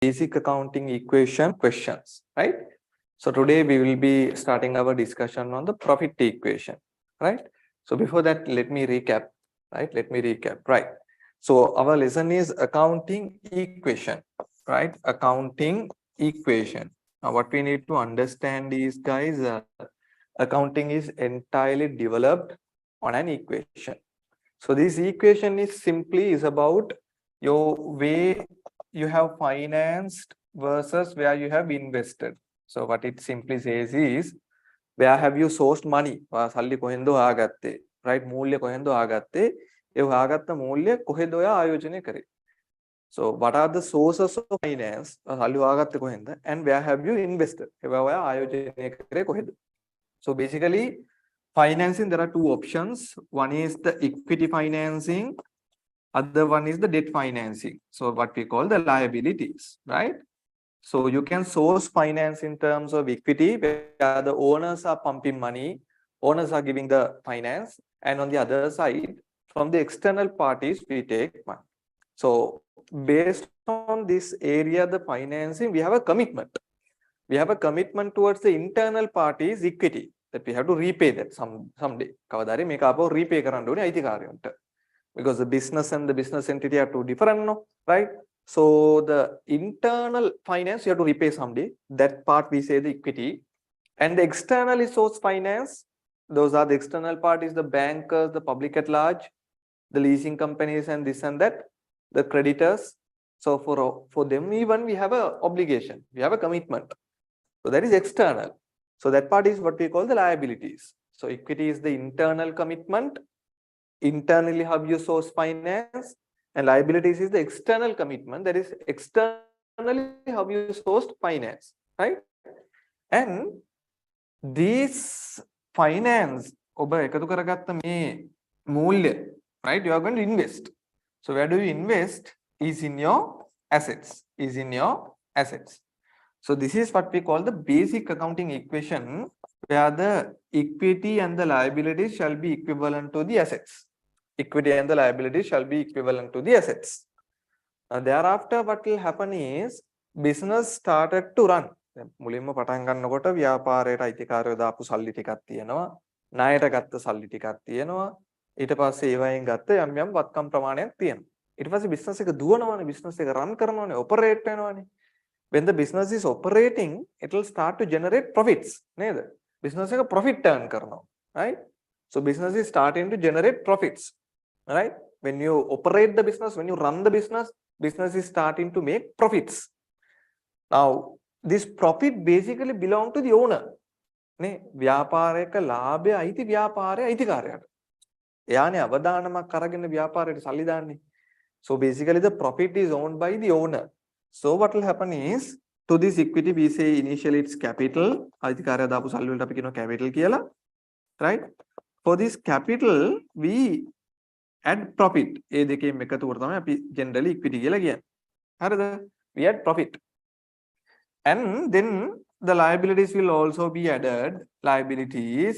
basic accounting equation questions, right? So today we will be starting our discussion on the profit equation, right? So before that, let me recap, right? Right? So our lesson is accounting equation, right? Accounting equation. Now what we need to understand is, guys, accounting is entirely developed on an equation. So this equation is about your way you have financed versus where you have invested. So what it simply says is, where have you sourced money? සල්ලි කොහෙන්ද හොයාගත්තේ? Right? මූල්‍ය කොහෙන්ද හොයාගත්තේ? ඒ හොයාගත්ත මූල්‍ය කොහෙද ඔයා ආයෝජනය කරේ? So what are the sources of finance? සල්ලි හොයාගත්තේ කොහෙන්ද? And where have you invested? ඒවා ඔයා ආයෝජනය කරේ කොහෙද? So basically, financing, there are two options. One is the equity financing, other one is the debt financing. So what we call the liabilities, right? So you can source finance in terms of equity, where the owners are pumping money, owners are giving the finance, and on the other side, from the external parties, we take money. So based on this area, the financing, we have a commitment. We have a commitment towards the internal parties' equity, that we have to repay that someday. කවදාරි මේක ආපහු repay කරන්න ඕනේ අයිතිකාරයන්ට. Because the business and the business entity are two different, no? Right? So the internal finance you have to repay someday. That part we say the equity. And the externally sourced finance, those are the external parties, the bankers, the public at large, the leasing companies and this and that, the creditors. So for them even we have a obligation, we have a commitment. So that is external. So that part is what we call the liabilities. So equity is the internal commitment. Internally how you source finance, and liabilities is the external commitment, that is externally how you sourced finance, right? And this finance ඔබ එකතු කරගත්ත මේ මූල්‍ය, right, you are going to invest. So where do you invest? Is in your assets. So this is what we call the basic accounting equation, where the equity and the liabilities shall be equivalent to the assets. Equity and the liabilities shall be equivalent to the assets. Thereafter, what will happen is, business started to run. මුලින්ම පටන් ගන්නකොට ව්‍යාපාරයට අයිතිකාරයෝ දාපු සල්ලි ටිකක් තියෙනවා, ණයට ගත්ත සල්ලි ටිකක් තියෙනවා, ඊට පස්සේ ඒවයින් ගත්ත යම් යම් වත්කම් ප්‍රමාණයක් තියෙනවා. ඊට පස්සේ business එක දුවනවානේ, business එක run කරනවානේ, operate වෙනවානේ. When the business is operating, it will start to generate profits. නේද? Business එක profit turn කරනවා, right? So business is starting to generate profits. Right? When you operate the business, when you run the business, business is starting to make profits. Now, this profit basically belong to the owner. නේ ව්‍යාපාරයක ලාභය අයිති ව්‍යාපාරයේ අයිතිකාරයාට. එයානේ අවදානමක් අරගෙන ව්‍යාපාරයට සල්ලි දාන්නේ. So basically the profit is owned by the owner. So what will happen is, to this equity we say initially it's capital. අයිතිකාරයා දාපු සල්ලි වලට අපි කියනවා capital කියලා. Right? For this capital we add profit. ඒ දෙකෙන් එකතුවට තමයි අපි generally equity කියලා කියන්නේ. හරිද? We add profit. And then the liabilities will also be added, liabilities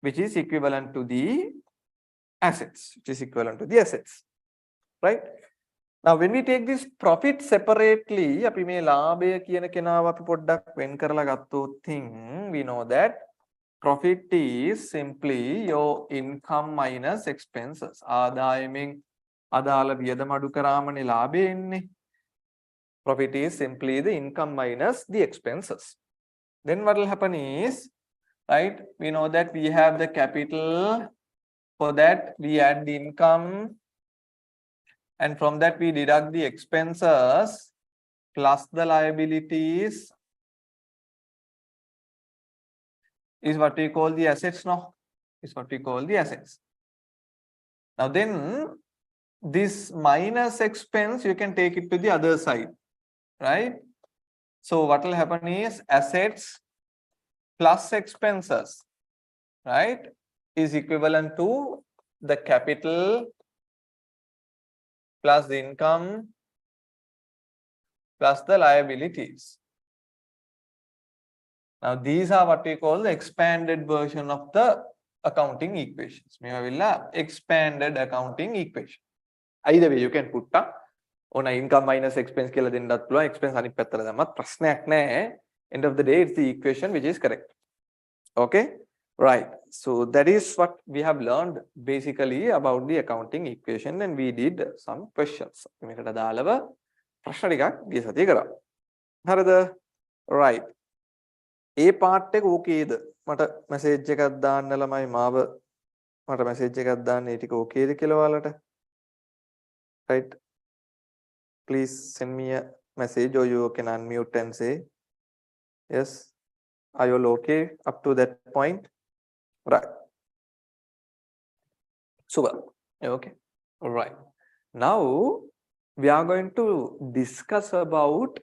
which is equivalent to the assets, right? Now when we take this profit separately, අපි මේ ලාභය කියන කෙනාව අපි පොඩ්ඩක් වෙන් කරලා ගත්තොත් we know that profit is simply your income minus expenses. ආදායමෙන් අදාළ වියදම අඩු කරාමනේ ලාභය එන්නේ. Profit is simply the income minus the expenses. Then what will happen is, right, we know that we have the capital. For that we add the income, and from that we deduct the expenses plus the liabilities is what we call the assets now. Now then, this minus expense, you can take it to the other side, right? So what will happen is, assets plus expenses, right, is equivalent to the capital plus the income plus the liabilities. Now these are what we call the expanded version of the accounting equations. මේවා වෙලා expanded accounting equation. Either way you can put ඕන income minus expense කියලා දෙන්නත් පුළුවන්. expense අනිත් පැත්තට දැම්මත් ප්‍රශ්නයක් නැහැ. End of the day it's the equation which is correct. Okay, right. So that is what we have learned basically about the accounting equation, and we did some questions. මේකට අදාළව ප්‍රශ්න ටිකක් ගිය සතියේ කරා. හරිද? right. ඒ part එක ඕකේද? මට message එකක් දාන්න ළමයි මට message එකක් දාන්න ඒ ටික ඕකේද කියලා ඔයාලට. right. Please send me a message, or you can unmute and say yes. Are you all okay up to that point? Right. Super. Okay. All right. Now we are going to discuss about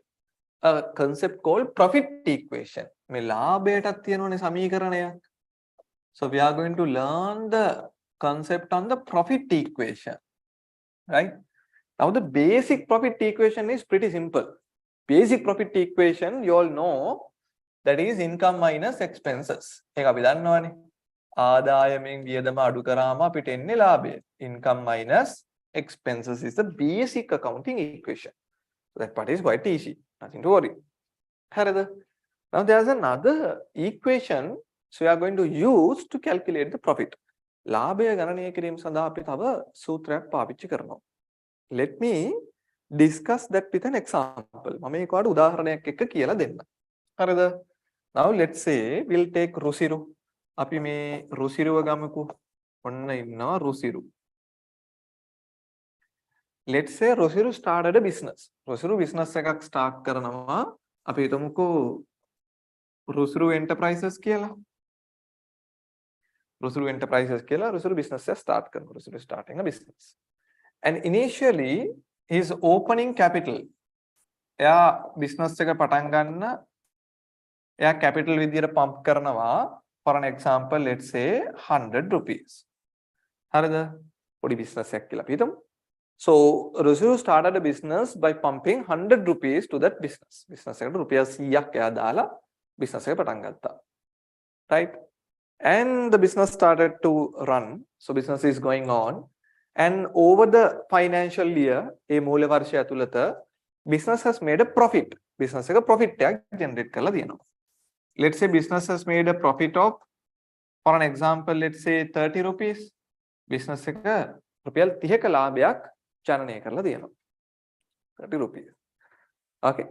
a concept called profit equation. මේ ලාභයටත් තියෙනවනේ සමීකරණයක්. So we are going to learn the concept on the profit equation. Right? Now the basic profit equation is pretty simple. Basic profit equation you all know, that is income minus expenses. ඒක අපි දන්නවනේ. ආදායමෙන් වියදම අඩු කරාම අපිට එන්නේ ලාභය. Income minus expenses is the basic accounting equation. So that part is quite easy. Nothing to worry. හරිද? Now there is another equation so we are going to use to calculate the profit. ලාභය ගණනය කිරීම සඳහා අපි තව සූත්‍රයක් පාවිච්චි කරනවා. Let me discuss that with an example. මම මේකට උදාහරණයක් එක්ක කියලා දෙන්න. හරිද? Now let's say we'll take රුසිරු. අපි මේ රුසිරුව ගමුකෝ. ඔන්න ඉන්නවා රුසිරු. Let's say රුසිරු started a business. රුසිරු business එකක් start කරනවා. අපි හිතමුකෝ රුසිරු enterprises කියලා. රුසිරු enterprises කියලා රුසිරු business එක start කරනවා. රුසිරු starting a business. And initially his opening capital, එයා business එක පටන් ගන්න එයා capital විදියට pump කරනවා. For an example, let's say 100 rupees. හරිද? පොඩි business එකක් කියලා අපි හිතමු. So Rusiru started a business by pumping 100 rupees to that business. Business එකට රුපියල් 100ක් එයා දාලා business එක පටන් ගත්තා. Right? And the business started to run. So business is going on. And over the financial year, ඒ මූල වර්ෂය ඇතුළත business has made a profit. Business එක profit එකක් generate කරලා තියෙනවා. Let's say business has made a profit of, for an example, let's say 30 rupees. Business එක රුපියල් 30ක ලාභයක් ජනනය කරලා තියෙනවා. 30 rupees. Okay.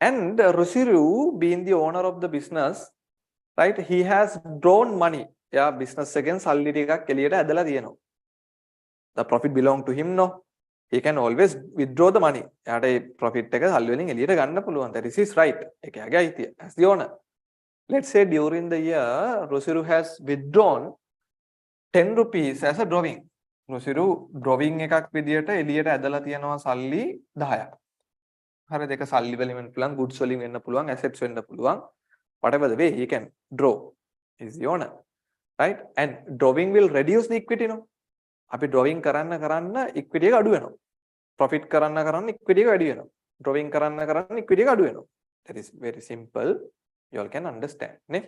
And Rusiru, being the owner of the business, right, he has drawn money. Yeah, business එකෙන් සල්ලි ටිකක් එළියට ඇදලා තියෙනවා. The profit belong to him, no? He can always withdraw the money. එයාට ඒ profit එක සල්ලි වලින් එළියට ගන්න පුළුවන්. That is his right. ඒක එයාගේ අයිතිය as the owner. Let's say during the year, Rusiru has withdrawn 10 rupees as a drawing. Rusiru drawing එකක් විදියට එළියට ඇදලා තියෙනවා සල්ලි 10ක්. හරිද? ඒක සල්ලි වලින් වෙන්න පුළුවන්, goods වලින් වෙන්න පුළුවන්, assets වෙන්න පුළුවන්. Whatever the way he can draw. He is the owner. Right? And drawing will reduce the equity, no? අපි drawing කරන්න equity එක අඩු වෙනවා. Profit කරන්න equity එක වැඩි වෙනවා. Drawing කරන්න equity එක අඩු වෙනවා. That is very simple. You all can understand, නේ?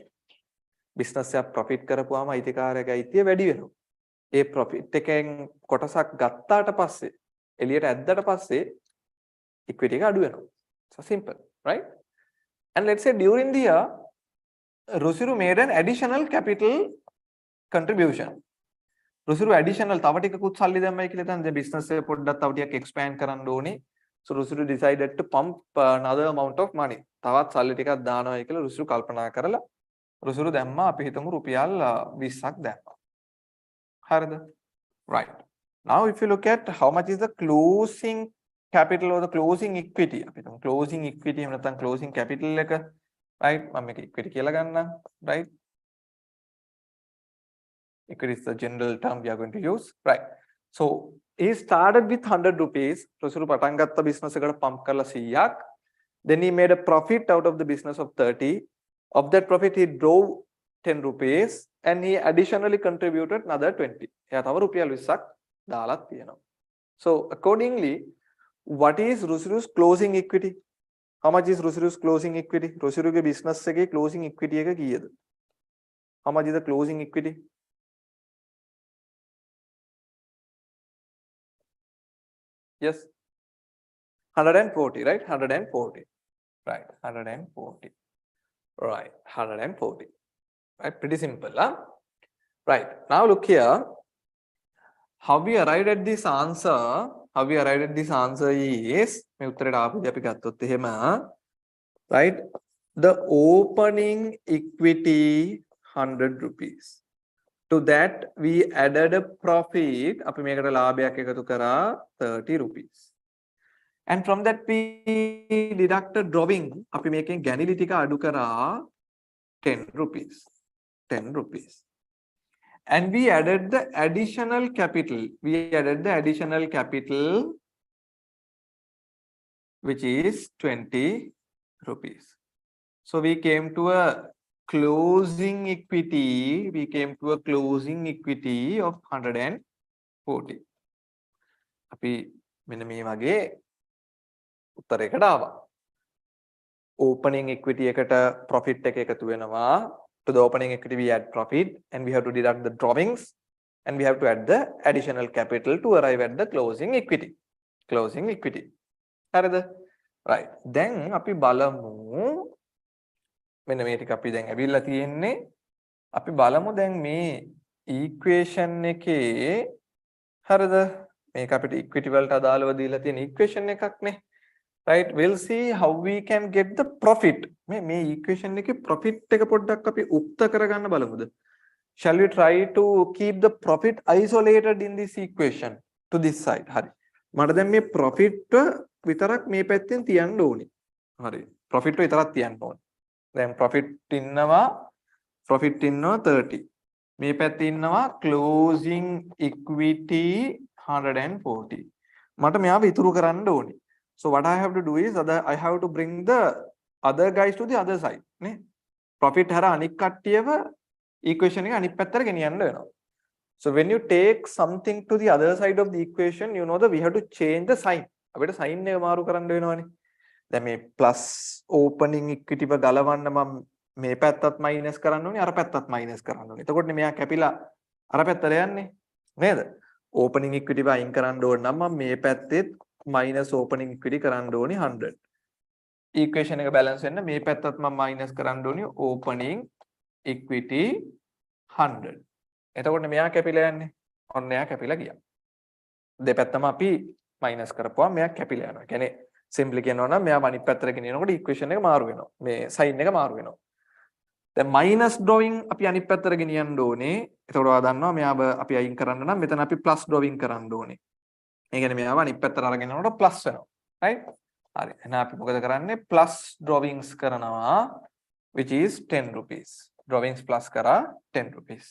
Business එක profit කරපුවාම අයිතිකාරයාගේ අයිතිය වැඩි වෙනවා. ඒ profit එකෙන් කොටසක් ගත්තාට පස්සේ එළියට ඇද්දට පස්සේ equity එක අඩු වෙනවා. So simple, right? And let's say during the year, Rusiru made an additional capital contribution. Rusiru additional තව ටිකකුත් සල්ලි දැම්මයි කියලා හිතන්න. The business එක පොඩ්ඩක් තව ටිකක් expand කරන්න ඕනේ. So Rusiru decided to pump another amount of money. තවත් සල්ලි ටිකක් දානවායි කියලා Rusiru කල්පනා කරලා Rusiru දැම්මා අපි හිතමු රුපියල් 20ක් දැම්මා. හරිද? Right. Now if you look at how much is the closing capital or the closing equity. අපි හිතමු closing equity එහෙම නැත්නම් closing capital එක, right? මම මේක equity කියලා ගන්නම්, right? Equity is the general term we are going to use, right? So he started with 100 rupees. Rusiru පටන් ගත්ත business එකට pump කරලා 100ක්. Then he made a profit out of the business of 30. Of that profit he drove 10 rupees and he additionally contributed another 20. එයා තව රුපියල් 20ක් දාලා තියෙනවා. So accordingly, what is Rusiru's closing equity? How much is Rusiru's closing equity? Rusiruගේ business එකේ closing equity එක කීයද? How much is the closing equity? Yes. 140, right? 140. Right, 140. Right, 140. Right, pretty simple, huh? Right, now look here. How we arrived at this answer? How we arrived at this answer is right? The opening equity 100 rupees. To that we added a profit. 30 rupees. And from that we deducted drawing. අපි මේකෙන් ගැනිලි ටික අඩු කරා 10 rupees. 10 rupees. And we added the additional capital. We added the additional capital, which is 20 rupees. So we came to a closing equity. We came to a closing equity of 140. අපි මෙන්න මේ වගේ උත්තරයකට ආවා. Opening equity එකට profit එක එකතු වෙනවා. To the opening equity we add profit and we have to deduct the drawings and we have to add the additional capital to arrive at the closing equity. Closing equity. හරිද? Right. දැන් අපි බලමු මෙන්න මේ ටික අපි දැන් ඇවිල්ලා තියෙන්නේ අපි බලමු දැන් මේ equation එකේ හරිද? මේක අපිට equity වලට අදාළව දීලා තියෙන equation එකක් නේ. Right, we'll see how we can get the profit. මේ equation එකේ profit එක පොඩ්ඩක් අපි උක්ත කරගන්න බලමුද? Shall we try to keep the profit isolated in this equation to this side? හරි. මට දැන් මේ profit විතරක් මේ පැත්තෙන් තියන්න ඕනේ. හරි. profit විතරක් තියන්න ඕනේ. දැන් profit ඉන්නවා 30. මේ පැත්තේ ඉන්නවා closing equity 140. මට මෙයාව ඉතුරු කරන්න ඕනේ. So what I have to do is I have to bring the other guys to the other side. නේ? Profit හර අනික් කට්ටියව equation එක අනිත් පැත්තට ගෙනියන්න වෙනවා. So when you take something to the other side of the equation, you know that we have to change the sign. අපිට sign එක මාරු කරන්න වෙනවනේ. දැන් මේ plus opening equity එක ගලවන්න මම මේ පැත්තත් minus කරන්න ඕනේ, අර පැත්තත් minus කරන්න ඕනේ. එතකොට මෙයා කැපිලා අර පැත්තට යන්නේ. නේද? Opening equity එක අයින් කරන්න ඕන නම් මම මේ පැත්තෙත් minus opening equity කරන්න ඕනේ 100. equation එක balance වෙන්න මේ පැත්තත් මම minus කරන්න ඕනේ opening equity 100. එතකොට මෙයා කැපිලා යන්නේ. ඔන්න එයා කැපිලා ගියා. දෙපැත්තම අපි minus කරපුවා මෙයා කැපිලා යනවා. කියන්නේ simply කියනවා නම් මෙයා අනිත් පැත්තට ගෙනියනකොට equation එක මාරු වෙනවා. මේ sign එක මාරු වෙනවා. දැන් minus drawing අපි අනිත් පැත්තට ගෙනියන්න ඕනේ. එතකොට ඔයා දන්නවා මෙයා අපි අයින් කරන්න නම් මෙතන අපි plus drawing කරන්න ඕනේ. ඒ කියන්නේ මෙයාව අනිත් පැත්තට අරගෙන යනකොට plus වෙනවා. right? හරි. එහෙනම් අපි මොකද කරන්නේ? plus drawings කරනවා which is 10 rupees. drawings plus කරා 10 rupees.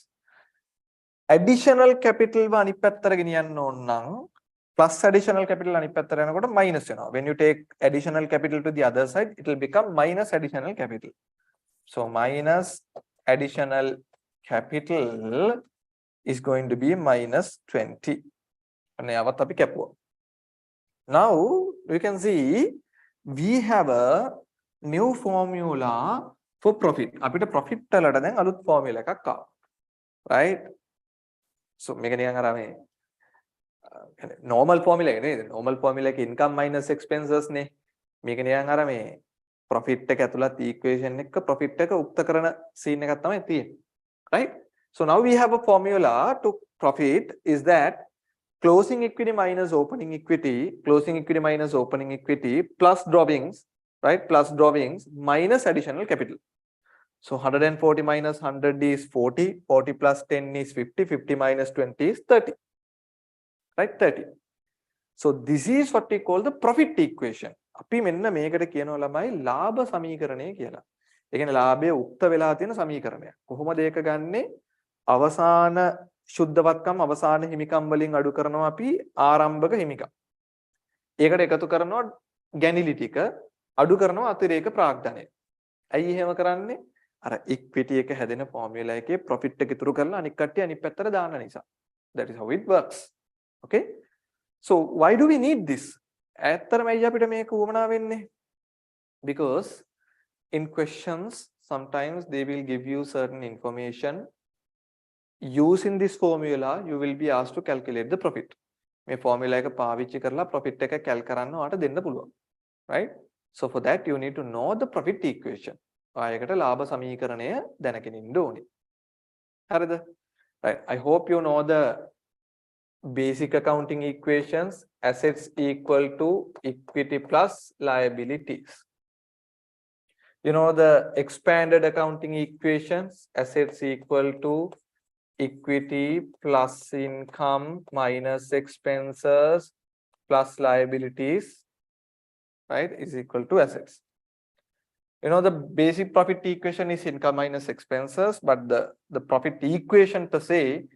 additional capital ව අනිත් පැත්තට ගෙනියන්න ඕන නම් plus additional capital අනිත් පැත්තට යනකොට minus වෙනවා. when you take additional capital to the other side it will become minus additional capital. so minus additional capital is going to be minus 20. Now you can see we have a new formula for profit. අපිට profit වලට දැන් අලුත් formula එකක් ආවා. right? so මේක නිකන් අර මේ normal formula එක නේද? normal formula එක income minus expenses නේ. මේක නිකන් අර මේ profit එක ඇතුළත් equation එක profit එක උක්ත කරන scene එකක් තමයි තියෙන්නේ. right? so now we have a formula to profit is that closing equity minus opening equity plus drawings, right? Plus drawings minus additional capital. So 140 minus 100 is 40, 40 plus 10 is 50, 50 minus 20 is 30. Right? 30. So this is what we call the profit equation. අපි මෙන්න මේකට කියනවා ළමයි ලාභ සමීකරණය කියලා. ඒ කියන්නේ ලාභය උක්ත වෙලා තියෙන සමීකරණයක්. කොහොමද ඒක ගන්නෙ? අවසාන ශුද්ධවත්කම් අවසාන හිමිකම් වලින් අඩු කරනවා අපි ආරම්භක හිමිකම්. ඒකට එකතු කරනවා ගැනිලි ටික අඩු කරනවා අතිරේක ප්‍රාග්ධනය. ඇයි එහෙම කරන්නේ? අර ඉක්විටි එක හැදෙන ෆෝමියුලා එකේ ප්‍රොෆිට් එක ඉතුරු කරලා අනික් කට්ටිය අනිත් පැත්තට දාන්න නිසා. That is how it works. Okay? So why do we need this? ඇත්තටම ඇයි අපිට මේක උවමනා වෙන්නේ? Because in questions sometimes they will give you certain information. Using this formula, you will be asked to calculate the profit. මේ formula එක පාවිච්චි කරලා profit එක calc කරන්න ඔයාලට දෙන්න පුළුවන්. Right? So for that you need to know the profit equation. ඔයාලකට ලාභ සමීකරණය දැනගෙන ඉන්න ඕනේ. හරිද? Right. I hope you know the basic accounting equations. Assets equal to equity plus liabilities. You know the expanded accounting equations. Assets equal to equity plus income minus expenses plus liabilities, right, is equal to assets. You know the basic profit equation is income minus expenses, but the profit equation per se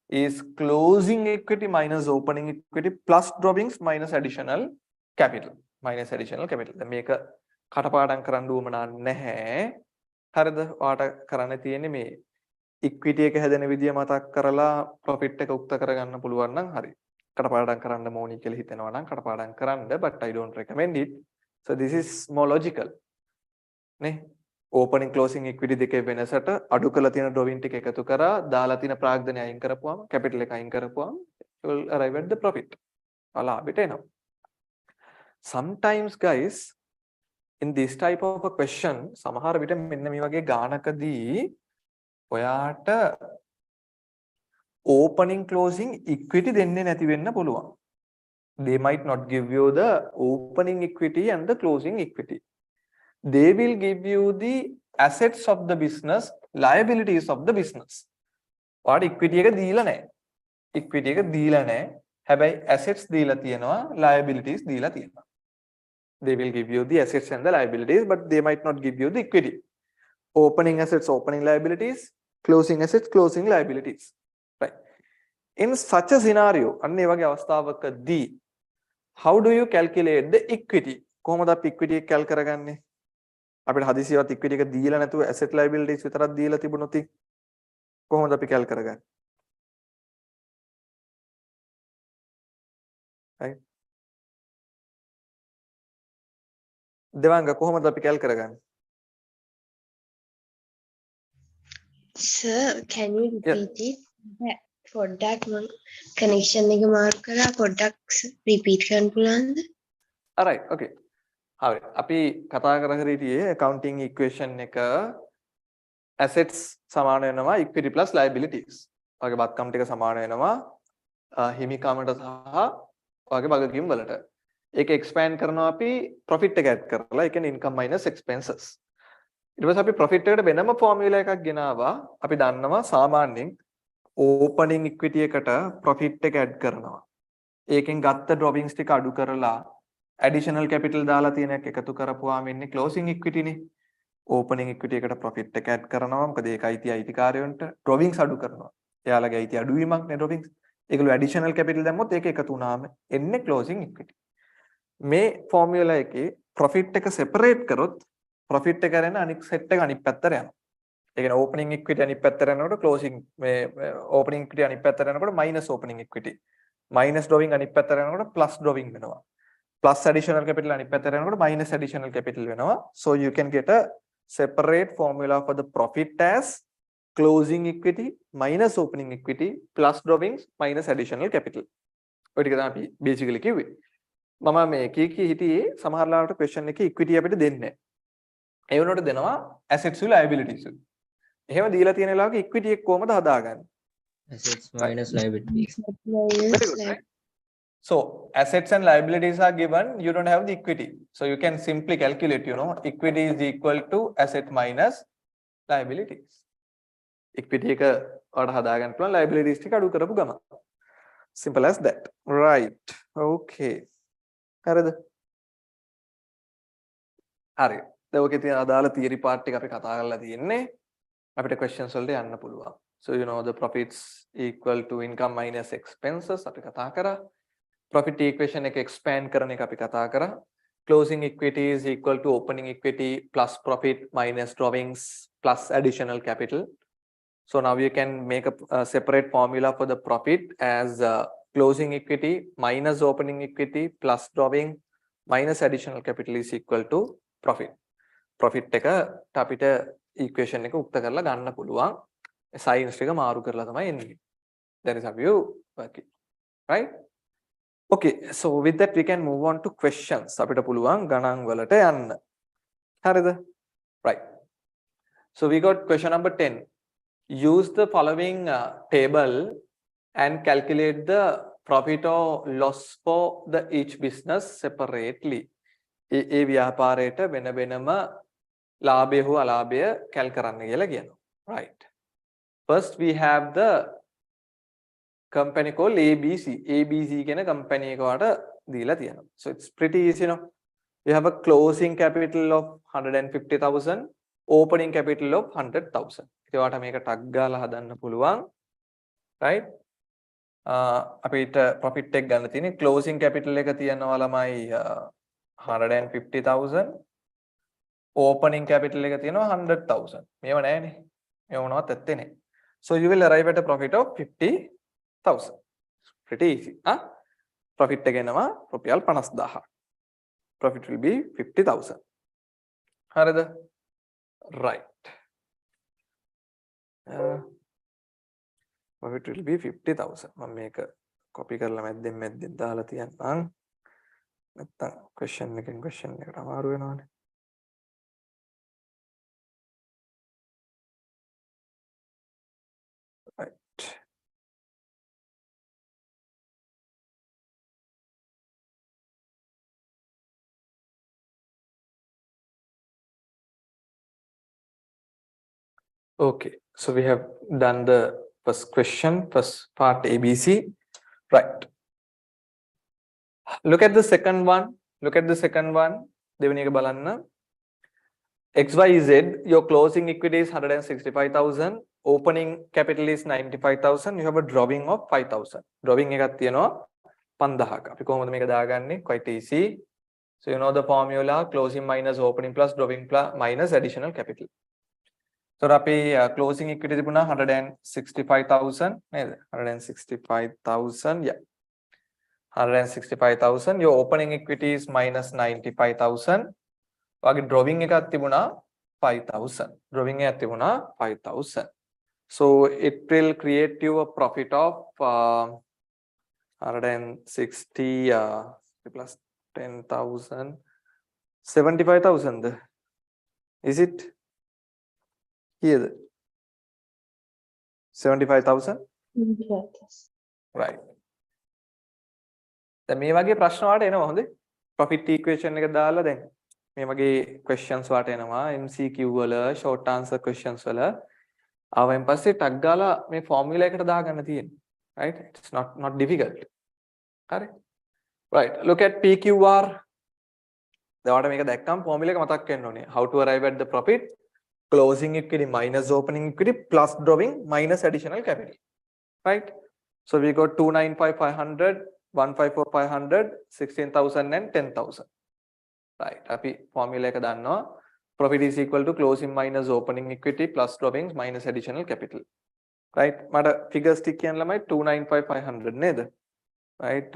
is closing equity minus opening equity plus drawings minus additional capital. Minus additional capital. දැන් මේක කටපාඩම් කරන්න උවමනා නැහැ. හරිද? ඔයාට කරන්න තියෙන්නේ මේ equity එක හැදෙන විදිය මතක් කරලා profit එක උක්ත කරගන්න පුළුවන් නම් හරි. කටපාඩම් කරන්න ඕනි කියලා හිතෙනවා නම් කටපාඩම් කරන්න, but I don't recommend it. So this is more logical. නේ? opening closing equity දෙකේ වෙනසට අඩු කරලා තියෙන drawing ටික එකතු කරා දාලා තියෙන ප්‍රාග්ධනය අයින් කරපුවාම capital එක අයින් කරපුවාම you will arrive at the profit. ලාභයට එනවා. Sometimes guys in this type of a question සමහර විට මෙන්න මේ වගේ ගානකදී ඔයාට opening closing equity දෙන්නේ නැති වෙන්න පුළුවන්. They might not give you the opening equity and the closing equity. They will give you the assets of the business, liabilities of the business. ඔයාට equity එක දීලා නැහැ. equity එක දීලා නැහැ. හැබැයි assets දීලා තියෙනවා, liabilities දීලා තියෙනවා. They will give you the assets and the liabilities, but they might not give you the equity. Opening assets, opening liabilities. Closing assets, closing liabilities. Right. In such a scenario, අන්න ඒ වගේ අවස්ථාවකදී how do you calculate the equity? කොහොමද අපි equity එක calc කරගන්නේ? අපිට හදිසියවත් equity එක දීලා නැතුව asset liabilities විතරක් දීලා තිබුණොත් කොහොමද අපි calc කරගන්නේ? Right. දෙවංග කොහොමද අපි calc කරගන්නේ? Sir, can you repeat it? පොඩ්ඩක් මම connection එක මාරු කරා පොඩ්ඩක් repeat කරන්න පුළුවන්ද? Alright, okay. හරි. අපි කතා කර හිටියේ accounting equation එක assets සමාන වෙනවා equity plus liabilities. ඔයගේ බත්කම් ටික සමාන වෙනවා හිමිකමට සහ ඔයගේ වගකීම් වලට. ඒක expand කරනවා අපි profit එක add කරලා. ඒ කියන්නේ income minus expenses. ඊට පස්සේ අපි profit එකට වෙනම formula එකක් ගෙනාවා. අපි දන්නවා සාමාන්‍යයෙන් opening equity එකට profit එක add කරනවා. ඒකෙන් ගත්ත drawings ටික අඩු කරලා additional capital දාලා තියෙන එක එකතු කරපුවාම ඉන්නේ closing equity නේ. opening equity එකට profit එක add කරනවා. මොකද ඒක අයිතිකාරයන්ට drawings අඩු කරනවා. එයාලගේ අයිති අඩුවීමක් නේ drawings. ඒගොල්ලෝ additional capital දැම්මොත් ඒක එකතු වුණාම එන්නේ closing equity. මේ formula එකේ profit එක separate කරොත් profit එක කරන අනිත් set එක අනිත් පැත්තට යනවා. ඒ කියන්නේ opening equity අනිත් පැත්තට යනකොට closing මේ opening equity අනිත් පැත්තට යනකොට minus opening equity. minus drawing අනිත් පැත්තට යනකොට plus drawing වෙනවා. plus additional capital අනිත් පැත්තට යනකොට minus additional capital වෙනවා. So you can get a separate formula for the profit as closing equity minus opening equity plus drawings minus additional capital. ඔය ටික තමයි අපි basically කිව්වේ. මම මේ කී හිටියේ සමහර ලාවට question එකේ equity අපිට දෙන්නේ නැහැ. ඒ වුණොත් දෙනවා assets liabilities. එහෙම දීලා තියෙන වෙලාවක equity එක කොහමද හදාගන්නේ? Assets minus liabilities. Very good, right? So assets and liabilities are given, you don't have the equity. So you can simply calculate, equity is equal to asset minus liabilities. Equity එක ඔයාලට හදාගන්න පුළුවන් liabilities ටික අඩු කරපු ගමන්. Simple as that. Right. Okay. හරිද? හරි. දැන් ඔකේ තියෙන අදාළ theory part ටික අපි කතා කරලා තියෙන්නේ. අපිට questions වලට යන්න පුළුවන්. So the profits equal to income minus expenses අපි කතා කරා. Profit equation එක expand කරන එක අපි කතා කරා. Closing equity is equal to opening equity plus profit minus drawings plus additional capital. So now you can make a separate formula for the profit as closing equity minus opening equity plus drawing minus additional capital is equal to profit. Profit එකට අපිට equation එක උක්ත කරලා ගන්න පුළුවන්. signs ටික මාරු කරලා තමයි එන්නේ. That is how you work it. Right? Okay, so with that we can move on to questions. අපිට පුළුවන් ගණන් වලට යන්න. හරිද? Right. So we got question number 10. Use the following table and calculate the profit or loss for the each business separately. ඒ ව්‍යාපාරයට වෙන වෙනම ලාභය හෝ අලාභය කැල් කරන්න කියලා කියනවා. Right. First we have the company called ABC. ABC කියන company එකකට දීලා තියෙනවා. So it's pretty easy, you know. You have a closing capital of 150,000, opening capital of 100,000. ඒකට මේක ටග් ගාලා හදන්න පුළුවන්. Right? අපිට profit එක ගන්න තියෙන්නේ closing capital එක තියනවා ළමයි 150,000, opening capital එක තියනවා 100,000. මේව නෑනේ. මේව මොනවත් ඇත්තේ නෑ. So you will arrive at a profit of 50,000. Pretty easy. Profit එක එනවා රුපියල් 50,000. Profit will be 50,000. හරිද? Right. Profit will be 50,000. මම මේක copy කරලා මැද්දෙන් දාලා තියන්නම්. නැත්තම් question එකෙන් question එකට අමාරු වෙනවනේ. Right. Okay, so we have done the first question, first part ABC. Right. Look at the second one. Look at the second one. දෙවෙනි එක බලන්න. XYZ, your closing equity is 165,000, opening capital is 95,000, you have a drawing of 5,000. Drawing එකක් තියෙනවා 5000ක. අපි කොහොමද මේක දාගන්නේ? Quite easy. So you know the formula, closing minus opening plus drawing plus minus additional capital. So අපි closing equity තිබුණා 165,000 නේද? 165,000, yeah. 165,000. Your opening equity is minus 95,000. වගේ drawing එකක් තිබුණා 5,000. Drawing එකක් තිබුණා 5,000. So it will create you a profit of 160 plus 10,000, 75,000. Is it? Here, 75,000. Right. දැන් මේ වගේ ප්‍රශ්න වලට එනවා හොඳේ. Profit equation එක දාලා දැන් මේ වගේ questions වලට එනවා MCQ වල short answer questions වල ආවෙන් පස්සේ ටග් ගාලා මේ formula එකට දාගන්න තියෙනවා. Right? It's not difficult. හරි. Right. Look at PQR. දැන් මේක දැක්කම formula එක මතක් වෙන්න ඕනේ. How to arrive at the profit? Closing equity minus opening equity plus drawing minus additional capital. Right? So we got 295,500, 154,500, 16,000 and 10,000. Right. Happy formula එක දන්නවා. Profit is equal to closing minus opening equity plus drawings minus additional capital. Right? මට figures ටික කියන්න ළමයි 295,500 නේද? Right?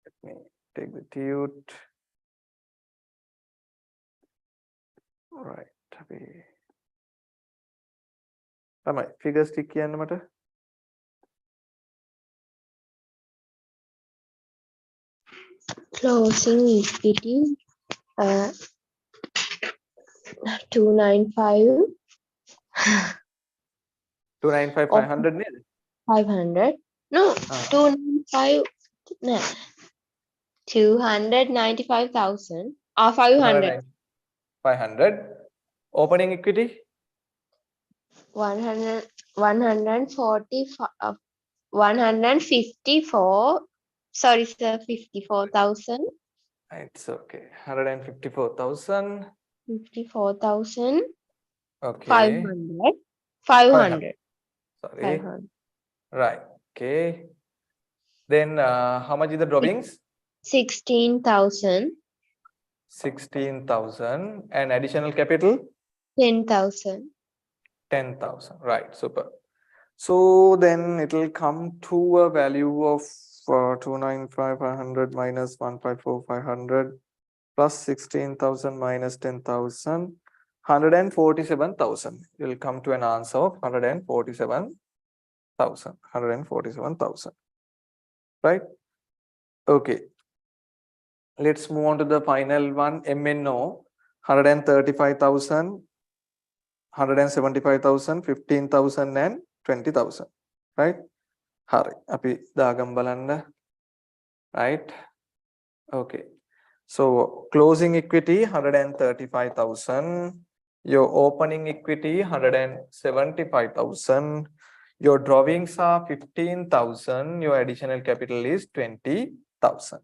Let me take the tute. Right. තමයි figures ටික කියන්න මට. Closing equity 295 295,500 නේද? 500 no 295 no 295,000 or 500 500. Opening equity 154 sorry sir 54,000 it's okay 154,000 54,000 okay 500 sorry 500 right okay then how much is the drawings 16,000 16,000 and additional capital 10,000 10,000 right super so then it will come to a value of 295,500 minus 154,500 plus 16,000 minus 10,000 147,000 you will come to an answer of 147,000 right Okay, let's move on to the final one. MNO 135,000, 175,000, 15,000 and 20,000. Right? Hari. Api dagam balanda. Right? Okay. So closing equity 135,000. Your opening equity 175,000. Your drawings are 15,000. Your additional capital is 20,000.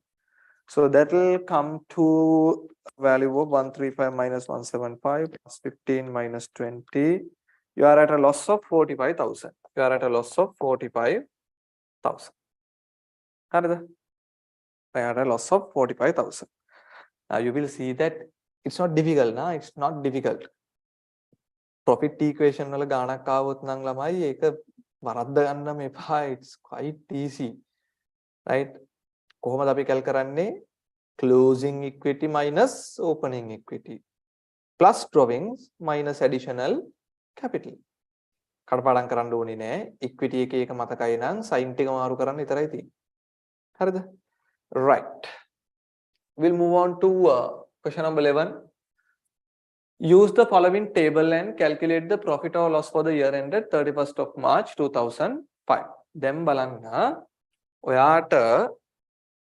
So that will come to value of 135 minus 175 plus 15 minus 20. You are at a loss of 45,000. You are at a loss of 45,000. You are at a loss of 45,000. Now you will see that it's not difficult. Nah? It's not difficult. Profit equation වල ගාණක් ආවොත් නම් ළමයි ඒක වරද්ද ගන්න එපා. It's quite easy. Right? කොහොමද අපි කැල් කරන්නේ? Closing equity minus opening equity plus drawings minus additional capital. කඩපාඩම් කරන්න ඕනේ නෑ. equity එකේ එක මතකයි නම් sin ටික මාරු කරන්න විතරයි තියෙන්නේ. හරිද? Right. We'll move on to question number 11. Use the following table and calculate the profit or loss for the year ended 31st of March 2005. දැන් බලන්න ඔයාට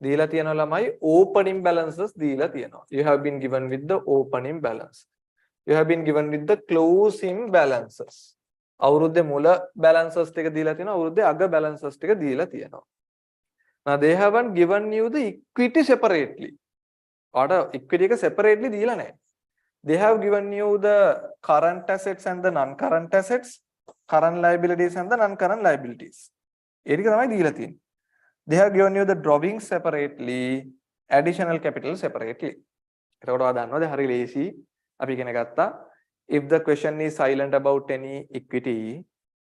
දීලා තියෙනවා ළමයි opening balances දීලා තියෙනවා. You have been given with the opening balance. You have been given with the closing balances. අවුරුද්දේ මුල balances ටික දීලා තියෙනවා. අවුරුද්දේ අග balances ටික දීලා තියෙනවා. Now they haven't given you the equity separately. ඔයාට equity එක separately දීලා නැහැ. They have given you the current assets and the non-current assets, current liabilities and the non-current liabilities. ඒක තමයි දීලා තියෙන්නේ. They have given you the drawings separately, additional capital separately. එතකොට ඔයා දන්නවද හරි ලේසි අපි ඉගෙන ගත්තා. If the question is silent about any equity,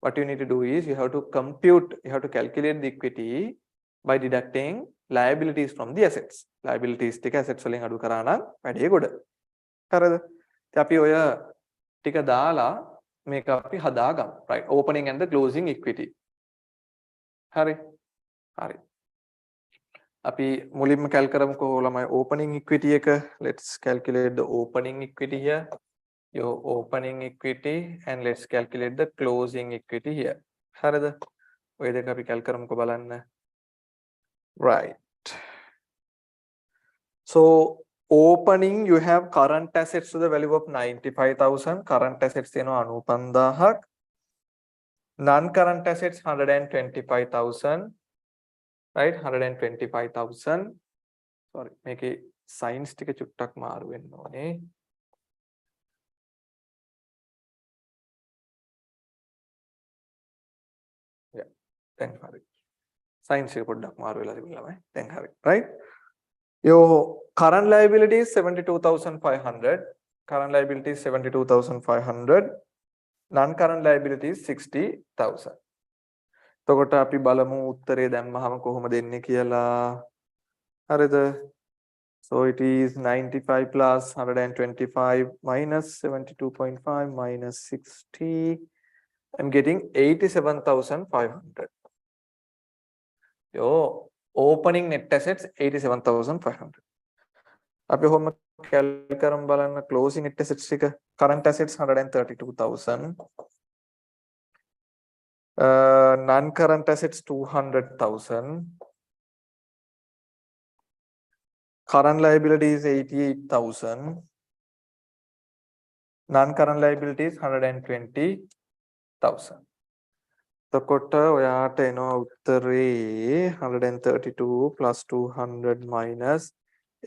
what you need to do is you have to calculate the equity by deducting liabilities from the assets. Liabilities ටික assets වලින් අඩු කරා නම් වැඩේ ගොඩ. හරිද? ඉතින් අපි ඔය ටික දාලා මේක අපි හදාගමු. Right? Opening and the closing equity. හරි. හරි. අපි මුලින්ම කැල් කරමුකෝ ළමයි opening equity එක. Let's calculate the opening equity here. Your opening equity and let's calculate the closing equity here. හරිද? ඔය දෙක අපි කැල් කරමුකෝ බලන්න. Right. So opening you have current assets to the value of 95,000. Current assets තියෙනවා 95,000ක්. Non-current assets 125,000. Right? 125,000. Sorry, මේකේ signs ටික චුට්ටක් මාරු වෙන්න ඕනේ. Yeah, දැන් හරි. Signs එක පොඩ්ඩක් මාරු වෙලා තිබුණා ළමයි. දැන් හරි. Right? Your current liability is 72,500. Current liability is 72,500. Non-current liability is 60,000. එතකොට අපි බලමු උත්තරේ දැම්මහම කොහොමද එන්නේ කියලා. හරිද? So it is 95 plus 125 minus 72.5 minus 60. I'm getting 87,500. Your opening net assets 87,500. අපි කොහොම කැල් කරමු බලන්න closing net assets ටික. Current assets 132,000. Non-current assets 200,000. Current liabilities 88,000. Non-current liabilities 120,000. එතකොට ඔයාට එනවා උත්තරේ 132 plus 200 minus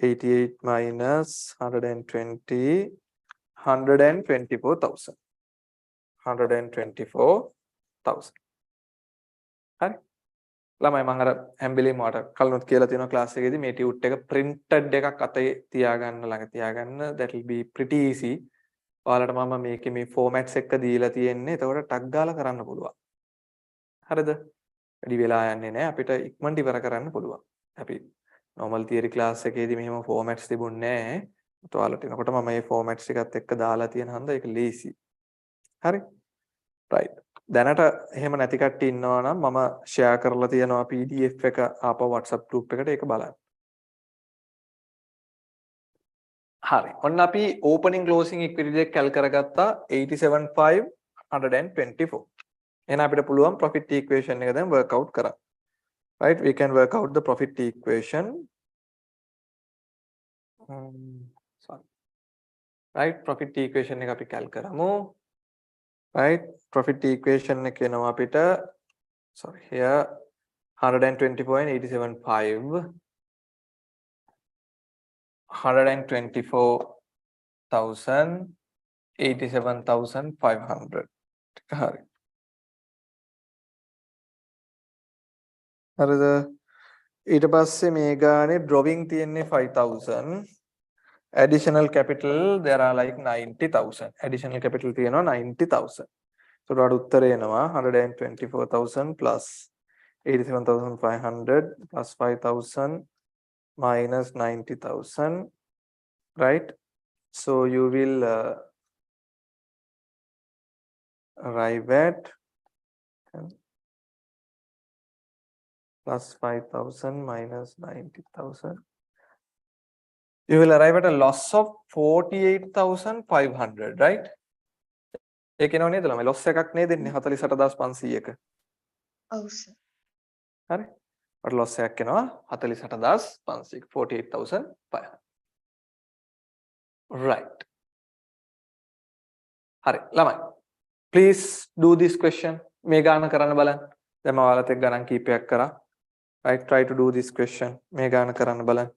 88 minus 120 124,000. 124,000. හරි ළමයි මම අර හැම්බෙලේ මට කලිනුත් කියලා තියෙනවා ක්ලාස් එකේදී මේ ටියුට් එක printed එකක් අතේ තියාගන්න ළඟ තියාගන්න. that will be pretty easy. ඔයාලට මම මේකේ මේ formats එක දීලා තියෙන්නේ. එතකොට ටක් ගාලා කරන්න පුළුවන්. හරිද? වැඩි වෙලා යන්නේ නැහැ. අපිට ඉක්මනට ඉවර කරන්න පුළුවන්. අපි normal theory class එකේදී මෙහෙම formats තිබුණේ නැහැ. ඔයාලට එනකොට මම මේ formats එකත් එක්ක දාලා තියෙන හන්ද ඒක ලේසි. හරි? right. දැනට එහෙම නැති කට්ටිය ඉන්නවා නම් මම share කරලා තියෙනවා PDF එක ආපහු WhatsApp group එකට ඒක බලන්න. හරි. ඔන්න අපි opening closing equity දෙක කැල් කරගත්තා 87,524. එහෙනම් අපිට පුළුවන් profit equation එක දැන් work out කරන්න. Right? We can work out the profit equation. Sorry. Right? Profit equation එක අපි කැල් කරමු. Right? Profit equation එක එනවා අපිට sorry here 124.875 124,000 87,500 හරි හරිද ඊට පස්සේ මේ ගානේ drawing තියෙන්නේ 5,000 additional capital there are like 90,000 additional capital තියෙනවා 90,000 so රට උත්තරේ එනවා 124,000 plus 87,500 plus 5,000 minus 90,000 right so you will arrive at plus 5,000 minus 90,000 you will arrive at a loss of 48,500 right ඒක එනවා නේද ළමයි loss එකක් නේද දෙන්නේ 48,500ක ඔව් සර් හරි අපට loss එකක් එනවා 48,500 48,500 right හරි ළමයි please do this question මේ ගාන කරන්න බලන්න දැන් මම ඔයාලට එක්ක ගණන් කීපයක් කරා right try to do this question මේ ගාන කරන්න බලන්න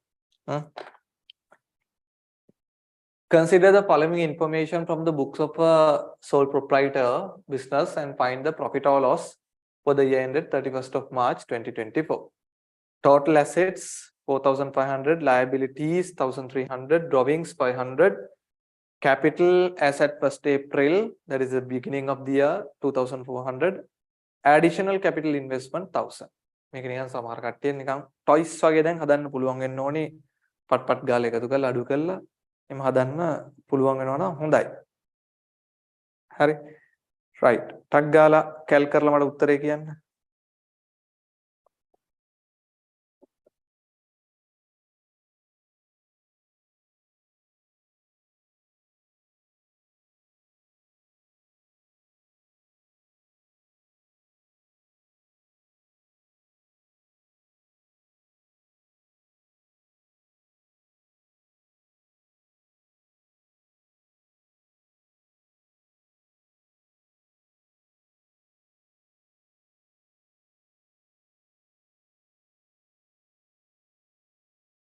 consider the following information from the books of a sole proprietor business and find the profit or loss for the year ended 31st of March 2024 total assets 4,500 liabilities 1,300 drawings 500 capital as at 1st April that is the beginning of the year 2,400 additional capital investment 1,000 මේක නිකන් සමහර කට්ටිය නිකන් toys වගේ දැන් හදන්න පුළුවන් වෙන්න ඕනේ පට් ගාලා එකතු කරලා අඩු කරලා එම හදන්න පුළුවන් වෙනවා නම් හොඳයි හරි right ටක් ගාලා කැල් කරලා මට උත්තරේ කියන්න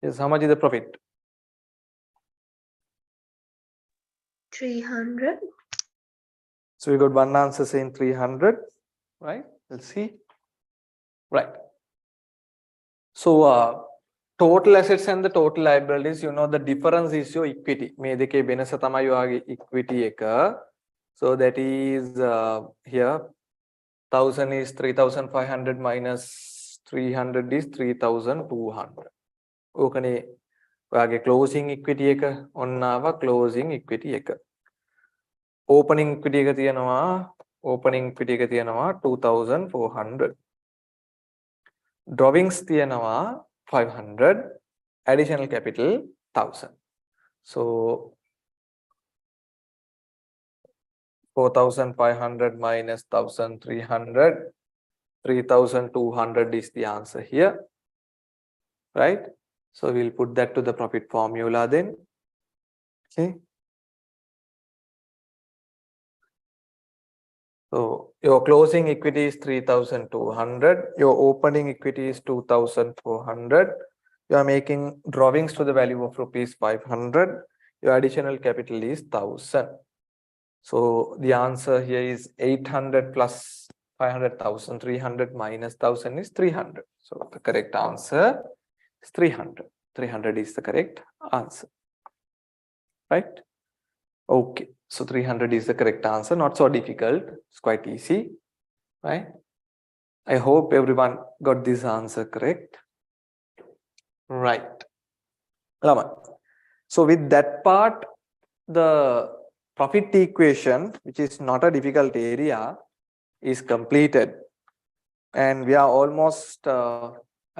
yes how much is the profit 300 so we got one answer saying 300 right let's see right so total assets and the total liabilities you know the difference is your equity මේ දෙකේ වෙනස තමයි ඔයාගේ equity එක so that is here 1,000 is 3,500 minus 300 is 3,200 ඕකනේ ඔයාගේ closing equity එක ඔන්න ආවා closing equity එක opening equity එක තියෙනවා 2,400 drawings තියෙනවා 500 additional capital 1,000 so 4,500 minus 1,300 3,200 is the answer here right so we'll put that to the profit formula then okay so your closing equity is 3,200 your opening equity is 2,400 you are making drawings to the value of rupees 500 your additional capital is 1,000 so the answer here is 800 plus 500,000 300 minus 1,000 is 300 so the correct answer is 300 300 is the correct answer right okay so 300 is the correct answer not so difficult it's quite easy right I hope everyone got this answer correct right Lama. So with that part the profit equation which is not a difficult area is completed and we are almost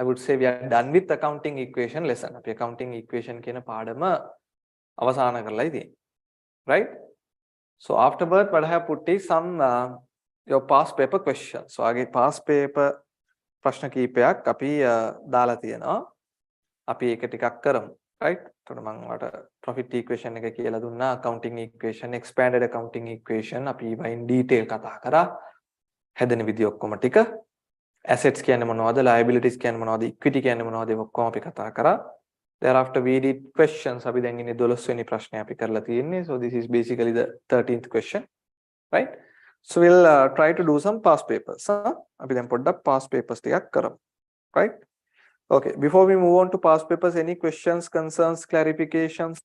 I would say we are done with accounting equation lesson අපි accounting equation කියන පාඩම අවසාන කරලායි තියෙන්නේ. Right? So afterward, what I have put is some your past paper questions. So ආගේ past paper ප්‍රශ්න කීපයක් අපි දාලා තියෙනවා. අපි ඒක ටිකක් කරමු. Right? එතකොට මම ඔයාලට profit equation එක කියලා දුන්නා, accounting equation, expanded accounting equation අපි in detail කතා කරා. හැදෙන විදිය ඔක්කොම ටික. Assets කියන්නේ මොනවද, liabilities කියන්නේ මොනවද, equity කියන්නේ මොනවද, ඒක ඔක්කොම අපි කතා කරා. Thereafter we did questions. අපි දැන් ඉන්නේ 12 වෙනි ප්‍රශ්නේ අපි කරලා තියෙන්නේ. So this is basically the 13th question, right? So we'll try to do some past papers. අපි දැන් පොඩ්ඩක් past papers ටිකක් කරමු, right? Okay, before we move on to past papers, any questions, concerns, clarifications?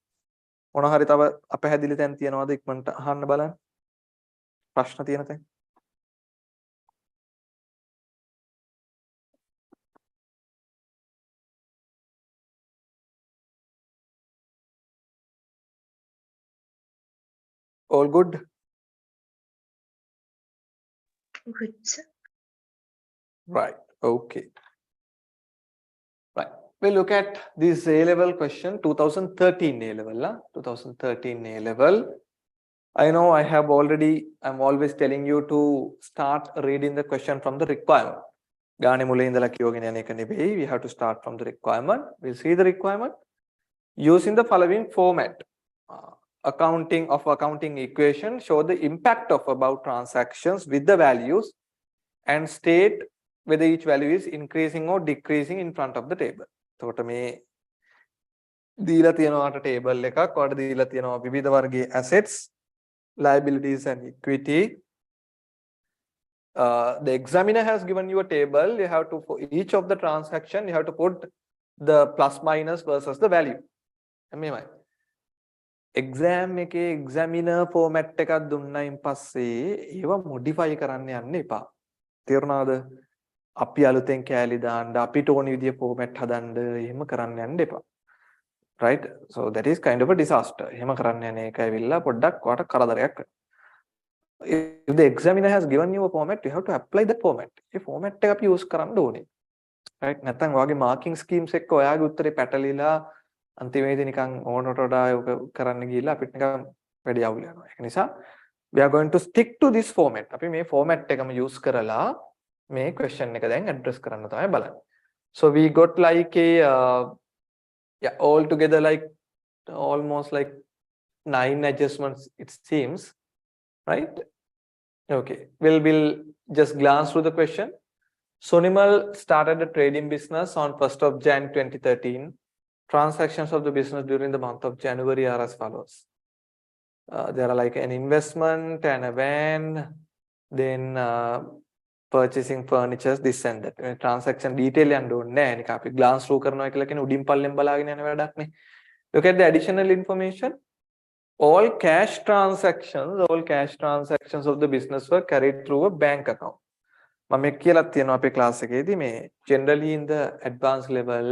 මොන හරි තව අපහැදිලි තැන් තියනවාද ඉක්මනට අහන්න බලන්න. ප්‍රශ්න තියෙන තැන්. All good? Good, sir. Right. Okay. Right. We'll look at this A-level question, 2013 A-level. 2013 A-level. I know I'm always telling you to start reading the question from the requirement. We have to start from the requirement. We'll see the requirement using the following format. Accounting equation, show the impact of about transactions with the values and state whether each value is increasing or decreasing in front of the table. So මේ දීලා තියෙනවා table එකක්. ඔයාලට දීලා තියෙනවා විවිධ වර්ගයේ assets, liabilities and equity. The examiner has given you a table. You have to, for each of the transaction, you have to put the plus minus versus the value. Exam එකේ examiner format එකක් දුන්නයින් පස්සේ ඒවා modify කරන්න යන්න එපා. තේරුණාද? අපි අලුතෙන් කැලි දාන්න, අපිට ඕන විදිය format හදන්න එහෙම කරන්න යන්න එපා. Right? So that is kind of a disaster. එහෙම කරන්න යන එක ඇවිල්ලා පොඩ්ඩක් ඔයාට කරදරයක් වෙනවා. If the examiner has given you a format, you have to apply the format. A format එක අපි use කරන්න ඕනේ. Right? නැත්නම් ඔයාගේ marking schemes එක්ක ඔයාගේ උත්තරේ පැටලිලා අන්තිමේදී නිකන් ඕනට වඩා ඔක කරන්න ගිහිල්ලා අපිට නිකන් වැඩි අවුල් යනවා. ඒක නිසා we are going to stick to this format. අපි මේ format එකම use කරලා මේ question එක දැන් address කරන්න තමයි බලන්නේ. So we got like a yeah, all together like almost like 9 adjustments it seems, right? Okay, we'll just glance through the question. Sonimal started a trading business on 1st of Jan 2013. Transactions of the business during the month of January are as follows. There are like an investment and a van, then purchasing furniture, this and that. Transaction detail and don't know. Glance through karna ekla kene udin pallen balagena yana wadak ne. Look at the additional information. All cash transactions of the business were carried through a bank account. මම කියලා තියෙනවා අපේ class එකේදී මේ generally in the advanced level,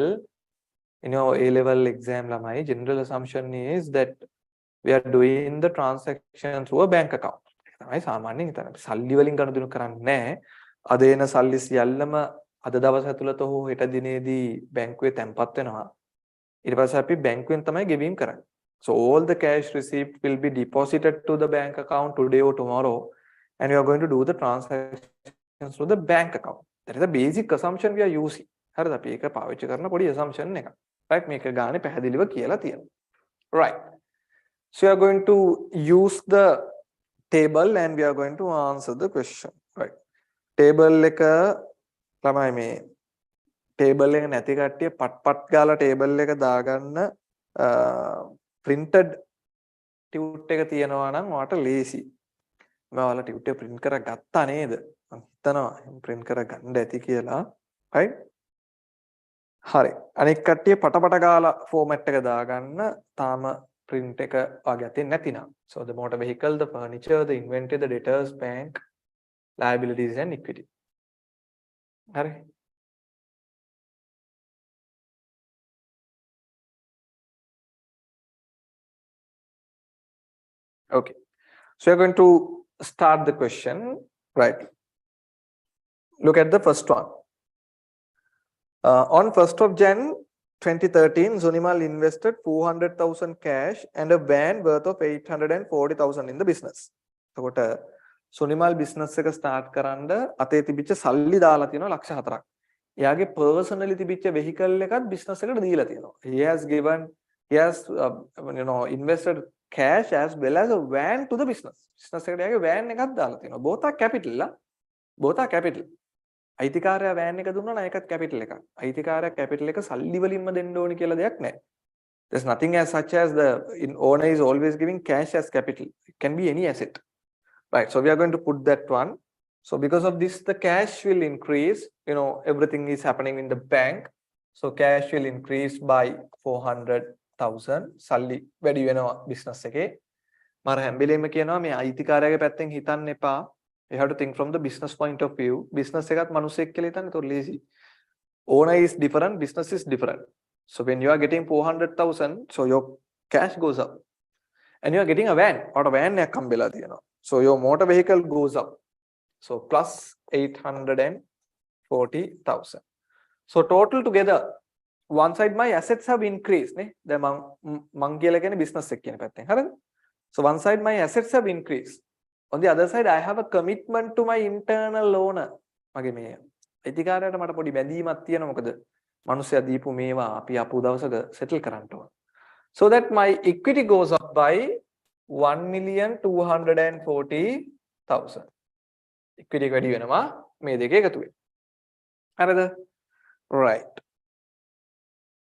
you know, A level exam lamai, general assumption is that we are doing the transaction through a bank account. තමයි සාමාන්‍යයෙන් හිතන්නේ. සල්ලි වලින් ගනුදෙනු කරන්නේ නැහැ. අද එන සල්ලි සියල්ලම අද දවස් ඇතුළත හෝ හෙට දිනේදී බැංකුවේ තැන්පත් වෙනවා. ඊට පස්සේ අපි බැංකුවෙන් තමයි ගෙවීම් කරන්නේ. So all the cash received will be deposited to the bank account today or tomorrow, and we are going to do the transactions through the bank account. That is the basic assumption we are using. හරිද? අපි ඒක පාවිච්චි කරන පොඩි assumption එකක්. Right? මේක ගානේ පැහැදිලිව කියලා තියෙනවා. Right. So we are going to use the table and we are going to answer the question. Right. Table එක ළමයි මේ table එක නැති කට්ටිය පට් ගාලා table එක දාගන්න printed tute එක තියෙනවා නම් ඔයාලට ලේසි. මම ඔයාලා tute එක print කරලා ගත්තා නේද? මම හිතනවා print කරලා ගන්න ඇති කියලා. right? හරි. අනික කට්ටිය පට ගාලා format එක දාගන්න තාම print එක වගේ අතින් නැතිනම්. So the motor vehicle, the furniture, the inventory, the debtors, bank, liabilities and equity. හරි. Okay. So we're going to start the question, right? Look at the first one. On 1st of Jan 2013, Zunimal invested 400,000 cash and a van worth of 840,000 in the business. එතකොට Sunimal business එක start කරන්න අතේ තිබිච්ච සල්ලි දාලා තියෙනවා ලක්ෂ 4ක්. එයාගේ personally තිබිච්ච vehicle එකත් business එකට දීලා තියෙනවා. He has invested cash as well as a van to the business. Business එකට එයාගේ van එකක් දාලා තියෙනවා. Both are capital. Both are capital. අයිතිකාරයා van එක දුන්නා නම් ඒකත් capital එකක්. අයිතිකාරයා capital එක සල්ලි වලින්ම දෙන්න ඕනි කියලා දෙයක් නැහැ. There's nothing as such as the owner is always giving cash as capital. It can be any asset. Right, so we are going to put that one. So because of this, the cash will increase. Everything is happening in the bank. So cash will increase by 400,000. Salli, where do you know business එකේ? මර හැම්බෙලෙම කියනවා මේ අයිතිකාරයාගේ පැත්තෙන් හිතන්න එපා. You have to think from the business point of view. Business එකත් මිනිස්සෙක් කියලා හිතන්න ඒක lazy. Owner is different, business is different. So when you are getting 400,000, so your cash goes up. And you are getting a van. Or a van එකක් හම්බෙලා තියෙනවා. So your motor vehicle goes up. So plus 840,000. So total together, one side my assets have increased. The මං කියලා කියන්නේ business එක කියන පැත්තෙන්. හරිද? So one side my assets have increased. On the other side, I have a commitment to my internal owner. මගේ මේ අයිතිකාරයාට මට පොඩි බැඳීමක් තියෙනවා. මොකද මිනිස්සයා දීපු මේවා අපි අපු දවසක settle කරන්න ඕන. So that my equity goes up by 1,240,000. Equity වැඩි වෙනවා මේ දෙක එකතුවෙන්. හරිද? Right.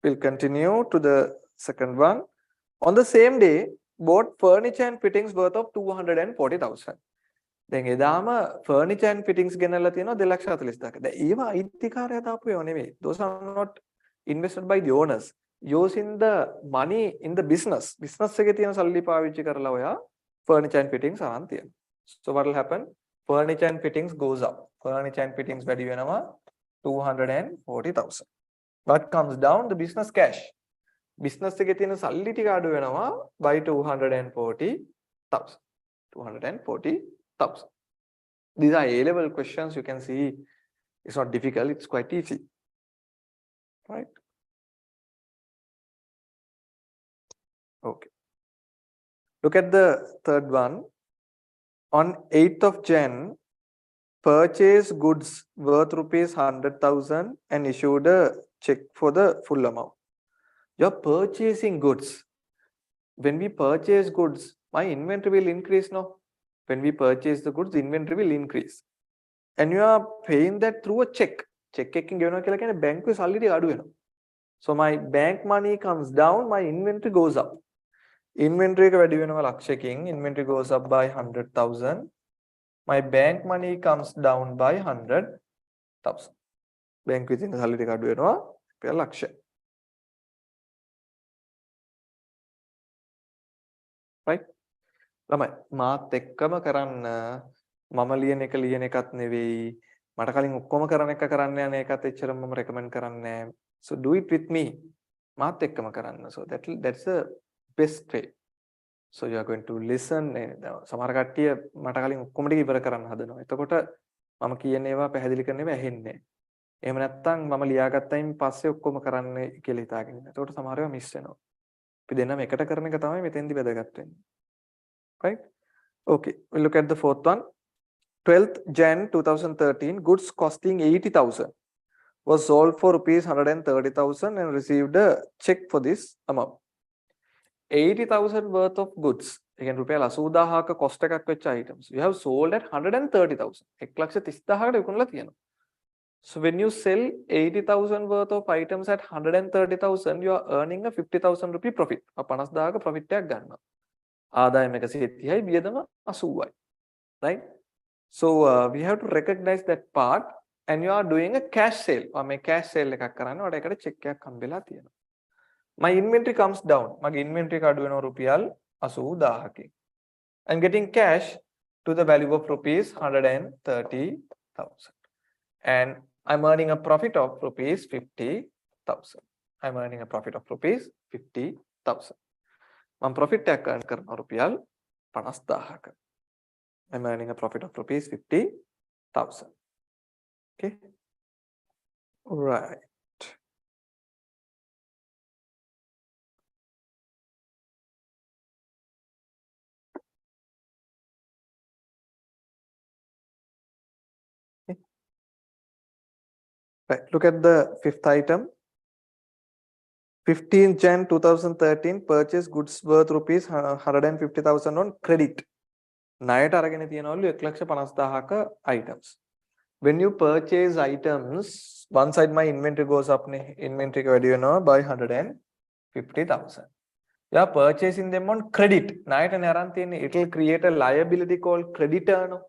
We'll continue to the second one. On the same day, bought furniture and fittings worth of 240,000. දැන් එදාම furniture and fittings ගෙනල්ලා තියෙනවා 2,40,000ක. දැන් ඒවා අයිතිකාරයා දාපු ඒවා නෙමෙයි. Those are not invested by the owners. Using the money in the business. Business එකේ තියෙන සල්ලි පාවිච්චි කරලා ඔයා furniture and fittings අරන් තියෙනවා. So what will happen? Furniture and fittings goes up. Furniture and fittings වැඩි වෙනවා 240,000. What comes down? The business cash. Business එකේ තියෙන සල්ලි ටික අඩු වෙනවා by 240,000. 240,000. These are A-level questions. You can see it's not difficult. It's quite easy. Right? Okay. Look at the third one. On 8th of Jan, purchase goods worth rupees 100,000 and issued a check for the full amount. You're purchasing goods. When we purchase goods, my inventory will increase now. When we purchase the goods, the inventory will increase. And you are paying that through a check. Check එකකින් ගෙවනවා කියලා කියන්නේ බැංකුවේ සල්ලි ටික අඩු වෙනවා. So my bank money comes down, my inventory goes up. Inventory එක වැඩි වෙනවා ලක්ෂයකින්, inventory goes up by 100,000. My bank money comes down by 100,000. බැංකුවේ තියෙන සල්ලි ටික අඩු වෙනවා රුපියල් ලක්ෂය. Right? ළමයි මාත් එක්කම කරන්න මම ලියන එකත් නෙවෙයි මට කලින් ඔක්කොම කරන එක කරන්න යන එකත් එච්චරම මම recommend කරන්නේ නැහැ. So do it with me. මාත් එක්කම කරන්න. So that's the best way. So you are going to listen. සමහර කට්ටිය මට කලින් ඔක්කොම ටික ඉවර කරන්න හදනවා. එතකොට මම කියන ඒවා පැහැදිලි කරන්න ඒවා ඇහෙන්නේ නැහැ. එහෙම නැත්නම් මම ලියාගත්තයින් පස්සේ ඔක්කොම කරන්න කියලා හිතාගෙන ඉන්නවා. එතකොට සමහර ඒවා මිස් වෙනවා. අපි දෙන්නම එකට කරන එක තමයි මෙතෙන්දි වැදගත් වෙන්නේ. Right? Okay, we'll look at the fourth one. 12th Jan 2013, goods costing 80,000 was sold for rupees 130,000 and received a check for this amount. 80,000 worth of goods. Again, රුපියල් 80,000ක cost එකක් වෙච්ච items. You have sold at 130,000. 1,30,000කට විකුණලා තියෙනවා. So when you sell 80,000 worth of items at 130,000, you are earning a 50,000 rupee profit. 50,000ක profit එකක් ගන්නවා. ආදායම 130යි වියදම 80යි. Right? So we have to recognize that part and you are doing a cash sale. මේ cash sale එකක් කරන්නේ ඔයාලට ඒකට check එකක් හම්බෙලා තියෙනවා. My inventory comes down. මගේ inventory එක අඩු වෙනවා රුපියල් 80,000කින්. I'm getting cash to the value of rupees 130,000. And I'm earning a profit of rupees 50,000. I'm earning a profit of rupees 50,000. මම profit එකක් earn කරනවා රුපියල් 50,000ක. I'm earning a profit of rupees 50,000. Okay. Right. Right. Look at the fifth item. 15 Jan 2013 purchase goods worth rupees 150,000 on credit. ණයට අරගෙන තියනවලු 1,50,000ක items. When you purchase items, one side my inventory goes up නේ. Inventory එක වැඩි වෙනවා by 150,000. You are purchasing them on credit. ණයටනේ අරන් තියන්නේ. It will create a liability called creditor no.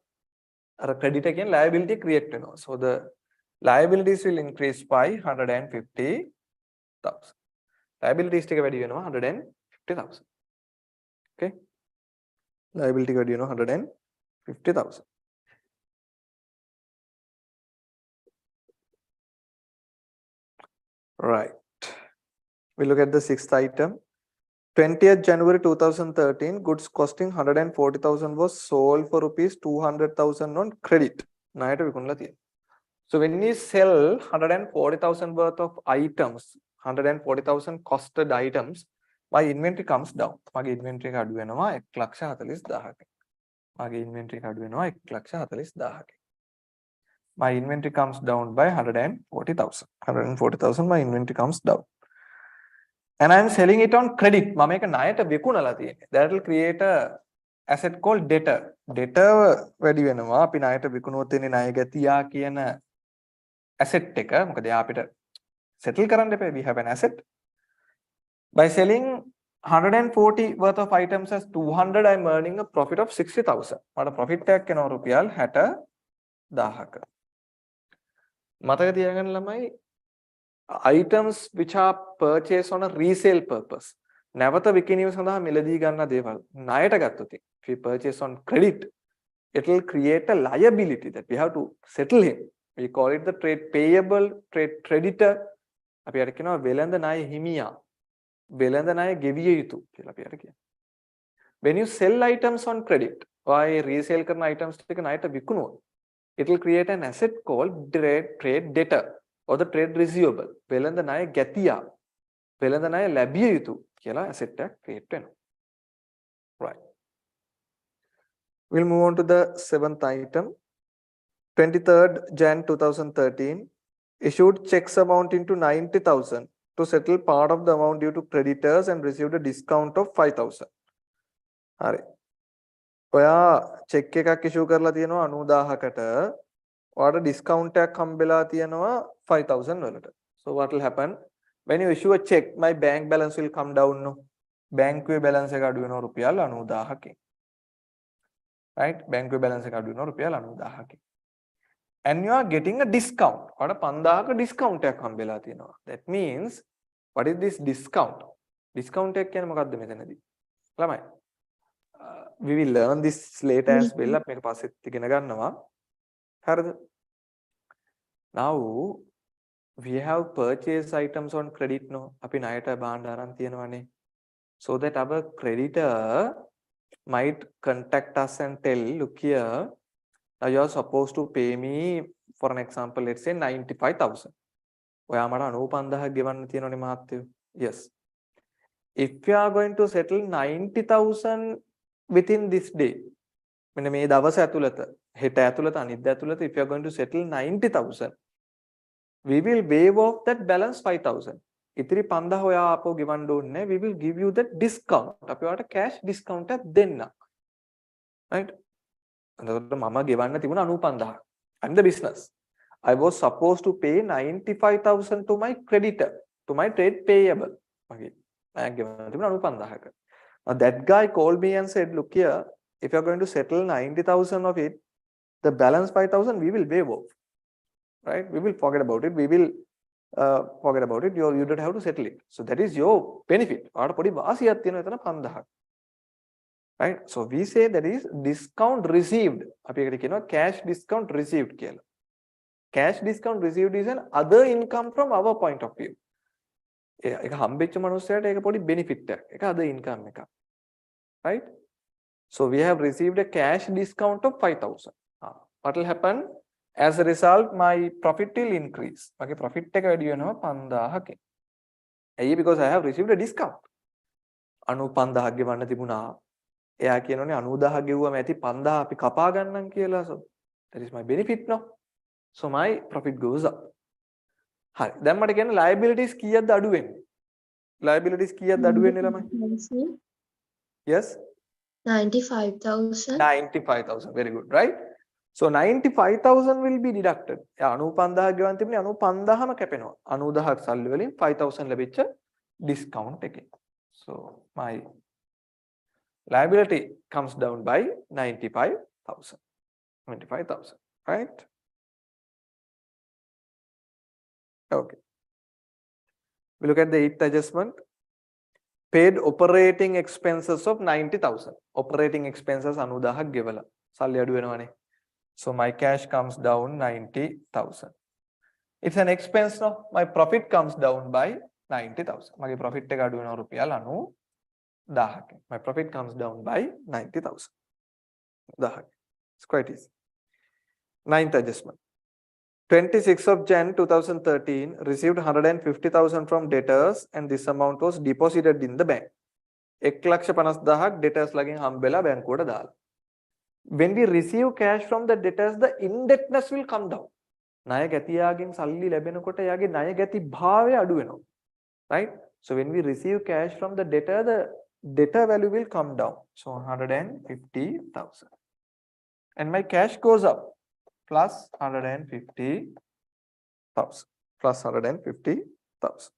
අර creditor කියන liability create වෙනවා. So the liabilities will increase by 150,000. Liabilities ටික වැඩි වෙනවා 150,000. Okay. Liability වැඩි වෙනවා 150,000. Right. We look at the sixth item. 20th January 2013, goods costing 140,000 was sold for rupees 200,000 on credit. ණයට විකුණලා තියෙනවා. So when we sell 140,000 worth of items, 140,000 costed items, my inventory comes down. මගේ inventory එක අඩු වෙනවා 1,40,000ක. මගේ inventory එක අඩු වෙනවා 1,40,000ක. My inventory comes down by 140,000. 140,000 my inventory comes down. And I am selling it on credit. මම ඒක ණයට විකුණලා තියෙන්නේ. That will create a asset called debtor. Debtor වැඩි වෙනවා. අපි ණයට විකුණුවොත් එන්නේ ණය ගැතියා කියන asset එක. මොකද එයා අපිට settle කරන්න එපා. We have an asset. By selling 140 worth of items as 200, I am earning a profit of 60,000. මට profit එකක් එනවා රුපියල් 60,000ක. මතක තියාගන්න ළමයි, items which are purchased on a resale purpose. නැවත විකිණීම සඳහා මිලදී ගන්න දේවල් ණයට ගත්තොත් if we purchase on credit, it will create a liability that we have to settle him. We call it the trade payable, trade creditor. අපි අර කියනවා වෙළඳ ණය හිමියා. වෙළඳ ණය ගෙවිය යුතු කියලා අපි අර කියනවා. When you sell items on credit, or resale කරන items ටික ණයට විකුණුවොත්, it will create an asset called trade debtor or the trade receivable. වෙළඳ ණය ගැතියා. වෙළඳ ණය ලැබිය යුතු කියලා asset එකක් create වෙනවා. Right. We'll move on to the seventh item. 23rd Jan 2013 issued checks amounting to 90,000 to settle part of the amount due to creditors and received a discount of 5,000. හරි. ඔයා check එකක් issue කරලා තියෙනවා 90,000කට. ඔයාට discount එකක් හම්බෙලා තියෙනවා 5,000 වලට. So what will happen? When you issue a check, my bank balance will come down no. බැංකුවේ balance එක අඩු වෙනවා රුපියල් 90,000කින්. Right? බැංකුවේ balance එක අඩු වෙනවා රුපියල් 90,000කින්. And you are getting a discount. ඔයාට 5,000ක discount එකක් හම්බෙලා තියෙනවා. That means what is this discount? Discount එක කියන්නේ මොකක්ද මෙතනදී? ළමයි. We will learn this later as well. අපි මේක පස්සෙත් ඉගෙන ගන්නවා. හරිද? Now we have purchased items on credit no. අපි ණයට භාණ්ඩ අරන් තියෙනවානේ. So that our creditor might contact us and tell, look here, now you are supposed to pay me, for an example, let's say 95,000. ඔයා මට 95,000 ගෙවන්න තියෙනවනේ මහත්තයෝ. Yes. If you are going to settle 90,000 within this day, මෙන්න මේ දවස ඇතුළත, හෙට ඇතුළත, අනිද්දා ඇතුළත, if you are going to settle 90,000, we will waive off that balance 5,000. ඉතිරි 5,000 ඔයා ආපහු ගෙවන්න ඕනේ. We will give you that discount. අපි ඔයාලට cash discount එකක් දෙන්නම්. Right? එතකොට මම ගෙවන්න තිබුණා 95,000. I'm the business. I was supposed to pay 95,000 to my creditor, to my trade payable. Okay. I ගෙවන්න තිබුණා 95,000ක. Now that guy called me and said, look here, if you are going to settle 90,000 of it, the balance 5,000 we will waive off. Right? We will forget about it. We will forget about it. You don't have to settle it. So that is your benefit. ඔයාලට පොඩි වාසියක් තියෙනවා එතන 5,000ක්. Right? So we say that is discount received. අපි ඒකට කියනවා cash discount received කියලා. Cash discount received is an other income from our point of view. ඒක හම්බෙච්ච මනුස්සයාට ඒක පොඩි benefit එකක්. ඒක other income එකක්. Right? So we have received a cash discount of 5,000. What will happen? As a result, my profit will increase. Okay, profit එක වැඩි වෙනවා 5,000කින්. ඇයි? Because I have received a discount. 95,000 ගෙවන්න තිබුණා. එයා කියනෝනේ 90,000 ගෙවුවම ඇති 5,000 අපි කපා ගන්නම් කියලා. So that is my benefit no. So my profit goes up. හරි. දැන් මට කියන්න liabilities කීයක්ද අඩු වෙන්නේ? Liabilities කීයක්ද අඩු වෙන්නේ ළමයි? Yes. 95,000. 95,000. Very good, right? So 95,000 will be deducted. 95,000 ගෙවන් තිබුණේ 95,000ම කැපෙනවා. 90,000ක් සල්ලි වලින් 5,000 ලැබිච්ච discount එකෙන්. So my liability comes down by 95,000. 95,000, right? Okay. We look at the eighth adjustment. Paid operating expenses of 90,000. Operating expenses 90,000ක් ගෙවලා. සල්ලි අඩු වෙනවනේ. So my cash comes down 90,000. It's an expense, no? My profit comes down by 90,000. මගේ profit එක අඩු වෙනවා රුපියල් 90,000. My profit comes down by 90,000. 1000. It's quite easy. Ninth adjustment. 26th of Jan 2013 received 150,000 from debtors and this amount was deposited in the bank. 1,50,000ක් debtors ලගෙන් හම්බෙලා බැංකුවට දාලා. When we receive cash from the debtors, the indebtedness will come down. ණය ගැතියාගෙන් සල්ලි ලැබෙනකොට එයාගේ ණය ගැති භාවය අඩු වෙනවා. Right? So when we receive cash from the debtor value will come down. So 150,000. And my cash goes up plus 150,000. Plus 150,000.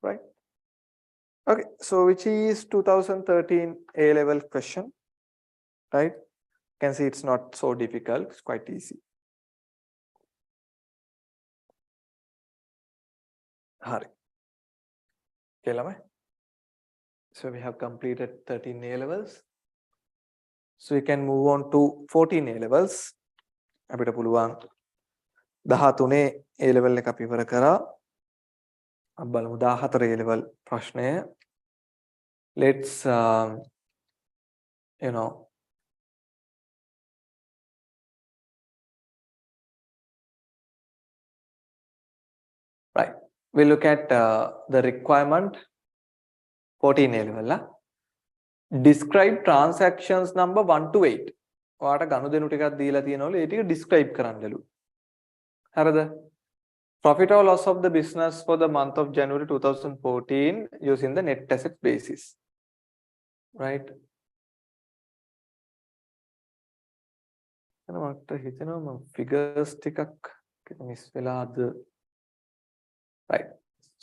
Right? Okay. So which is 2013 A-level question? Right? You can see it's not so difficult. It's quite easy. Hari. Okay, lamai. So we have completed 13 A-levels. So we can move on to 14 A-levels. අපිට පුළුවන් 13 A-level එක අපි ඉවර කරා. අපි බලමු 14 A-level ප්‍රශ්නය. Let's right. We look at the requirement 14 A-level. Describe transactions number 1 to 8. ඔයාට ගනුදෙනු ටිකක් දීලා තියෙනවලු ඒ ටික describe කරන්නලු. හරිද? Profit or loss of the business for the month of January 2014 using the net asset basis. Right? මට හිතෙනවා මම figures ටිකක් miss වෙලාද? Right.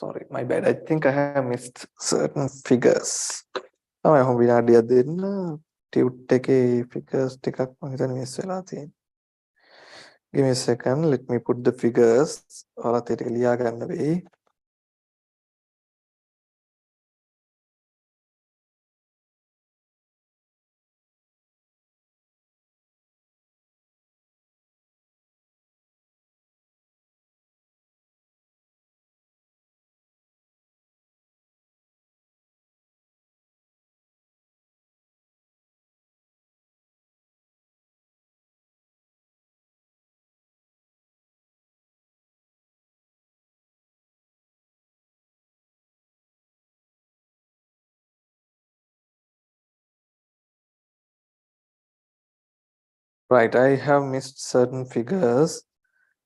Sorry, my bad. I think I have missed certain figures. තමයි home විනාඩියක් දෙන්න. Tute එකේ figures ටිකක් මම හිතන්නේ miss වෙලා තියෙනවා. Give me a second. Let me put the figures. ඔයාලත් ඒක ලියා ගන්න වෙයි. Right, I have missed certain figures.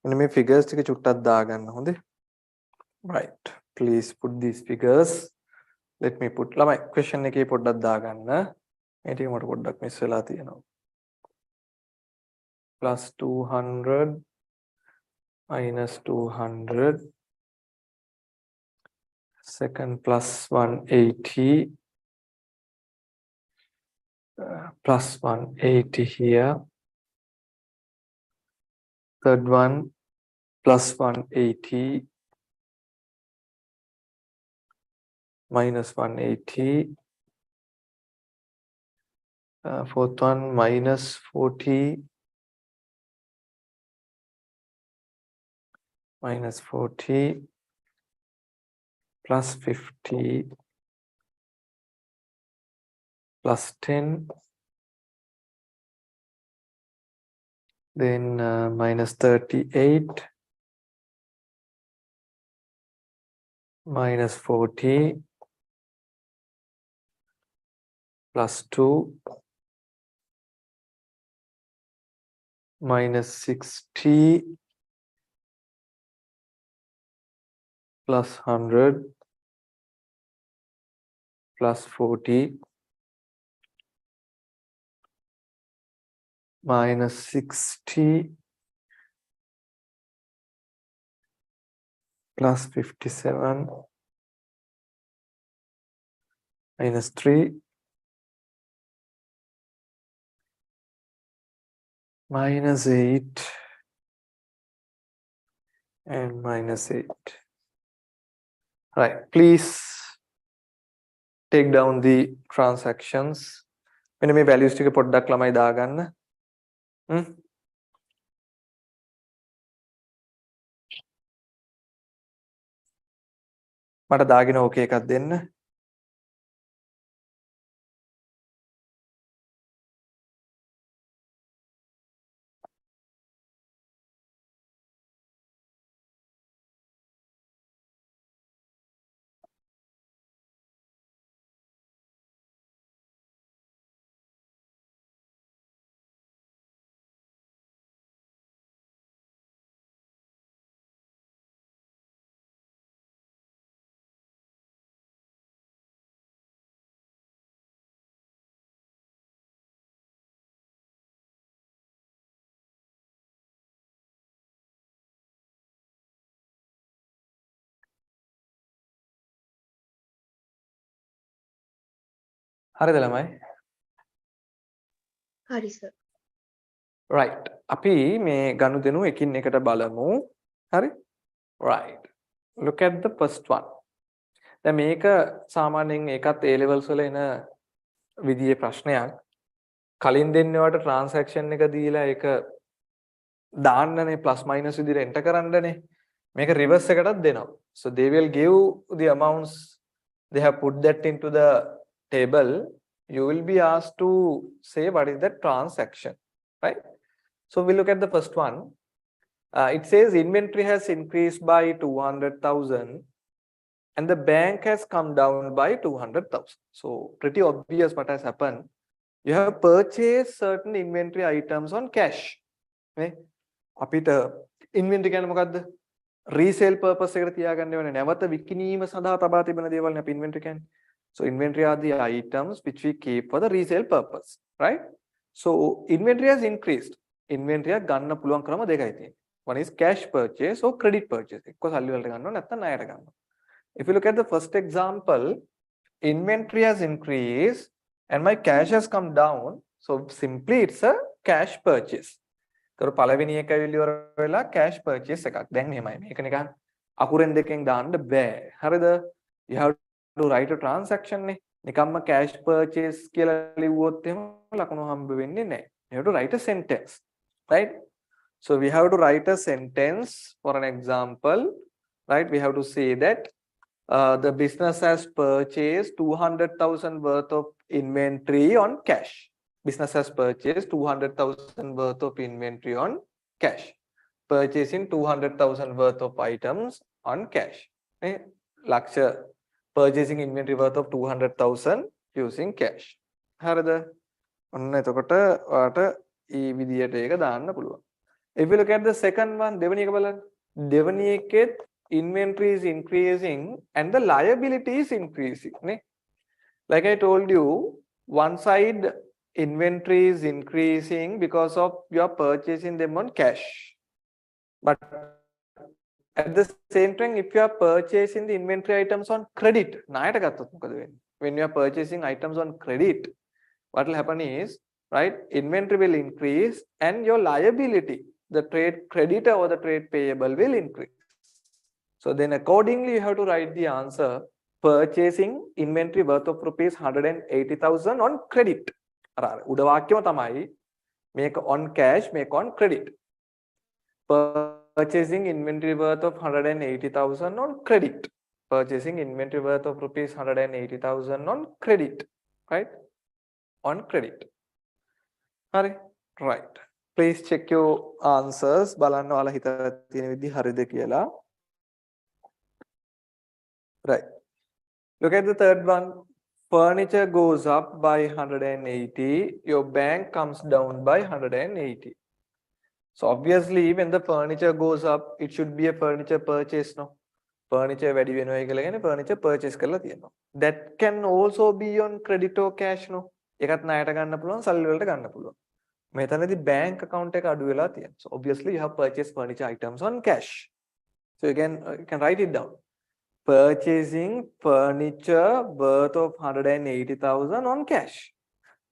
මෙන්න මේ figures ටික චුට්ටක් දාගන්න හොඳේ. Right, please put these figures. Let me put ළමයි question එකේ පොඩ්ඩක් දාගන්න. මේ ටික මට පොඩ්ඩක් miss වෙලා තියෙනවා. Plus 200 minus 200 second plus 180 plus 180 here. Third one plus 180 minus 180. Fourth one minus 40 minus 40 plus 50 plus 10. Then minus 38 minus 40 plus 2 minus 60 plus 100 plus 40 minus 60 plus 57 minus 3 minus 8 and minus 8. Right, please take down the transactions. When me values ටික පොඩ්ඩක් ළමයි දාගන්න. මට දාගෙන ඕකේ එකක් දෙන්න. හරිද ළමයි? හරි සර්. right. අපි මේ ගනුදෙනු එකින් එකට බලමු. හරි? right. Look at the first one. දැන් මේක සාමාන්‍යයෙන් ඒකත් A levels වල එන විදිහේ ප්‍රශ්නයක්. කලින් දෙන්නේ වට transaction එක දීලා ඒක දාන්නනේ plus minus විදිහට enter කරන්නනේ. මේක reverse එකටත් දෙනවා. So they will give the amounts, they have put that into the table. You will be asked to say what is the transaction, right? So we look at the first one. It says inventory has increased by 200,000 and the bank has come down by 200,000. So pretty obvious what has happened. You have purchased certain inventory items on cash. Okay? අපිට inventory කියන්නේ මොකද්ද? resale purpose එකට තියාගන්න වෙන නැවත විකිණීම සඳහා තබා තිබෙන දේවල් නේ අපි inventory කියන්නේ. So inventory are the items which we keep for the resale purpose, right? So inventory has increased. Inventory ගන්න පුළුවන් ක්‍රම දෙකයි තියෙන්නේ. One is cash purchase or credit purchase. එක්ක සල්ලි වලට ගන්නවා නැත්නම් ණයට ගන්නවා. If you look at the first example, inventory has increased and my cash has come down. So simply it's a cash purchase. तर පළවෙනි එක ඉවර වෙලා cash purchase එකක්. දැන් මෙහෙමයි. මේක නිකන් අකුරෙන් දෙකෙන් දාන්න බෑ. හරිද? You have to write a transaction නේ. නිකම්ම cash purchase කියලා ලිව්වොත් එහෙම ලකුණු හම්බ වෙන්නේ නැහැ. You have to write a sentence, right? So we have to write a sentence for an example, right? We have to say that the business has purchased 200,000 worth of inventory on cash. Business has purchased 200,000 worth of inventory on cash. Purchasing 200,000 worth of items on cash. Laksha purchasing inventory worth of 200,000 using cash. හරිද? ඔන්න එතකොට ඔයාට මේ විදියට ඒක දාන්න පුළුවන්. If you look at the second one, දෙවෙනි එක බලන්න. දෙවෙනි එකෙත් inventory is increasing and the liability is increasing. නේ? Like I told you, one side inventory is increasing because of your purchasing them on cash. But at the same time, if you are purchasing the inventory items on credit, ණයට ගත්තොත් මොකද වෙන්නේ? When you are purchasing items on credit, what will happen is, right, inventory will increase and your liability, the trade creditor or the trade payable will increase. So then accordingly, you have to write the answer, purchasing inventory worth of rupees 180,000 on credit. උඩ වාක්‍යම තමයි මේක on cash, මේක on credit. Purchasing inventory worth of 180,000 on credit. Purchasing inventory worth of rupees 180,000 on credit, right? On credit. Right. Please check your answers. බලන්න ඔයාලා හිතලා තියෙන විදිහ හරිද කියලා. Right. Look at the third one. Furniture goes up by 180. Your bank comes down by 180. So obviously, when the furniture goes up, it should be a furniture purchase, no? furniture වැඩි වෙනවා කියලා කියන්නේ furniture purchase කරලා තියෙනවා. That can also be on credit or cash no. ඒකත් ණයට ගන්න පුළුවන් සල්ලි වලට ගන්න පුළුවන්. මෙතනදී bank account එක අඩු වෙලා තියෙනවා. So obviously you have purchased furniture items on cash. So you can write it down. Purchasing furniture worth of 180,000 on cash.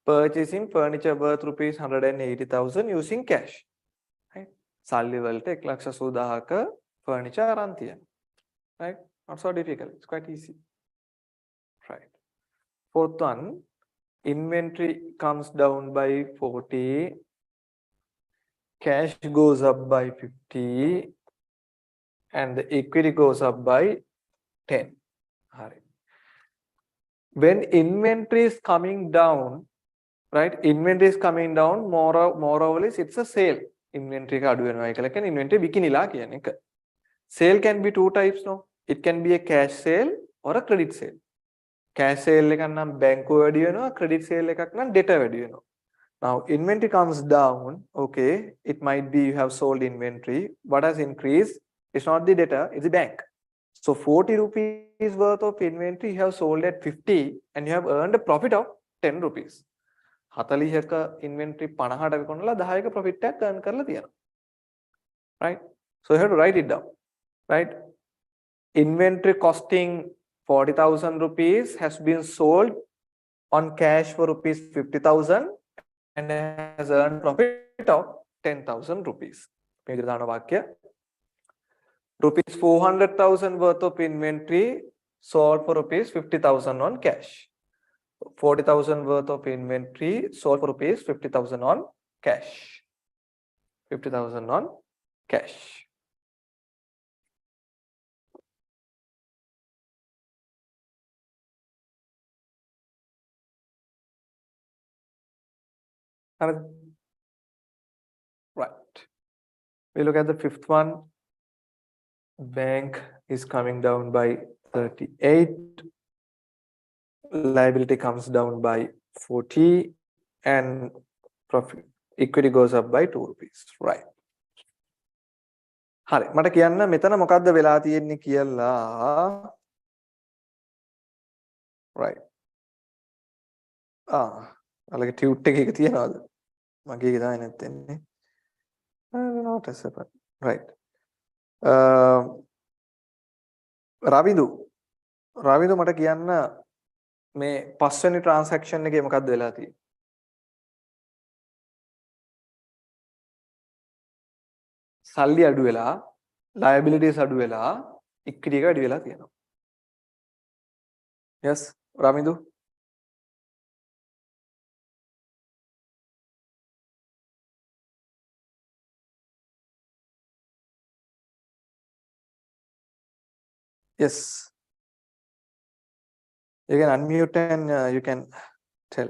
Purchasing furniture worth rupees 180,000 using cash. Right? සල්ලි වලට 1,80,000ක furniture අරන් තියෙනවා. Right? Not so difficult. It's quite easy. Right. Fourth one, inventory comes down by 40, cash goes up by 50, and the equity goes up by 10. All right. When inventory is coming down, right? Inventory is coming down, moreover it's a sale. Inventory එක අඩු වෙනවා කියලා කියන්නේ inventory විකිනිලා කියන එක. Sale can be two types no. It can be a cash sale or a credit sale. Cash sale එකක් නම් බැංකුව වැඩි වෙනවා, credit sale එකක් නම් debtor වැඩි වෙනවා. Now inventory comes down, okay, it might be you have sold inventory. What has increased? It's not the debtor, it's the bank. So 40 rupees worth of inventory you have sold at 50 and you have earned a profit of 10 rupees. 40ක inventory 50ට විකුණලා 10ක profit එකක් earn කරලා තියෙනවා. Right? So you have to write it down. Right? Inventory costing 40,000 rupees has been sold on cash for rupees 50,000 and has earned profit of 10,000 rupees. මේ විදිහට දාන වාක්‍ය rupees 400,000 worth of inventory sold for rupees 50,000 on cash. 40,000 worth of inventory sold for rupees 50,000 on cash. 50,000 on cash. Right. We look at the fifth one. Bank is coming down by 38. Liability comes down by 40 and profit equity goes up by 2 rupees. Right. හරි මට කියන්න මෙතන මොකද්ද වෙලා තියෙන්නේ කියලා. Right. අලගේ tute එකක තියනවාද? මගේ එක දාන්නේ නැත්තේ. Not as a right. Ravidu මට කියන්න මේ පස්වෙනි transaction එකේ මොකද්ද වෙලා තියෙන්නේ? සල්ලි අඩු වෙලා liabilities අඩු වෙලා equity එක වැඩි වෙලා තියෙනවා. Yes Ravidu Yes. You can unmute and you can tell.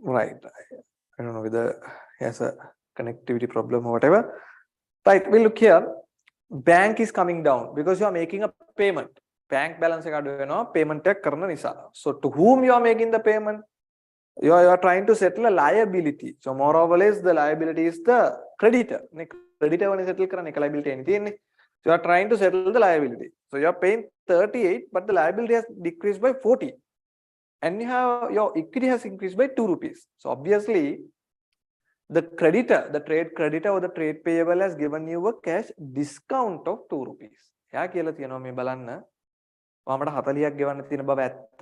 Right. I don't know whether he has a connectivity problem or whatever. Right, we look here. Bank is coming down because you are making a payment. Bank balance එක අඩු වෙනවා payment එක කරන නිසා. So to whom you are making the payment? You are trying to settle a liability. So moreover is the liability is the creditor. Creditor වනේ settle කරන්නේ එක liability එන්නේ තියෙන්නේ. So you are trying to settle the liability. So you are paying 38 but the liability has decreased by 40. And you have your equity has increased by 2 rupees. So obviously the creditor, the trade creditor or the trade payable has given you a cash discount of 2 rupees. එයා කියලා තියෙනවා මේ බලන්න. ඔයාමට 40ක් ගෙවන්න තියෙන බව ඇත්ත.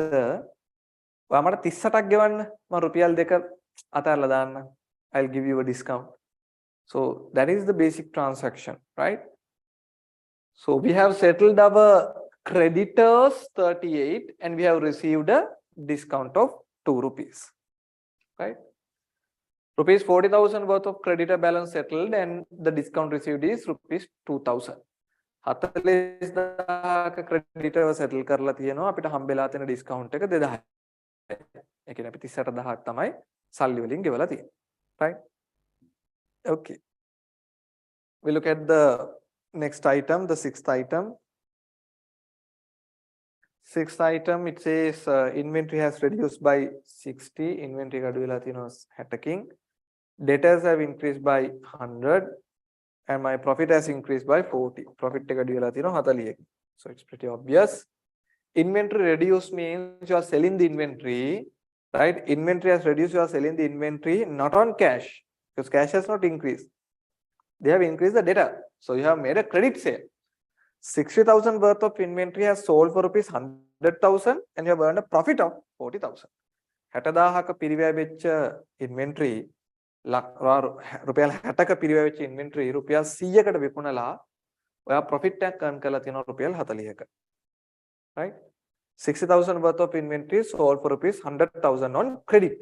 ඔයාමට 38ක් ගෙවන්න. මම රුපියල් 2 අතහැරලා දාන්න. I'll give you a discount. So that is the basic transaction, right? So we have settled our creditors 38 and we have received a discount of 2 rupees, right? Rupees 40,000 worth of creditor balance settled and the discount received is rupees 2,000. 40,000ක creditor settle කරලා තියෙනවා අපිට හම්බෙලා තියෙන discount එක 2,000. ඒ කියන්නේ අපි 38,000ක් තමයි සල්ලි වලින් ගෙවලා තියෙන්නේ. Right? Okay. we look at the next item, the sixth item. Sixth item, it says inventory has reduced by 60. Inventory gadu vela තියෙනවා 60කින්. Debtors have increased by 100 and my profit has increased by 40. Profit එක gadu vela තියෙනවා 40කින්. So it's pretty obvious. Inventory reduced means you are selling the inventory, right? Inventory has reduced, you are selling the inventory not on cash because cash has not increased. They have increased the debtor. So you have made a credit sale. 60,000 worth of inventory has sold for rupees 100,000 and you have earned a profit of 40,000. 60,000ක පිරිවැය වෙච්ච inventory රුපියල් 60ක පිරිවැය වෙච්ච inventory රුපියල් 100කට විකුණලා ඔයා profit එකක් earn කරලා තියෙනවා රුපියල් 40ක. Right? 60,000 worth of inventory sold for rupees 100,000 on credit.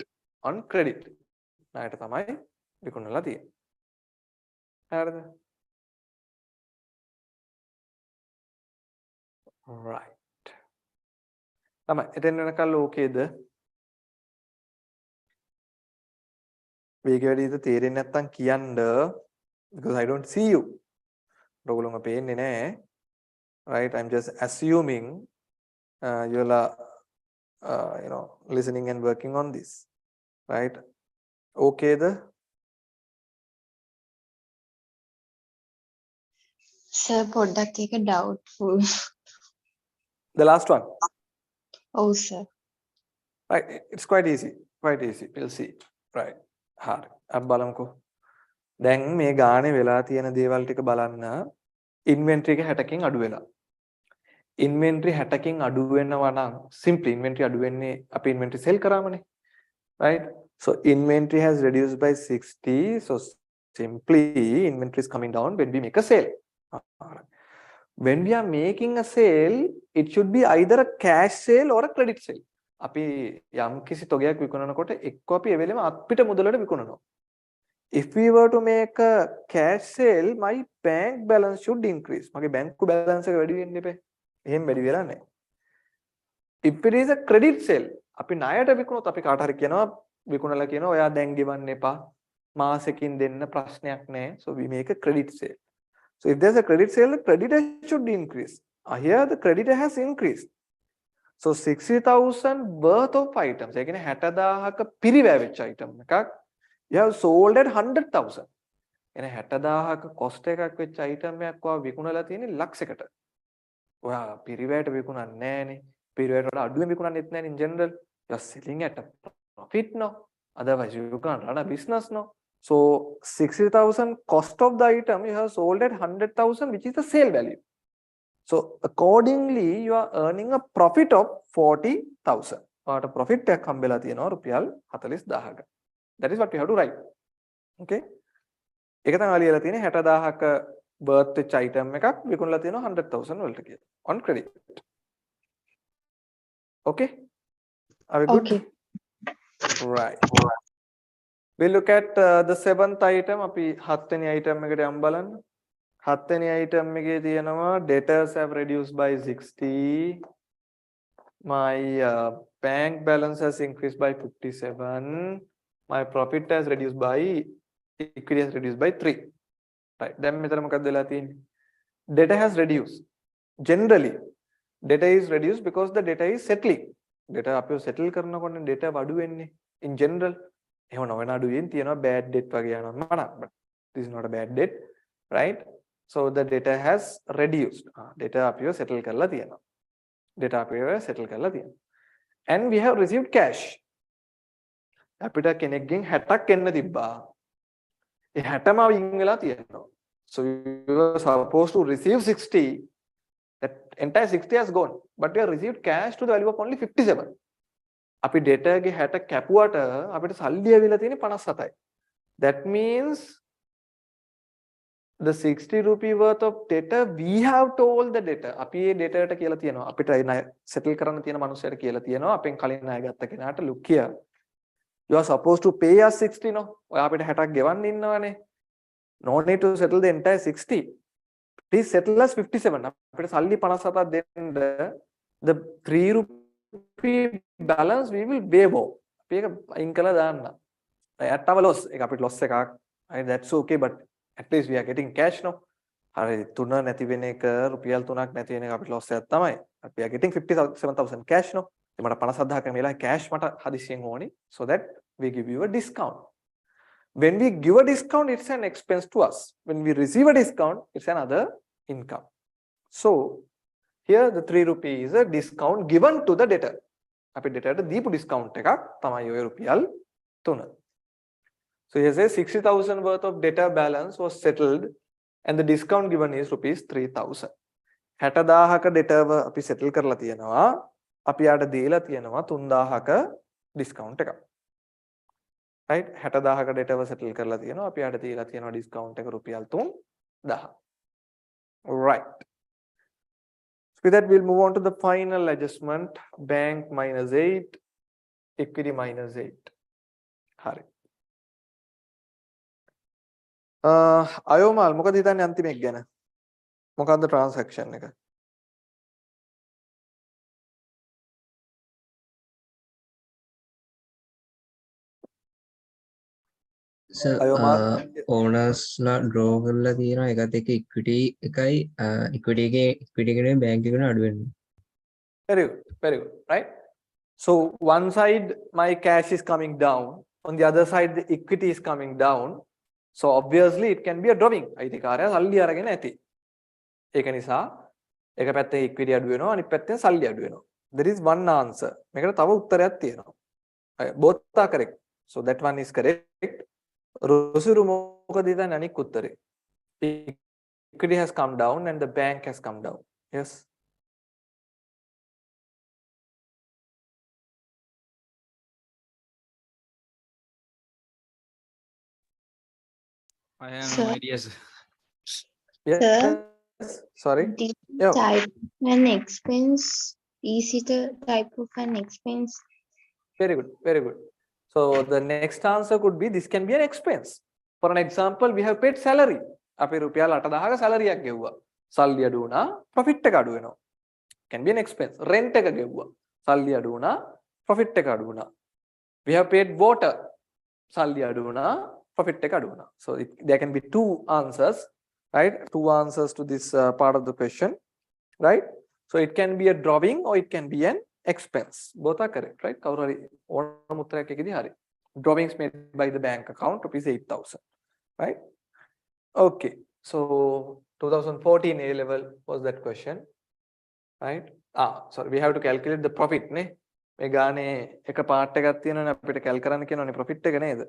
On credit. ණයට තමයි විකුණලා තියෙන්නේ. හරිද? Right. තමයි. එතෙන් වෙනකල් ඕකේද? වේගය වැඩිද තේරෙන්නේ නැත්නම් කියන්න because I don't see you. ඔයගොල්ලෝම පේන්නේ නැහැ. Right? I'm just assuming you are listening and working on this. Right? Okay the Sir, පොඩ්ඩක් එක doubtful. the last one. Oh, sir. Right, it's quite easy. Quite easy. We'll see. Right. හරි. අපි බලමුකෝ. දැන් මේ ගානේ වෙලා තියෙන දේවල් ටික බලන්න inventory එක 60කින් අඩු වෙලා. Inventory 60කින් අඩු වෙනවා නම් simply inventory අඩු වෙන්නේ අපි inventory sell කරාමනේ. Right? So inventory has reduced by 60. So simply inventory is coming down when we make a sale. When we are making a sale, it should be either a cash sale or a credit sale. අපි යම් කිසි තොගයක් විකුණනකොට එක්ක අපි ඒ වෙලෙම අත්පිට මුදලට විකුණනවා. If we were to make a cash sale, my bank balance should increase. මගේ බැංකු balance එක වැඩි වෙන්න එපේ. එහෙම වැඩි වෙලා නැහැ. If it is a credit sale, අපි ණයට විකුණොත් අපි කාට හරි කියනවා විකුණලා කියනවා ඔයා දැන් ගෙවන්න එපා. මාසෙකින් දෙන්න ප්‍රශ්නයක් නැහැ. So we make a credit sale. So if there's a credit sale, the creditor should increase. Here the creditor has increased. So 60,000 worth of items. ඒ කියන්නේ 60,000ක පිරිවැය වෙච්ච item එකක් you have sold at 100,000. එනේ 60,000ක cost එකක් වෙච්ච item එකක් ඔයා විකුණලා තියෙන්නේ ලක්ෂයකට. ඔයා පිරිවැයට විකුණන්නේ නැහනේ. පිරිවැයට වඩා අඩුවෙන් විකුණන්නෙත් නැහනේ in general. You are selling at a profit no. Otherwise you can't run a business no. So 60,000 cost of the item you have sold at 100,000, which is the sale value. So accordingly you are earning a profit of 40,000. ඔයාට profit එකක් හම්බෙලා තියෙනවා රුපියල් 40,000ක. That is what you have to write. Okay? ඒක තමයි ලියලා තියෙන්නේ 60,000ක worth වෙච්ච item එකක් විකුණලා තියෙනවා 100,000 වලට කියලා. On credit. Okay? Are we good? Okay. Right. We look at the seventh item. අපි 7 වෙනි item එකට යමු බලන්න. 7 වෙනි item එකේ තියෙනවා debtors have reduced by 60. My bank balance has increased by 57. My profit has reduced by equity has reduced by 3. Right. Then මෙතන මොකක්ද වෙලා තියෙන්නේ? Debtor has reduced. Generally, debtor is reduced because the debtor is settling. Debtor අපිව settle කරනකොට debtor අඩු වෙන්නේ. In general, එහෙම නොවන අඩුවෙන් තියෙනවා bad debt වගේ යනවා මනක්. But this is not a bad debt, right? So the debtor has reduced. Debtor අපිව settle කරලා තියෙනවා. Debtor අපිව settle කරලා තියෙනවා. And we have received cash. අපිට කෙනෙක්ගෙන් 60ක් එන්න තිබ්බා. ඒ 60ම අයින් වෙලා තියෙනවා. So we were supposed to receive 60. That entire 60 has gone. But we have received cash to the value of only 57. අපි debtor ගේ 60 කැපුවට අපිට සල්ලි ඇවිල්ලා තියෙන්නේ 57යි. That means the 60 rupee worth of debtor we have told the debtor. අපි මේ debtor ට කියලා තියෙනවා. අපිට ණය settle කරන්න තියෙන මනුස්සයට කියලා තියෙනවා. අපෙන් කලින් ණය ගත්ත කෙනාට look here. You are supposed to pay us 60 no. ඔයා අපිට 60ක් ගෙවන්න ඉන්නවනේ. No need to settle the entire 60. Please settle us 57. අපිට සල්ලි 57ක් දෙන්න. The 3 rupee balance we will waive off. අපි ඒක අයින් කළා දාන්න. ඇත්තම loss. ඒක අපිට loss එකක්. Right, that's okay, but At least we are getting cash no. හරි 3 නැති වෙන එක රුපියල් 3ක් නැති වෙන එක අපිට loss එකක් තමයි. We are getting 57,000 cash no. මට 50,000ක් වෙලා cash මට හදිසියෙන් ඕනි. So that we give you a discount. When we give a discount, it's an expense to us. When we receive a discount, it's another income. So here the 3 rupee is a discount given to the debtor. අපි debtor දීපු discount එකක් තමයි ඔය රුපියල් 3. So here says 60,000 worth of debtor balance was settled and the discount given is rupees 3,000. 60,000ක debtor අපි settle කරලා තියෙනවා. අපි යාට දීලා තියෙනවා 3,000ක discount එකක්. Right? 60,000ක debtor settle කරලා තියෙනවා. අපි යාට දීලා තියෙනවා discount එක රුපියල් 3,000. Right. So with that we'll move on to the final adjustment. Bank -8, equity -8. හරි. අයෝමල් මොකද හිතන්නේ අන්තිම එක ගැන? මොකක්ද transaction එක? So owners ලා draw කරලා තියෙනවා ඒකත් එක්ක equity එකයි equity එකේ bank එකේ අඩු වෙනවා. Very good, very good, right? So one side my cash is coming down, on the other side the equity is coming down. So obviously it can be a drawing. අයිතිකාරයා සල්ලි අරගෙන ඇති. ඒක නිසා එක පැත්තේ equity අඩු වෙනවා අනිත් පැත්තෙන් සල්ලි අඩු වෙනවා. There is one answer. මේකට තව උත්තරයක් තියෙනවා. Both are correct. So that one is correct. රුසිරු මොකද ඉතින් අනික් උත්තරේ? Equity has come down and the bank has come down. Yes. I have Sir. no ideas. Yes. Sir? Sorry. This Yeah. type of an expense, is it a type of an expense? Very good. Very good. So the next answer could be this can be an expense. For an example, we have paid salary. අපි රුපියල් 8,000ක salary එකක් ගෙවුවා. සල්ලි අඩු වුණා, profit එක අඩු වෙනවා. Can be an expense. Rent එක ගෙවුවා. සල්ලි අඩු වුණා, profit එක අඩු වුණා. We have paid water. සල්ලි අඩු වුණා, profit එක අඩු වුණා. So there can be two answers, right? Two answers to this part of the question, right? So it can be a drawing or it can be an expense. Both are correct, right? කවුරු හරි ඕනම උත්තරයක් එකේදී හරි. Drawings made by the bank account rupees 8,000, right? Okay, so 2014 A level was that question, right? Sorry, we have to calculate the profit නේ. මේ ගානේ එක part එකක් තියෙනවනේ අපිට calculate කරන්න කියනවනේ profit එක නේද?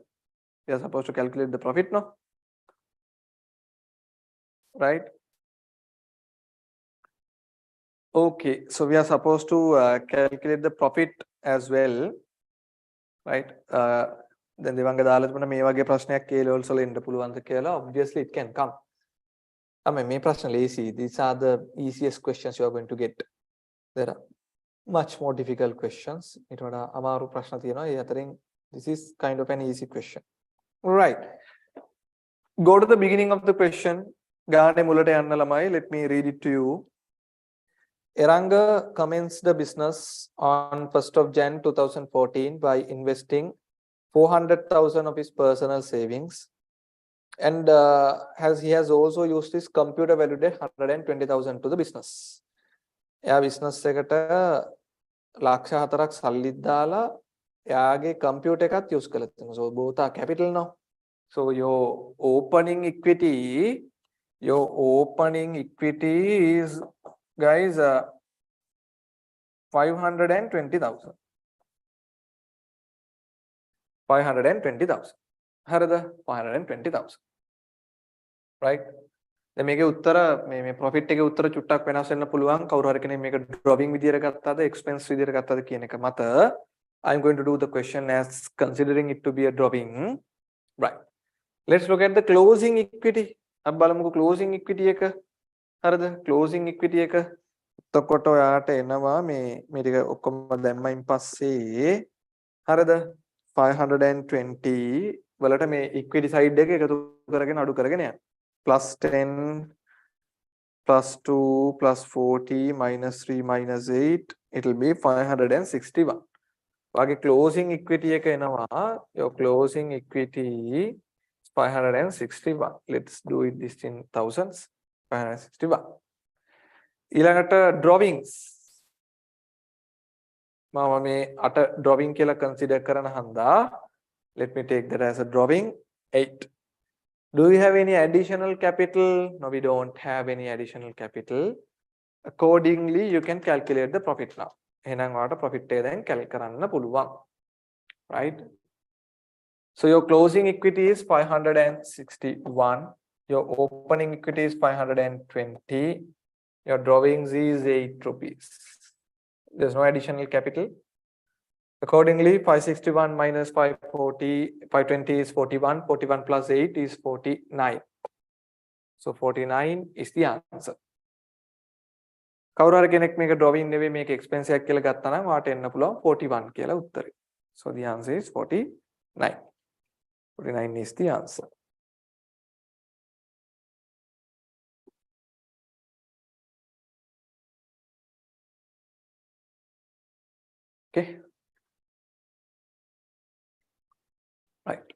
We are supposed to calculate the profit, no? Right? Okay, so we are supposed to calculate the profit as well, right? Then දෙවංග දාලා තිබුණා මේ වගේ ප්‍රශ්නයක් A levels වල එන්න පුළුවන්ද කියලා. Obviously it can come. මේ ප්‍රශ්න lazy. These are the easiest questions you are going to get. There are much more difficult questions. ඊට වඩා අමාරු ප්‍රශ්න තියෙනවා. ඒ අතරින් this is kind of an easy question. Right. Go to the beginning of the question. ගානේ මුලට යන්න ළමයි. Let me read it to you. Eranga commenced the business on 1st of Jan 2014 by investing 400,000 of his personal savings, and he has also used his computer valued at 120,000 to the business. එයා business එකට ලක්ෂ 4ක් සල්ලි දාලා එයාගේ computer එකත් use කළා තියෙනවා. So both are capital now. So your opening equity is, guys, 520,000. 520,000. හරිද? 520,000. Right? දැන් මේකේ උත්තර මේ profit එකේ උත්තර චුට්ටක් වෙනස් වෙන්න පුළුවන්. කවුරු හරි කෙනෙක් මේක drawing විදියට ගත්තද expense විදියට ගත්තද කියන එක මත I'm going to do the question as considering it to be a drawing. Right. Let's look at the closing equity. අපි බලමුකෝ closing equity එක. හරිද? Closing equity එක එතකොට ඔයාට එනවා මේ ටික ඔක්කොම දැම්මයින් පස්සේ හරිද 520 වලට මේ equity side එක එකතු කරගෙන අඩු කරගෙන යන්න +10 +2 +40 -3 -8 it will be 561 වගේ closing equity එක එනවා. your closing equity 561. Let's do it this in thousands. 561. ඊළඟට drawings. මම මේ 8 drawing කියලා consider කරන හන්දා let me take that as a drawing 8. Do we have any additional capital? No, we don't have any additional capital. Accordingly, you can calculate the profit now. එහෙනම් ඔයාලට profit එක දැන් calculate කරන්න පුළුවන්. Right? So your closing equity is 561. Your opening equity is 520. Your drawings is 8 rupees. There's no additional capital. Accordingly, 561 minus 520 is 41. 41 plus 8 is 49. So 49 is the answer. කවුරු හරි කෙනෙක් මේක drawing නෙවෙයි මේක expense එකක් කියලා ගත්තා නම් ඔයාට එන්න පුළුවන් 41 කියලා උත්තරේ. So the answer is 49. 49 is the answer. Okay. Right.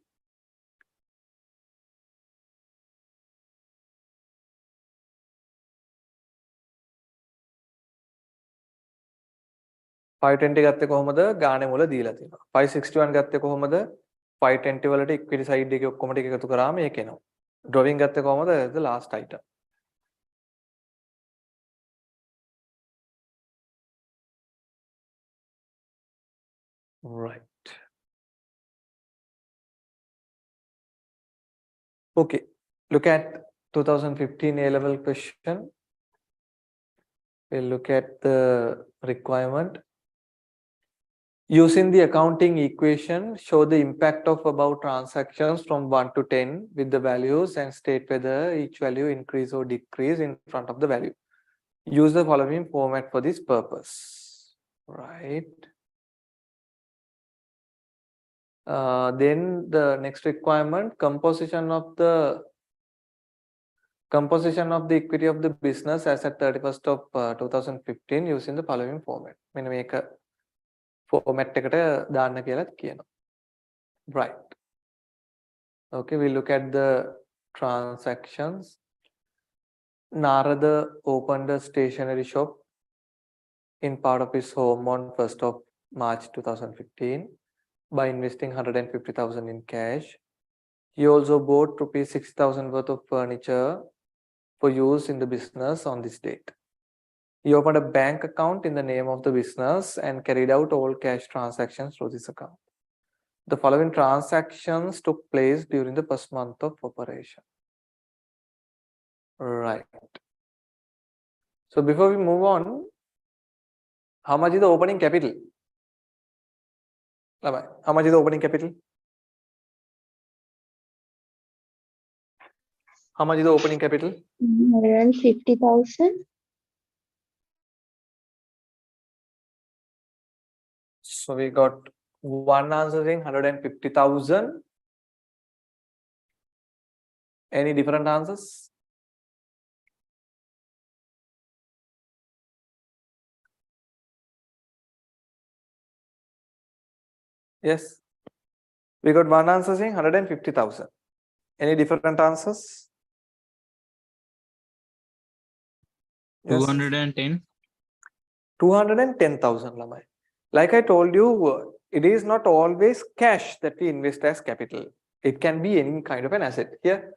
$520 ගත්තේ කොහොමද? ගානේ මුල දීලා තියෙනවා. 561 ගත්තේ කොහොමද? 520 වලට equity side එකේ ඔක්කොම ටික එකතු කරාම ඒක එනවා. Drawing ගත්තේ කොහොමද? The last item. Right. Okay. Look at 2015 A-level question. We'll look at the requirement. Using the accounting equation, show the impact of above transactions from 1 to 10 with the values and state whether each value increase or decrease in front of the value. Use the following format for this purpose. Right. Then the next requirement, composition of the equity of the business as at 31st of 2015 using the following format. මෙන්න මේක format එකට දාන්න කියලා කියනවා. Right. Okay, we look at the transactions. Narada opened a stationery shop in part of his home on 1st of March 2015 by investing 150,000 in cash. He also bought rupees 6,000 worth of furniture for use in the business on this date. He opened a bank account in the name of the business and carried out all cash transactions through this account. The following transactions took place during the first month of operation. Right. So before we move on, how much is the opening capital? How much is the opening capital? How much is the opening capital? 150,000. So we got one answer saying 150,000. Any different answers? Yes. We got one answer saying 150,000. Any different answers? Yes. 210. 210,000 lamai. Like I told you, it is not always cash that we invest as capital. It can be any kind of an asset. Here,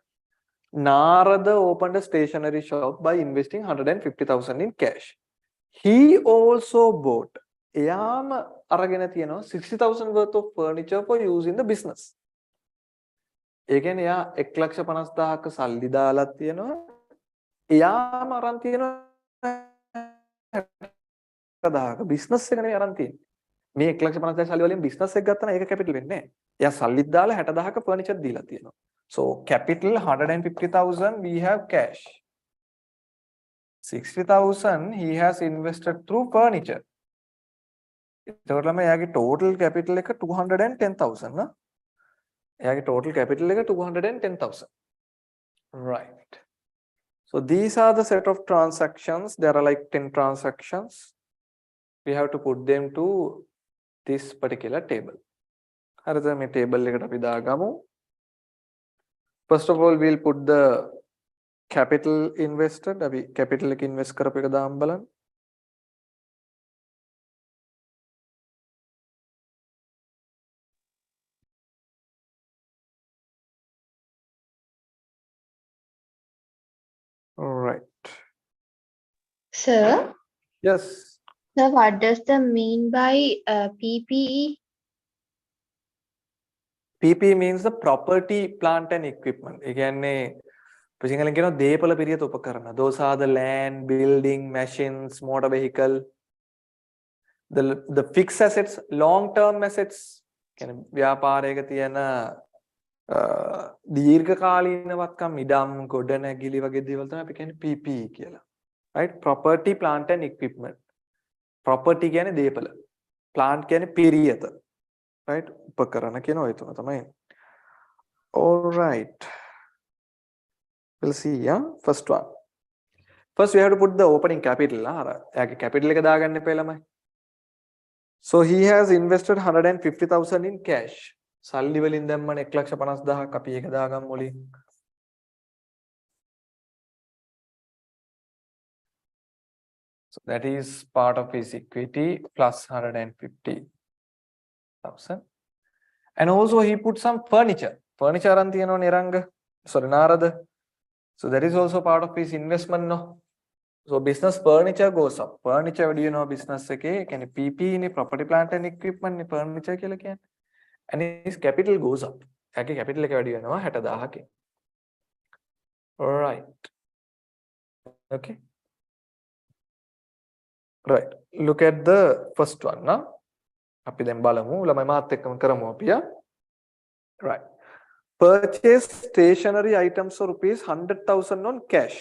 Narada opened a stationery shop by investing 150,000 in cash. He also bought එයාම අරගෙන තියෙනවා 60,000 worth of furniture for use in the business. ඒ කියන්නේ එයා 1,50,000ක සල්ලි දාලා තියෙනවා. එයාම අරන් තියෙනවා 60,000ක business එක නෙවෙයි අරන් තියෙන්නේ. මේ 1,50,000 සල්ලි වලින් business එක ගත්තා නම් ඒක capital වෙන්නේ නැහැ. එයා සල්ලිත් දාලා 60,000ක furniture දීලා තියෙනවා. So capital 150,000 we have cash. 60,000 he has invested through furniture. එතකොට ළම එයාගේ total capital එක 210,000 නා. එයාගේ total capital එක 210,000. Right. So these are the set of transactions. There are like 10 transactions. We have to put them to this particular table. හරිද? මේ table එකට අපි දාගමු. First of all, we'll put the capital invested. අපි capital එක invest කරපු එක දාන්න බලන්න. All right. Sir, Yes. sir, what does the mean by PPE? PP means the property, plant and equipment. ඒ කියන්නේ සිංහලෙන් කියනවා දේපල පිරියත උපකරණ. Those are the land, building, machines, motor vehicle. The fixed assets, long term assets. කියන්නේ ව්‍යාපාරයක තියෙන දීර්ඝකාලීනවත්කම් ඉඩම් ගොඩනැගිලි වගේ දේවල් තමයි අපි කියන්නේ PPE කියලා. Right? Property, plant and equipment. Property කියන්නේ දේපල. Plant කියන්නේ පිරියත. Right? උපකරණ කියන ඔය තුන තමයි. All right. We'll see, yeah. First one. First, we have to put the opening capital. එයාගේ capital එක දාගන්න එපා ළමයි. So he has invested 150,000 in cash. සල්ලි වලින් දැම්මනේ 1,50,000ක් අපි ඒක දාගමු මුලින්. So that is part of his equity plus 150,000. And also he put some furniture. Furniture අරන් තියෙනවනේ රංග. Sorry Narada. So that is also part of his investment, no? So business furniture goes up. Furniture වැඩි වෙනවා business එකේ. කියන්නේ PPE නේ, property plant and equipment නේ furniture කියලා කියන්නේ. And his capital goes up. එයාගේ capital එක වැඩි වෙනවා 60,000කින්. All right. Okay. Right. Look at the first one, na? අපි දැන් බලමු ළමයි මාත් එක්කම කරමු අපි. Right. Purchase stationery items for rupees 100,000 on cash.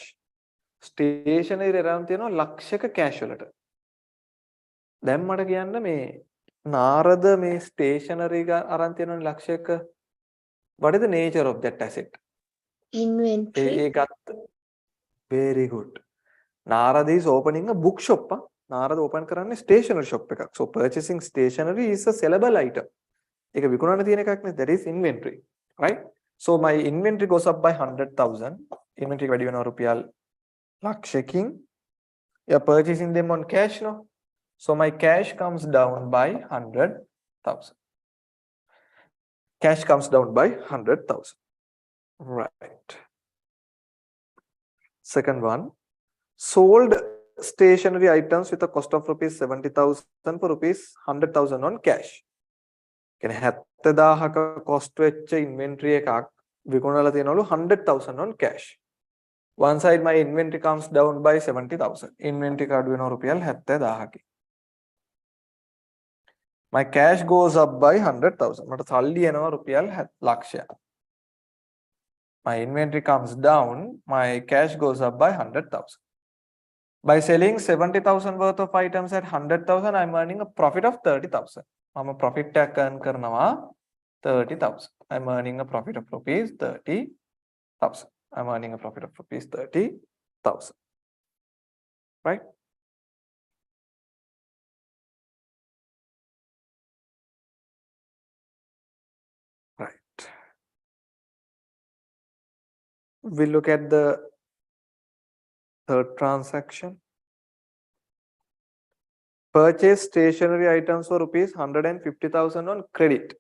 Stationery around තියෙනවා ලක්ෂයක cash වලට. දැන් මට කියන්න මේ නාරද මේ stationery එක අරන් තියෙනවනේ ලක්ෂයක. What is the nature of that asset? Inventory. ඒ ගත්ත. Very good. Narad is opening a bookshop. Narad open කරන්නේ stationery shop එකක්. So purchasing stationery is a sellable item. ඒක විකුණන්න තියෙන එකක් නේ. That is inventory. Right? So my inventory goes up by 100,000. Inventory වැඩි වෙනවා රුපියල් ලක්ෂයකින්. You are purchasing them on cash, no? So my cash comes down by 100,000. Cash comes down by 100,000. Right. Second one. Sold stationery items with a cost of rupees 70,000 for rupees 100,000 on cash. කියන්නේ 70,000ක cost වෙච්ච inventory එකක් විකුණලා තියනවලු 100,000 on cash. One side my inventory comes down by 70,000. Inventory එක අඩු වෙනවා රුපියල් 70,000කින්. My cash goes up by 100,000. මට සල්ලි එනවා රුපියල් ලක්ෂයක්. My inventory comes down, my cash goes up by 100,000. By selling 70,000 worth of items at 100,000, I'm earning a profit of 30,000. I'm a profit tax earn karnawa 30,000. I'm earning a profit of rupees 30,000. I'm earning a profit of rupees 30,000. Right? Right. We look at the third transaction. Purchase stationery items for rupees 150,000 on credit.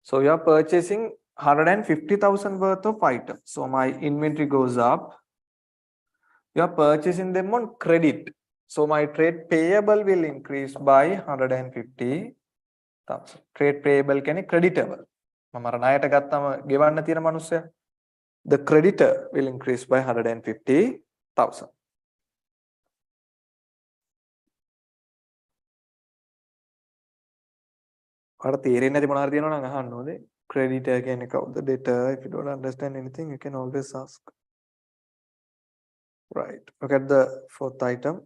So you are purchasing 150,000 worth of items. So my inventory goes up. You are purchasing them on credit. So my trade payable will increase by 150,000. Trade payable can be creditable. The creditor will increase by 150,000. Creditor can account the data. If you don't understand anything, you can always ask. Right. Look at the fourth item.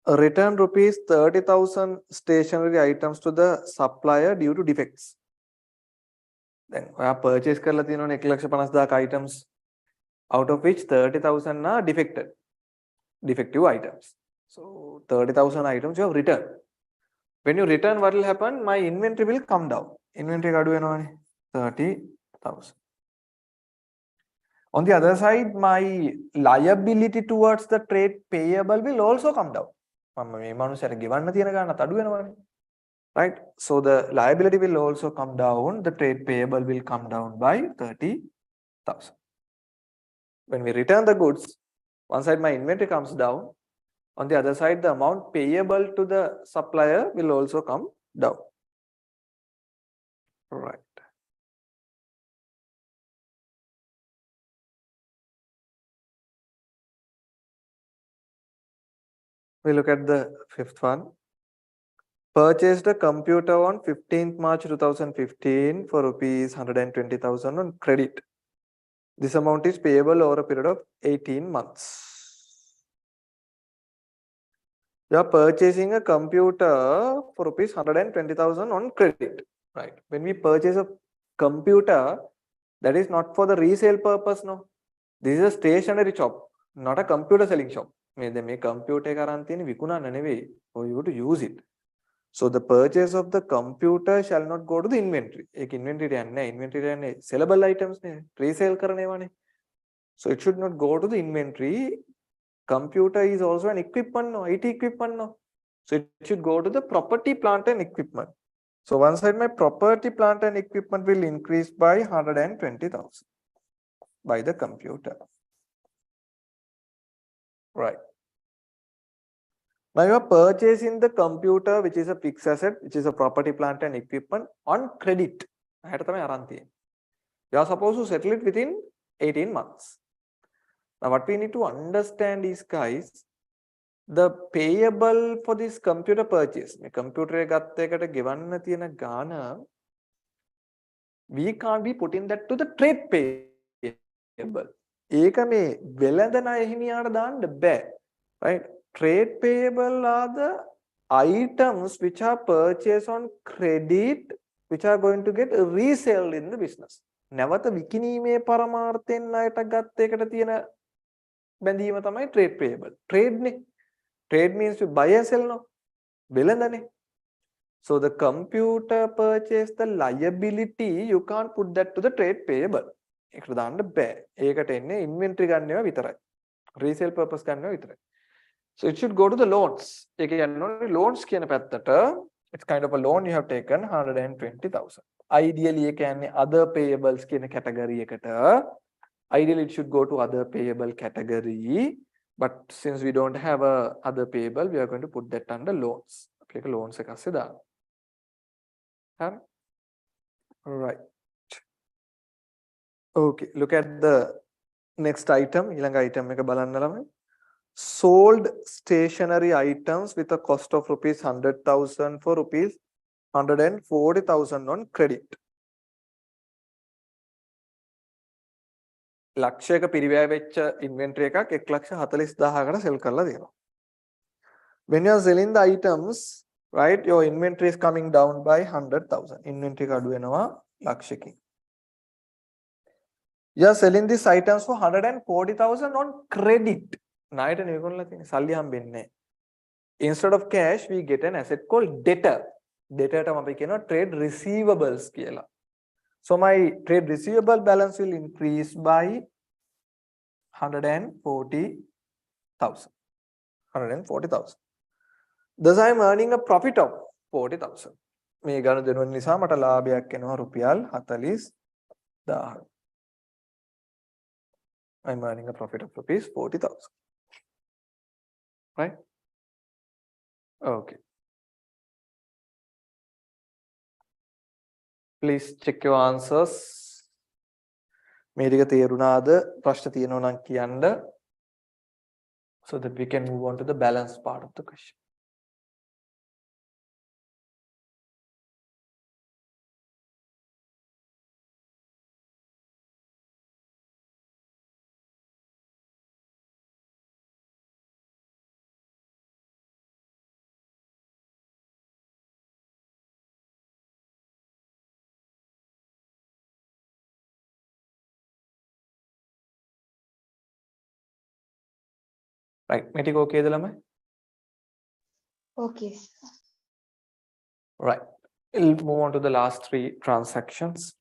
Return rupees 30,000 stationery items to the supplier due to defects. Then we have purchased 1,50,000 items, out of which 30,000 are defective items. So 30,000 items you have returned. When you return, what will happen? My inventory will come down. Inventory 30,000. On the other side, my liability towards the trade payable will also come down. Right? So the liability will also come down. The trade payable will come down by 30,000. When we return the goods, one side my inventory comes down. On the other side, the amount payable to the supplier will also come down. Right. We look at the fifth one. Purchased a computer on 15th March 2015 for rupees 120,000 on credit. This amount is payable over a period of 18 months. You are purchasing a computer for rupees 120,000 on credit. Right. When we purchase a computer, that is not for the resale purpose, no. This is a stationary shop, not a computer selling shop. මේ computer එක අරන් තියෙන විකුණන්න නෙවෙයි. For you to use it. So the purchase of the computer shall not go to the inventory. एक inventory යන්නේ නැහැ. Inventory යන්නේ sellable items නේ. Resale කරන ඒවානේ. So it should not go to the inventory. Computer is also an equipment, no, IT equipment, no. So it should go to the property, plant and equipment. So one side my property, plant and equipment will increase by 120,000 by the computer. Right. Now you are purchasing the computer, which is a fixed asset, which is a property, plant and equipment on credit. You are supposed to settle it within 18 months. Now what we need to understand is, guys, the payable for this computer purchase, computer we can't be putting that to the trade payable. Right? Trade payable are the items which are purchased on credit, which are going to get resold in the business. Never විකිණීමේ පරමාර්ථයෙන් ණයට ගත්ත එකට තියෙන බැඳීම තමයි trade payable. Trade නේ. Trade means to buy and sell, no. වෙළඳනේ. So the computer purchase, the liability, you can't put that to the trade payable. ඒකට දාන්න බෑ. ඒකට එන්නේ inventory ගන්නව විතරයි. Resale purpose ගන්නව විතරයි. So it should go to the loans. Loans it's kind of a loan you have taken 120,000. Ideally, other payables category. Ideally, it should go to other payable category. But since we don't have a other payable, we are going to put that under loans. Loans. Right. Okay. Look at the next item. Sold stationery items with a cost of rupees 100,000 for rupees 140,000 on credit. ලක්ෂයක පිරිවැය වෙච්ච inventory එකක් 1,40,000කට sell කරලා දෙනවා. When you are selling the items, right, your inventory is coming down by 100,000. Inventory එක අඩු වෙනවා ලක්ෂයකින්. You are selling these items for 140,000 on credit. Instead of cash, we get an asset called debtor. Debtor trade receivables. So my trade receivable balance will increase by 140,000. 140,000. Thus I am earning a profit of 40,000. I am earning a profit of rupees 40,000. Right? Okay. Please check your answers. Mediga therunada prashna tiyena nan kiyanna, so that we can move on to the balance part of the question. Right, Metic okay lamai? Okay. Right. We'll move on to the last three transactions.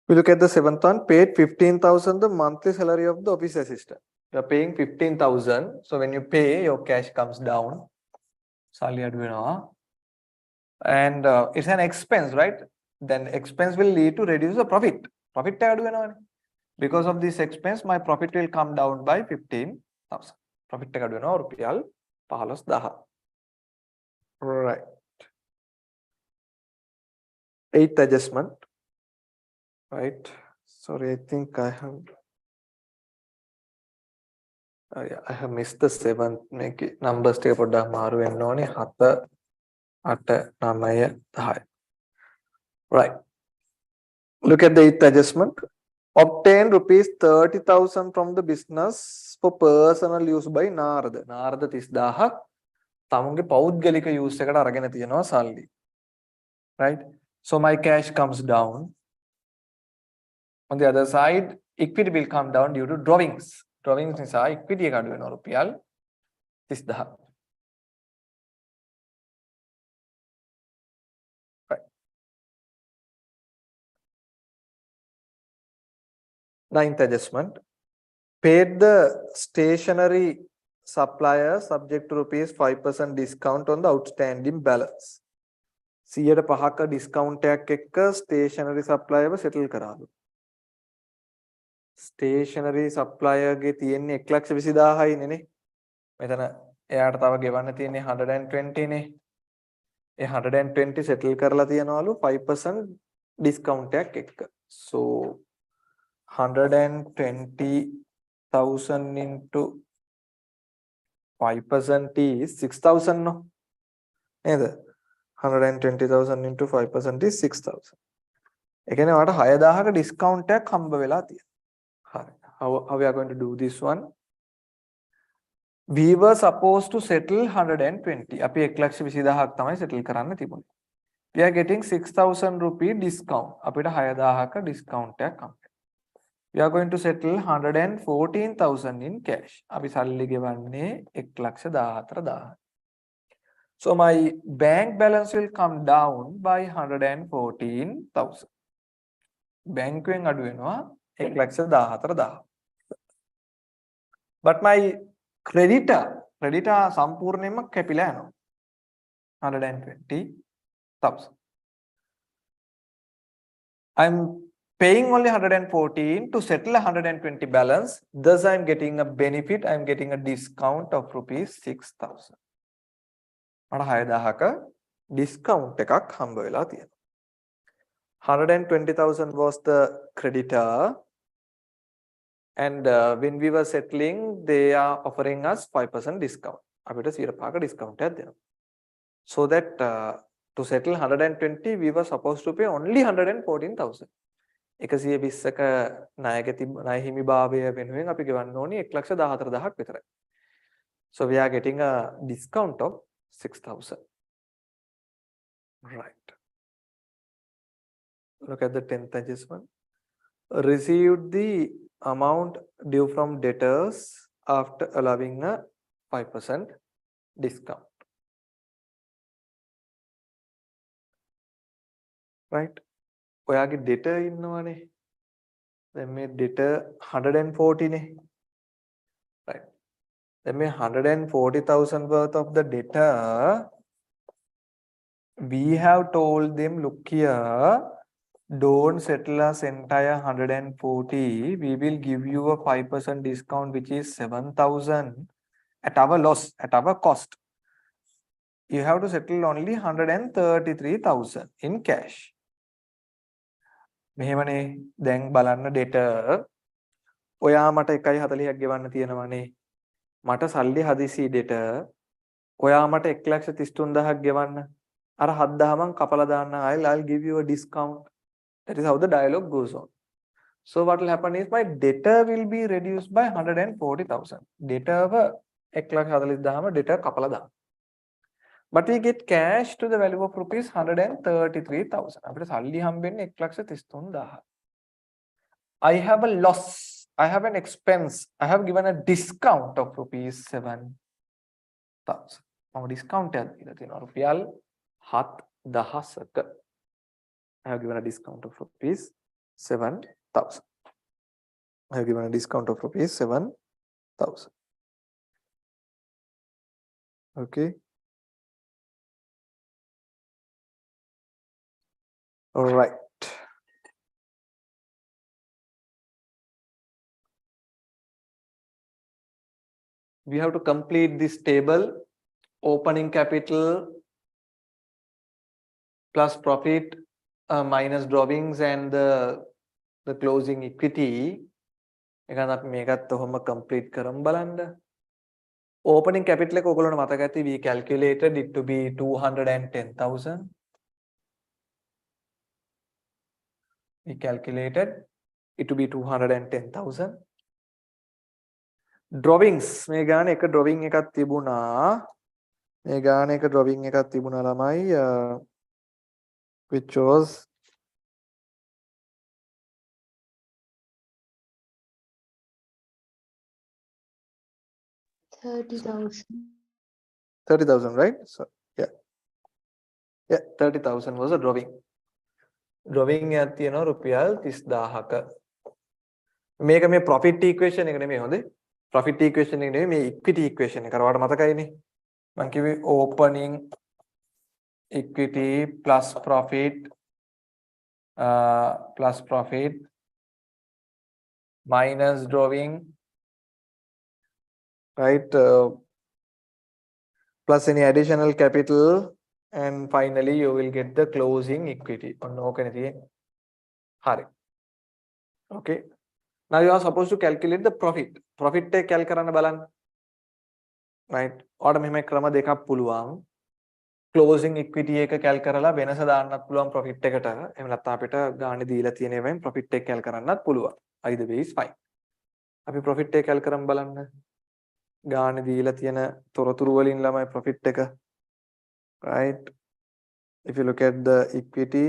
We look at the seventh one, paid 15,000 the monthly salary of the office assistant. You are paying 15,000. So when you pay, your cash comes down. Sali adu wenawa. And it's an expense, right? Then expense will lead to reduce the profit. Profit adu wenawa. Because of this expense, my profit will come down by 15,000. Profit adu wenawa rupiyal 15,000. Right. Eighth adjustment. Right. Sorry, I think I have. Yeah, I have missed the seventh. Make it numbers take put down maru and noni hata ata namaya thai. Right. Look at the eighth adjustment. Obtain rupees 30,000 from the business for personal use by Narada. Narada 30,000 tamunge paudgalika use ekata aragena tiyanawa salli. Right. So my cash comes down. On the other side, equity will come down due to drawings. Drawings nisa equity එක අඩු වෙනවා රුපියල් 30,000. Right. Ninth adjustment. Paid the stationery supplier subject to rupees 5% discount on the outstanding balance. 105ක discount එකක් එක්ක stationery supplier settle කරාලු. Stationery supplier ගේ තියෙන්නේ 1,20,000යි නේ. මෙතන එයාට තව ගෙවන්න තියෙන්නේ 120 නේ. ඒ 120 settle කරලා තියනවලු 5% discount එකක් එක්ක. So 120,000 into 5% is 6,000 no. නේද? 120,000 into 5% is 6,000. ඒ කියන්නේ ඔයාලට 6,000ක discount එකක් හම්බ වෙලා තියෙනවා. හරි. How we are going to do this one? We were supposed to settle 120. අපි 1,20,000ක් තමයි settle කරන්න තිබුණේ. We are getting 6,000 rupee discount. අපිට 6,000ක discount එකක් හම්බ. We are going to settle 114,000 in cash. අපි සල්ලි ගෙවන්නේ 1,14,000. So my bank balance will come down by 114,000. බැංකුවෙන් අඩු වෙනවා 1,14,000. But my creditor සම්පූර්ණයෙන්ම කැපිලා යනවා 120,000. I'm paying only 114 to settle 120 balance. Thus I'm getting a benefit. I'm getting a discount of rupees 6,000. මට 6,000ක discount එකක් හම්බ වෙලා තියෙනවා. 120,000 was the creditor. And when we were settling, they are offering us 5% discount. අපිට 100% discount එකක් දෙනවා. So that to settle 120, we were supposed to pay only 114,000. 120ක ණය හිමිභාවය වෙනුවෙන් අපි ගෙවන්න ඕනි 1,14,000ක් විතරයි. So we are getting a discount of 6,000. Right. Look at the 10th adjustment. Received the amount due from debtors after allowing a 5% discount. Right? ඔයාගේ debtor ඉන්නවනේ. දැන් මේ debtor 140 නේ. Right. දැන් මේ 140,000 worth of the debtor, we have told them, look here, don't settle us entire 140. We will give you a 5% discount, which is 7,000 at our loss, at our cost. You have to settle only 133,000 in cash. මෙහෙමනේ දැන් බලන්න debtor ඔයා මට 140ක් ගෙවන්න තියෙනවනේ. මට සල්ලි හදිසි debtor ඔයා මට 1,33,000ක් ගෙවන්න. අර 7,000න් කපලා දාන්න. I'll give you a discount. That is how the dialogue goes on. So what will happen is my debtor will be reduced by 140,000. Debtor 1,40,000 debtor කපලා දාන්න. But we get cash to the value of rupees 133,000. අපිට සල්ලි හම්බෙන්නේ 1,33,000. I have a loss. I have an expense. I have given a discount of rupees 7,000. මම discount එකක් දීලා තියෙනවා රුපියල් 7,000ක. I have given a discount of rupees 7,000. I have given a discount of rupees 7,000. Okay. All right. We have to complete this table. Opening capital plus profit minus drawings and the closing equity. එකන් අපි මේකත් ඔහොම complete කරමු බලන්න. Opening capital එක ඔයගොල්ලන්ට මතක ඇති we calculated it to be 210,000. We calculated it to be 210,000. Drawings මේ ගානේ එක drawing එකක් තිබුණා. මේ ගානේ එක drawing එකක් තිබුණා ළමයි which was 30,000, right? So yeah, 30,000 was a drawing. Drawing එකක් තියෙනවා රුපියල් 30,000ක. මේක මේ profit equation එක නෙමෙයි හොඳේ. Profit equation එක නෙමෙයි මේ equity equation එක. කරවට මතකයිනේ. මම කිව්වේ opening equity plus profit minus drawing, right? Plus any additional capital, and finally you will get the closing equity. Okay. Now you are supposed to calculate the profit. Profit එක cal කරන්න බලන්න. Right? ඔයාලට මෙහෙම ක්‍රම දෙකක් පුළුවන්. Closing equity එක cal කරලා වෙනස දාන්නත් පුළුවන් profit එකට. එහෙම නැත්නම් අපිට ගානේ දීලා තියෙන ඒවායින් profit එක cal කරන්නත් පුළුවන්. Either way is fine. අපි profit එක cal කරමු බලන්න. ගානේ දීලා තියෙන තොරතුරු වලින් ළමයි profit එක. Right? If you look at the equity,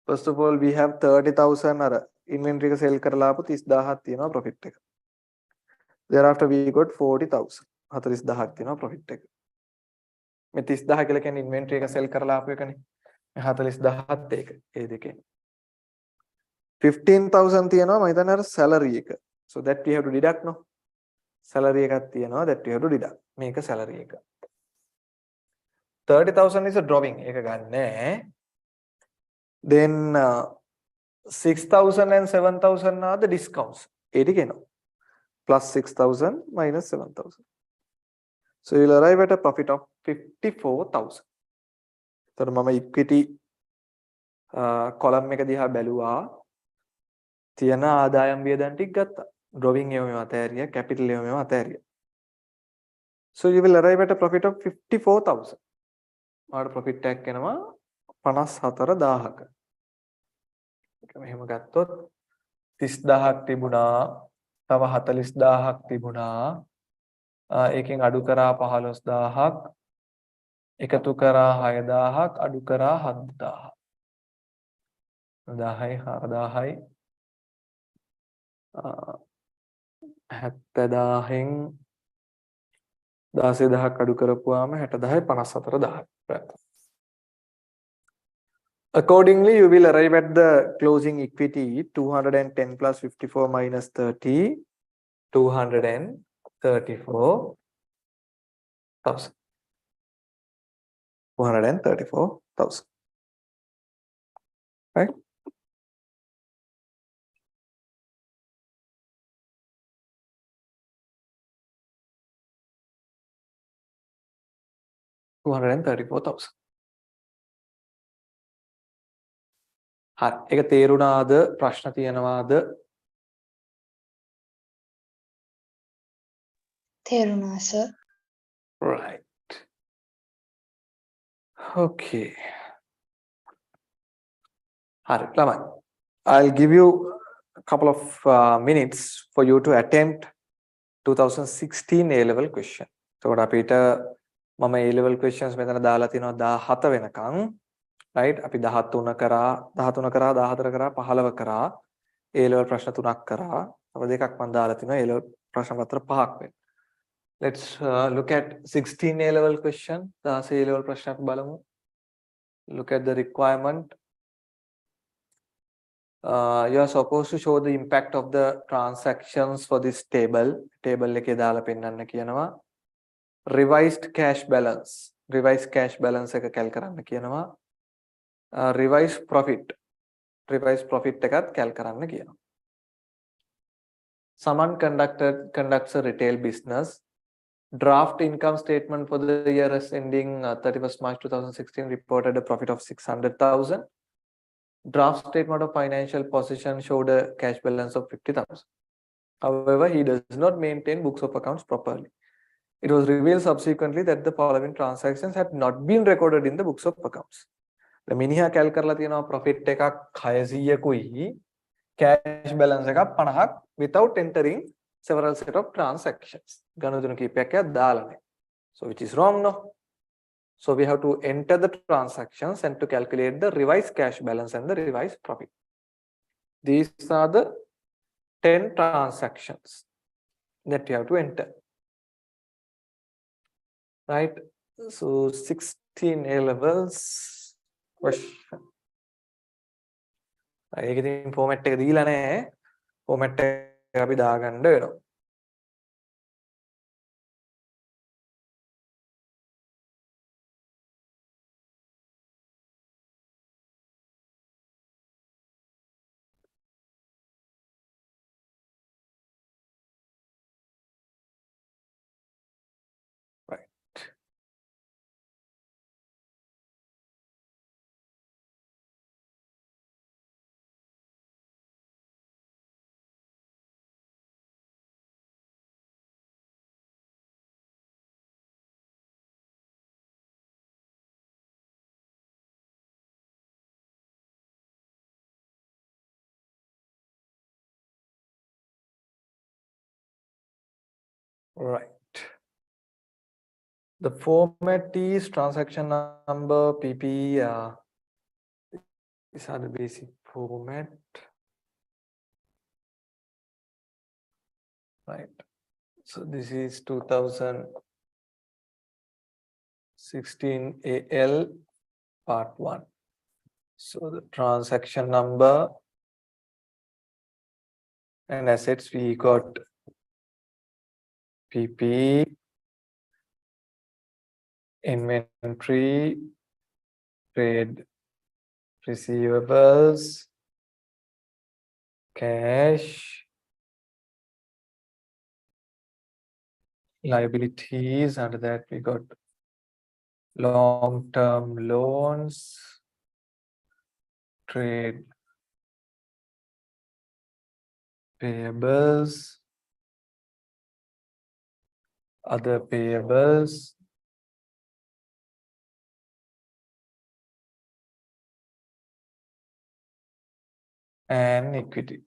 first of all we have 30,000 අර inventory එක sell කරලා ආපු 30,000ක් තියෙනවා profit එක. Thereafter we got 40,000. 40,000ක් තියෙනවා profit එක. මේ 30,000 කියලා කියන්නේ inventory එක sell කරලා ආපු එකනේ. මේ 40,000ත් ඒක. ඒ දෙකෙන්. 15,000 තියෙනවා මම හිතන්නේ අර salary එක. So that we have to deduct no. Salary එකක් තියෙනවා that we have to deduct. මේක salary එක. 30,000 is a drawing. ඒක ගන්නෑ. Then 6,000 and 7,000 are the discounts. ඒ ටික එනවා. Plus 6,000 minus 7,000. So you will arrive at a profit of 54,000. So මම equity column එක දිහා බැලුවා. තියෙන ආදායම් වියදම් ටික ගත්තා. Drawing ඒවා මේවා අතෑරියා, capital ඒවා මේවා අතෑරියා. So you will arrive at a profit of 54,000. ඔයාලට profit එකක් එනවා 54,000ක. ඒක මෙහෙම ගත්තොත් 30,000ක් තිබුණා, තව 40,000ක් තිබුණා. ඒකෙන් අඩු කරා 15,000ක්, එකතු කරා 6,000ක්, අඩු කරා 7,000. 10යි 4,000යි 70,000න් 16,000ක් අඩු කරපුවාම 60,000යි 54,000. Accordingly, you will arrive at the closing equity 210 plus 54 minus 30, 234,000. 234,000. Right? $234,000. හරි. ඒක තේරුණාද? ප්‍රශ්න තියෙනවාද? තේරුණා sir. Right. Okay. හරි. ළමයි. I'll give you a couple of minutes for you to attempt 2016 A-level question. එතකොට අපිට මම A-level questions මෙතන දාලා තිනවා 17 වෙනකන්. Right? අපි 13 කරා 14 කරා 15 කරා A-level ප්‍රශ්න 3ක් කරා. තව දෙකක් මම දාලා තිනවා A-level ප්‍රශ්න පත්‍ර 5ක් වෙන. Let's look at 16 A-level question. 16 A-level ප්‍රශ්නයක් බලමු. Look at the requirement. You are supposed to show the impact of the transactions for this table. Table එකේ දාලා පෙන්නන්න කියනවා. Revised cash balance. Revised cash balance එක cal කරන්න කියනවා. Revised profit. Revised profit එකත් cal කරන්න කියනවා. Someone conducts a retail business. Draft income statement for the year ending 31st March 2016 reported a profit of 600,000. Draft statement of financial position showed a cash balance of 50,000. However, he does not maintain books of accounts properly. It was revealed subsequently that the following transactions had not been recorded in the books of accounts. The මිනිහා කැල් කරලා තියෙනවා profit එකක් 600කුයි cash balance එකක් 50ක් without entering several set of transactions. ගනුදෙනු කීපයක් දාලා නැහැ. So which is wrong, no? So we have to enter the transactions and to calculate the revised cash balance and the revised profit. These are the 10 transactions that you have to enter. Right? So 16 A levels question. ඒක ඉතින් format එක දීලා නැහැ. Format එක අපි දාගන්න වෙනවා. Right. The format is transaction number, PP. These are the basic format. Right. So this is 2016 AL part 1. So the transaction number and assets, we got PP, inventory, trade receivables, cash, liabilities. Under that we got long-term loans, trade payables, other payables, and equity.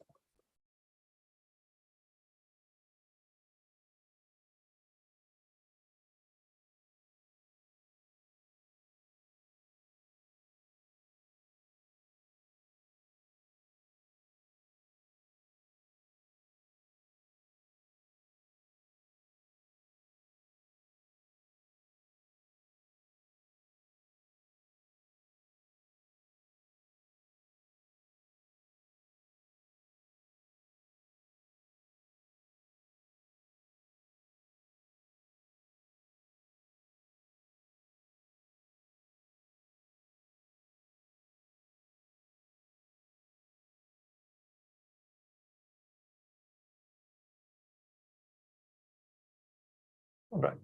Right.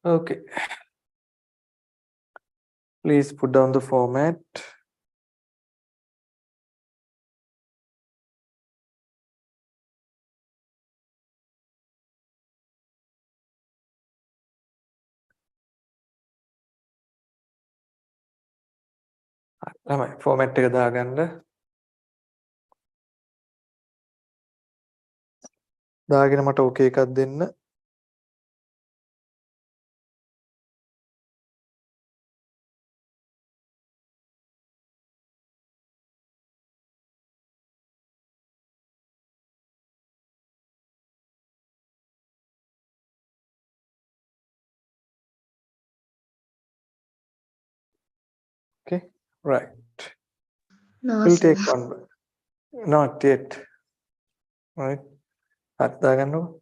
Okay. Please put down the format. ළමයි format එක දාගන්න. දාගෙන මට okay එකක් දෙන්න. Okay, right. No, We'll sir. take one. Not yet. Right. අත්දාගන්නකො.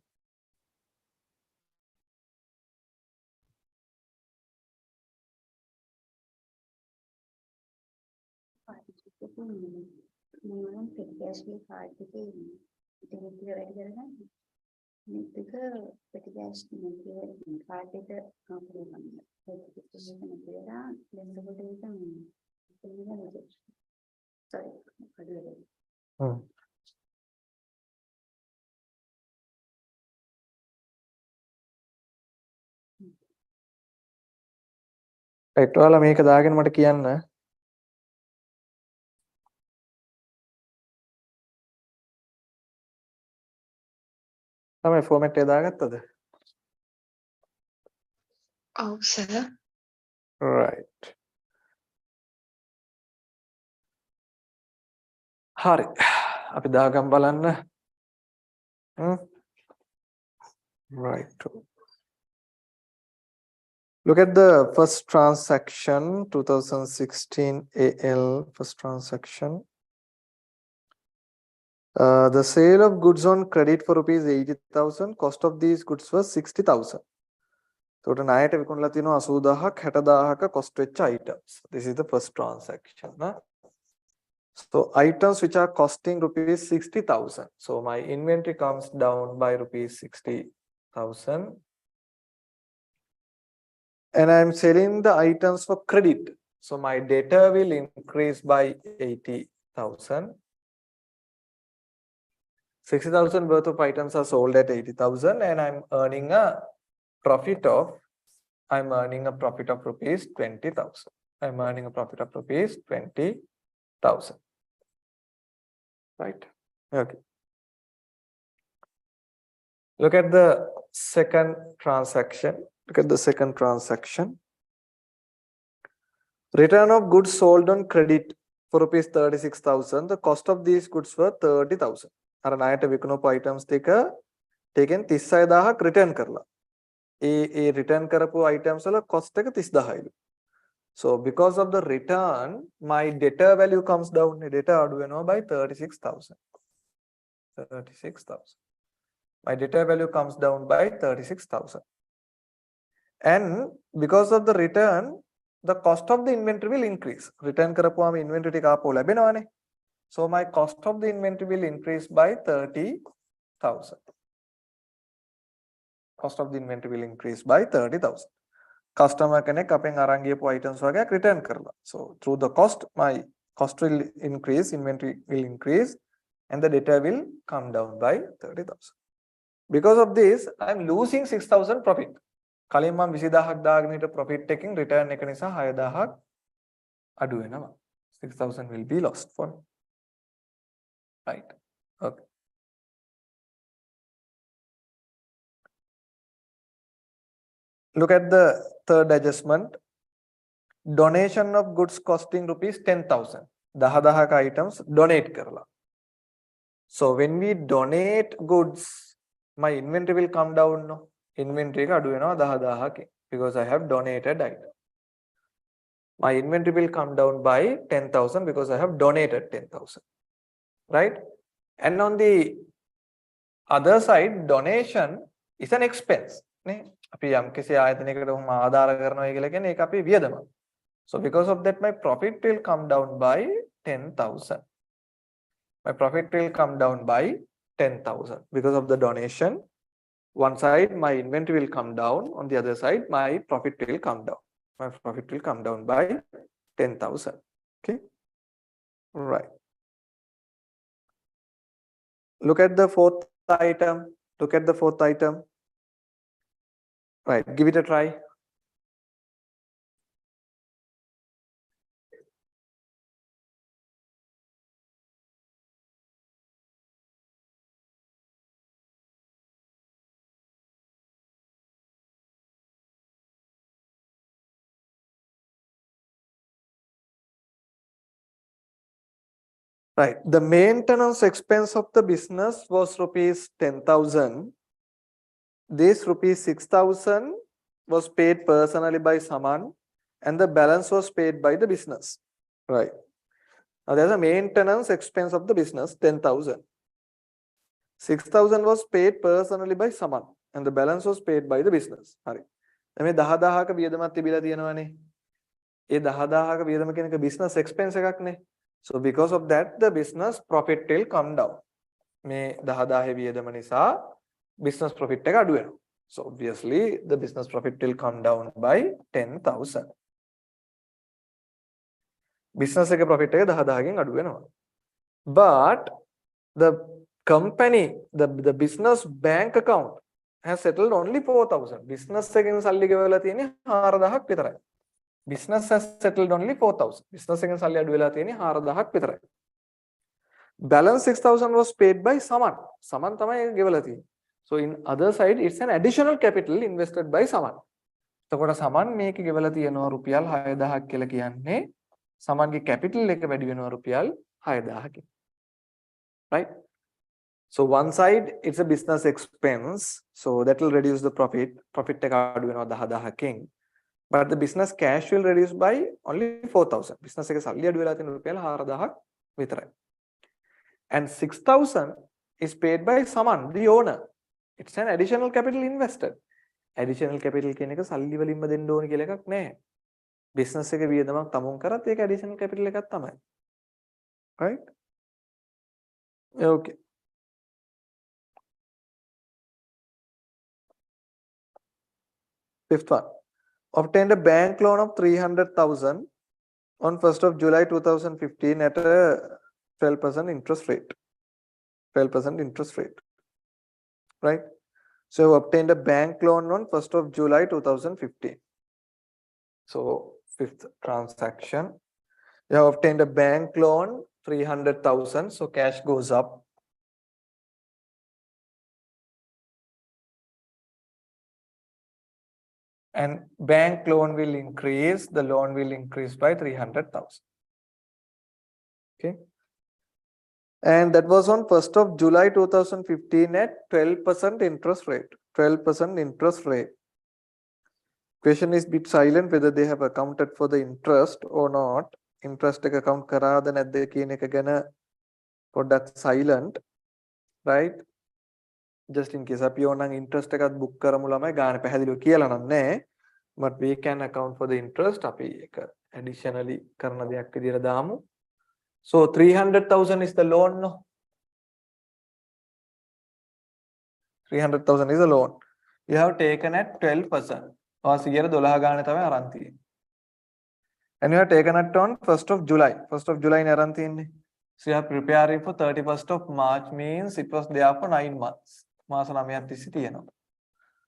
Right ඔයාලා මේක දාගෙන මට කියන්න. තමයි ෆෝමැට් එක දාගත්තද? Oh, sir. right. හරි. අපි දාගම් බලන්න. Right. Look at the first transaction, 2016 AL first transaction. The sale of goods on credit for rupees 80,000. Cost of these goods was 60,000. So ණයට විකුණලා තියෙනවා 80,000ක් 60,000ක cost වෙච්ච items. This is the first transaction. So items which are costing rupees 60,000. So my inventory comes down by rupees 60,000. And I'm selling the items for credit. So my debtor will increase by 80,000. 60,000 worth of items are sold at 80,000 and I'm earning a profit of rupees 20,000. I'm earning a profit of rupees 20,000. Right? Okay. Look at the second transaction. Look at the second transaction. Return of goods sold on credit for rupees 36,000. The cost of these goods were 30,000. අර ණයට විකුණපු items ටික ටිකෙන් 36,000ක් return කරලා. ඒ return කරපු items වල cost එක 30,000යිලු. So because of the return, my debtor value comes down. Debtor අඩු වෙනවා by 36,000. 36,000. My debtor value comes down by 36,000. And because of the return, the cost of the inventory will increase. Return කරපුවාම inventory ටික ආපහු ලැබෙනවානේ. So my cost of the inventory will increase by 30,000. Cost of the inventory will increase by 30,000. Customer කෙනෙක් අපෙන් අරන් ගියපු items වගේක් return කරලා. So through the cost, my cost will increase, inventory will increase, and the debtor will come down by 30,000. Because of this, I am losing 6,000 profit. කලින් මම 20,000ක් දාගෙන හිට profit එකකින් return එක නිසා 6,000ක් අඩු වෙනවා. 6,000 will be lost for me. Right. Okay. Look at the third adjustment. Donation of goods costing rupees 10,000. 10,000 items donate කරලා. So when we donate goods, my inventory will come down. No? Inventory එක අඩු වෙනවා 10,000කින් because I have donated item. My inventory will come down by 10,000 because I have donated 10,000. Right? And on the other side, donation is an expense. නේ? අපි යම් කිසි ආයතනයකට උම ආධාර කරනවා කියලා කියන්නේ ඒක අපේ වියදම. So because of that, my profit will come down by 10,000. My profit will come down by 10,000 because of the donation. One side, my inventory will come down. On the other side, my profit will come down. My profit will come down by 10,000. Okay. Right. Look at the fourth item. Look at the fourth item. Right. Give it a try. Right. The maintenance expense of the business was rupees 10,000. This rupees 6,000 was paid personally by Saman and the balance was paid by the business. Right. Now there's a maintenance expense of the business, 10,000. 6,000 was paid personally by someone and the balance was paid by the business. Hari. මේ 10,000ක වියදමක් තිබිලා තියෙනවානේ. ඒ 10,000ක වියදම කියන එක business expense එකක් නේ. So because of that the business profit will come down. මේ 10,000 වියදම නිසා business profit එක අඩු වෙනවා. So obviously the business profit will come down by 10,000. business එක profit එක 10,000කින් අඩු වෙනවා. But the company, the business bank account has settled only 4,000. business එකෙන් සල්ලි ගෙවලා තියෙන්නේ 4,000ක් විතරයි. business has settled only 4,000. business එකෙන් සල්ලි අඩු වෙලා තියෙන්නේ 4,000ක් විතරයි. balance 6,000 was paid by someone. someone තමයි ගෙවලා තියෙන්නේ. So in other side it's an additional capital invested by someone. එතකොට someone මේක ගෙවලා තියෙනවා රුපියල් 6,000ක් කියලා කියන්නේ someoneගේ capital එක වැඩි වෙනවා රුපියල් 6,000කින්. Right? So one side it's a business expense, so that will reduce the profit. Profit එක අඩු වෙනවා 10,000කින්. But the business cash will reduce by only 4,000. business එකේ සල්ලි අඩු වෙලා තියෙන රුපියල් 4,000ක් විතරයි. And 6,000 is paid by someone, the owner. It's an additional capital invested. Additional capital කියන එක සල්ලි වලින්ම දෙන්න ඕන කියලා එකක් නැහැ. business එකේ වියදමක් තමුන් කරත් ඒක additional capital එකක් තමයි. Right? Okay. Fifth one. Obtained a bank loan of 300,000 on 1st of July 2015 at a 12% interest rate. 12% interest rate. Right? So you obtained a bank loan on 1st of July 2015. So fifth transaction. You have obtained a bank loan 300,000. So cash goes up. And bank loan will increase. The loan will increase by 300,000. Okay. And that was on 1st of July 2015 at 12% interest rate. 12% interest rate. Question is bit silent whether they have accounted for the interest or not. Interest එක account කරාද නැද්ද කියන එක ගැන පොඩ්ඩක් silent. Right? Just in case අපි ඕනනම් interest එකත් book කරමු ළමයි ගාන පැහැදිලිව කියලා නම් නැහැ. But we can account for the interest. අපි ඒක additionally කරන දෙයක් විදියට දාමු. So 300,000 is the loan, no? 300,000 is the loan. You have taken at 12%. And you have taken it on 1st of July. 1st of July in so you are preparing for 31st of March, means it was there for 9 months.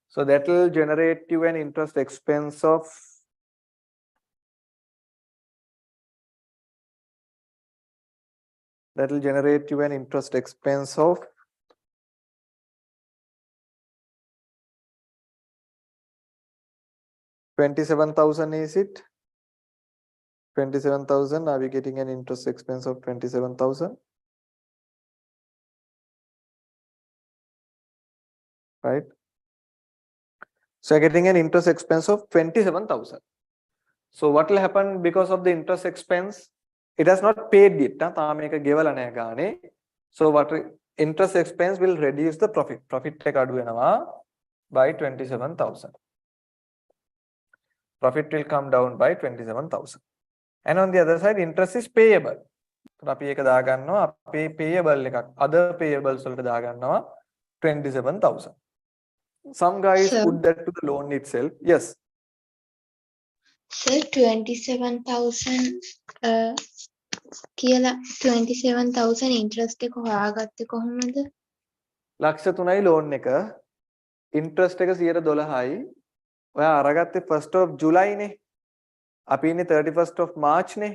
So that will generate you an interest expense of that will generate you an interest expense of 27,000, is it? 27,000. Are we getting an interest expense of 27,000? Right? So you're getting an interest expense of 27,000. So what will happen because of the interest expense? It has not paid yet. So what interest expense will reduce the profit. Profit by 27,000. Profit will come down by 27,000. And on the other side, interest is payable. Other payables 27,000. Some guys Sir, put that to the loan itself. Yes. Sir, 27,000 කියලා 27,000 interest එක හොයාගත්තේ කොහොමද? ලක්ෂ 3යි loan එක. Interest එක 12%යි. ඔයා අරගත්තේ 1st of July නේ. අපි ඉන්නේ 31st of March නේ.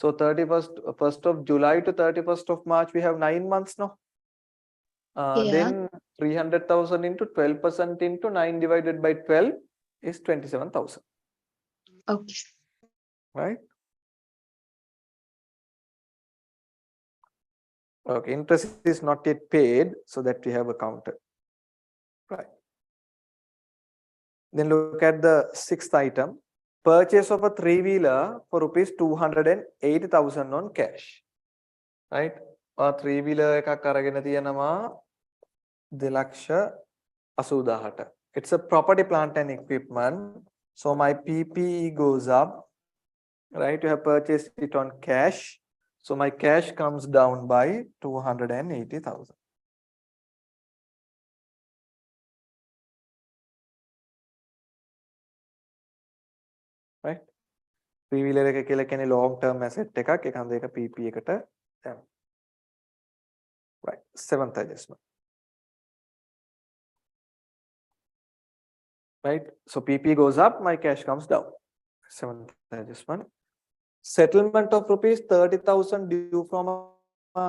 So 1st of July to 31st of March we have 9 months, no? Yeah. Then 300,000 into 12% into 9 divided by 12 is 27,000. Okay. Right? Okay, interest is not yet paid, so that we have accounted. Right. Then look at the 6th item, purchase of a three-wheeler for rupees 280,000 on cash. Right? A three-wheeler එකක් අරගෙන තියෙනවා 2,80,000ට. It's a property, plant and equipment. So my PPE goes up. Right? You have purchased it on cash. So my cash comes down by 280,000. Right? Three-wheeler එක කියලා කියන්නේ long term asset එකක්. ඒකන්ද ඒක PP එකට යනවා. Right. Seventh adjustment. Right. So PP goes up, my cash comes down. Seventh adjustment. Settlement of rupees 30,000 due from a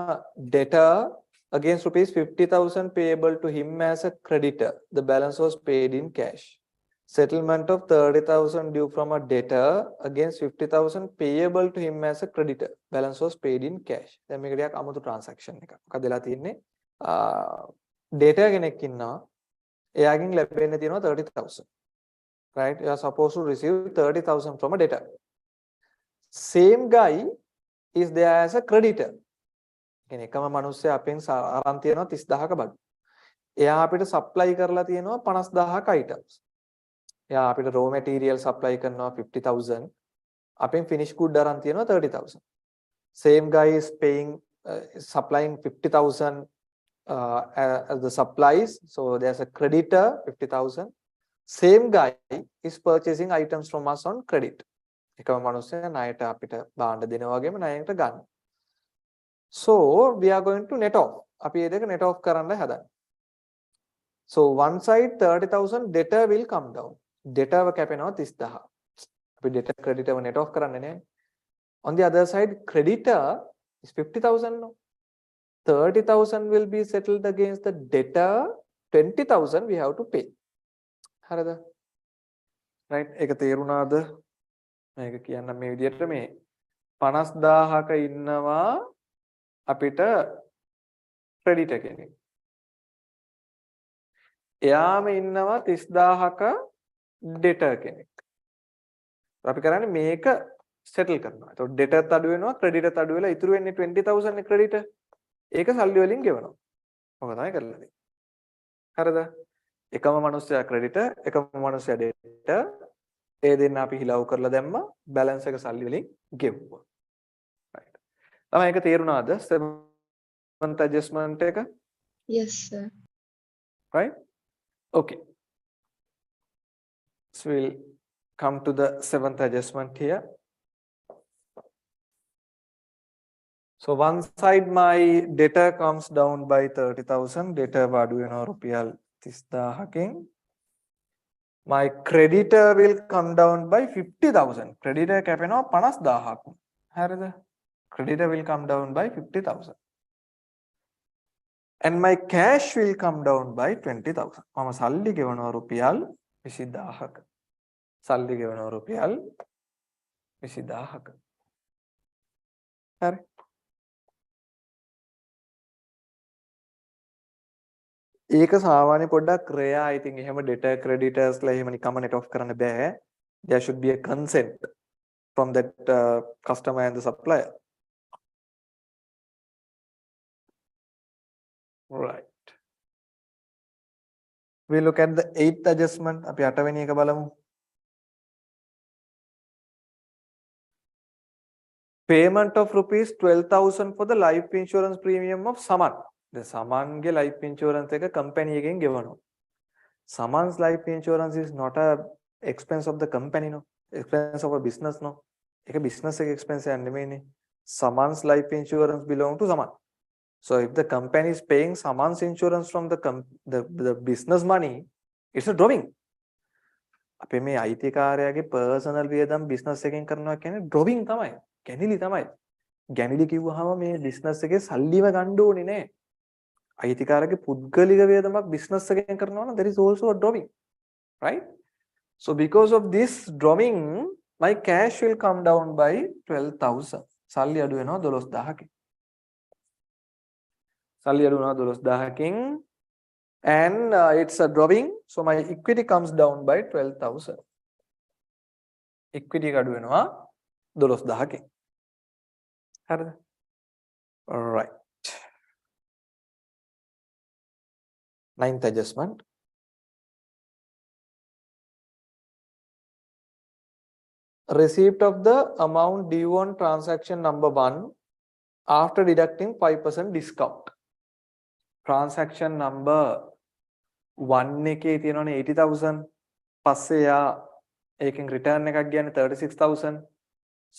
debtor against rupees 50,000 payable to him as a creditor. The balance was paid in cash. Settlement of 30,000 due from a debtor against 50,000 payable to him as a creditor. Balance was paid in cash. දැන් මේක ටිකක් අමුතු transaction එකක්. මොකද වෙලා තියෙන්නේ? debtor කෙනෙක් ඉන්නවා. එයාගෙන් ලැබෙන්න තියෙනවා 30,000. Right? You are supposed to receive 30,000 from a debtor. Same guy is there as a creditor. කියන්නේ එකම මිනිස්සයා අපෙන් අරන් තියෙනවා 30,000ක බඩු. එයා අපිට supply කරලා තියෙනවා 50,000ක items. එයා අපිට raw material supply කරනවා 50,000. අපෙන් finished good අරන් තියෙනවා 30,000. Same guy is paying supplying 50,000 as the supplies. So there's a creditor 50,000. Same guy is purchasing items from us on credit. එකම මිනිස්සයා ණයට අපිට බාණ්ඩ දෙනවා වගේම ණයට ගන්න. So we are going to net off. අපි මේ දෙක net off කරන්න හදන්නේ. So one side 30,000 debtor will come down. Debtor කැපෙනවා 30,000. අපි debtor creditor net off කරන්නේ නැහැ. On the other side creditor is 50,000 no. 30,000 will be settled against the debtor. 20,000 we have to pay. හරිද? Right? ඒක තේරුණාද? මේක කියන්න මේ විදිහට මේ 50,000ක ඉන්නවා අපිට ක්‍රෙඩිටර් කෙනෙක්. එයාම ඉන්නවා 30,000ක ඩෙටර් කෙනෙක්. අපි කරන්නේ මේක සෙටල් කරනවා. ඒතකොට ඩෙටර්ත් අඩු වෙනවා ක්‍රෙඩිටර්ත් අඩු වෙලා ඉතුරු වෙන්නේ 20,000 නේ ක්‍රෙඩිටර්. ඒක සල්ලි වලින් ගෙවනවා. මොකද තමයි කරලා තියෙන්නේ. හරිද? එකම මිනිස්සයා ක්‍රෙඩිටර් එකම මිනිස්සයා ඩෙටර් ඒ දෙන්න අපි හිලව් කරලා දැම්මා බැලන්ස් එක සල්ලි වලින් ගෙවුවා. right. තමයි ඒක තේරුණාද? seventh adjustment එක? Yes, sir. Right? Okay. So we'll come to the seventh adjustment here. So one side my debtor comes down by 30,000. Debtor වඩු වෙනවා රුපියල් 30,000කින්. My creditor will come down by 50,000. Creditor කැපෙනවා 50,000ක්. හරිද? Creditor will come down by 50,000. And my cash will come down by 20,000. මම සල්ලි ගෙවනවා රුපියල් 20,000ක. සල්ලි ගෙවනවා රුපියල් 20,000ක. හරි. ඒක සාමාන්‍ය පොඩ්ඩක් රෙයා. ඉතින් එහෙම debtor creditors ලා එහෙම නිකම්ම net off කරන්න බෑ. There should be a consent from that customer and the supplier. Right. We look at the eighth adjustment. අපි 8 වෙනි එක බලමු. Payment of rupees 12,000 for the life insurance premium of Saman. The Samanගේ life insurance එක company එකෙන් ගෙවනවා. Saman's life insurance is not a expense of the company no. Expense of a business no. ඒක business එකේ expense එකක් නෙමෙයිනේ. Saman's life insurance belong to Saman. So if the company is paying Saman's insurance from the business money, it's a drawing. අපේ මේ අයිතිකාරයාගේ personal වියදම් business එකෙන් කරනවා කියන්නේ drawing තමයි. ගැනිලි තමයි. ගැනිලි කිව්වහම මේ business එකේ සල්ලිම ගන්න ඕනේ නෑ. අයිතිකාරගේ පුද්ගලික වියදමක් business එකෙන් කරනවා නම් there is also a drawing. Right? So because of this drawing, my cash will come down by 12,000. සල්ලි අඩු වෙනවා 12,000කින්. සල්ලි අඩු වෙනවා 12,000කින් and it's a drawing, so my equity comes down by 12,000. equity එක අඩු වෙනවා 12000කින්. හරිද? Right. Ninth adjustment. Receipt of the amount due on transaction number 1 after deducting 5% discount. Transaction number 1 එකේ තියෙනවනේ 80000. පස්සේ යා ඒකෙන් return එකක් කියන්නේ 36000.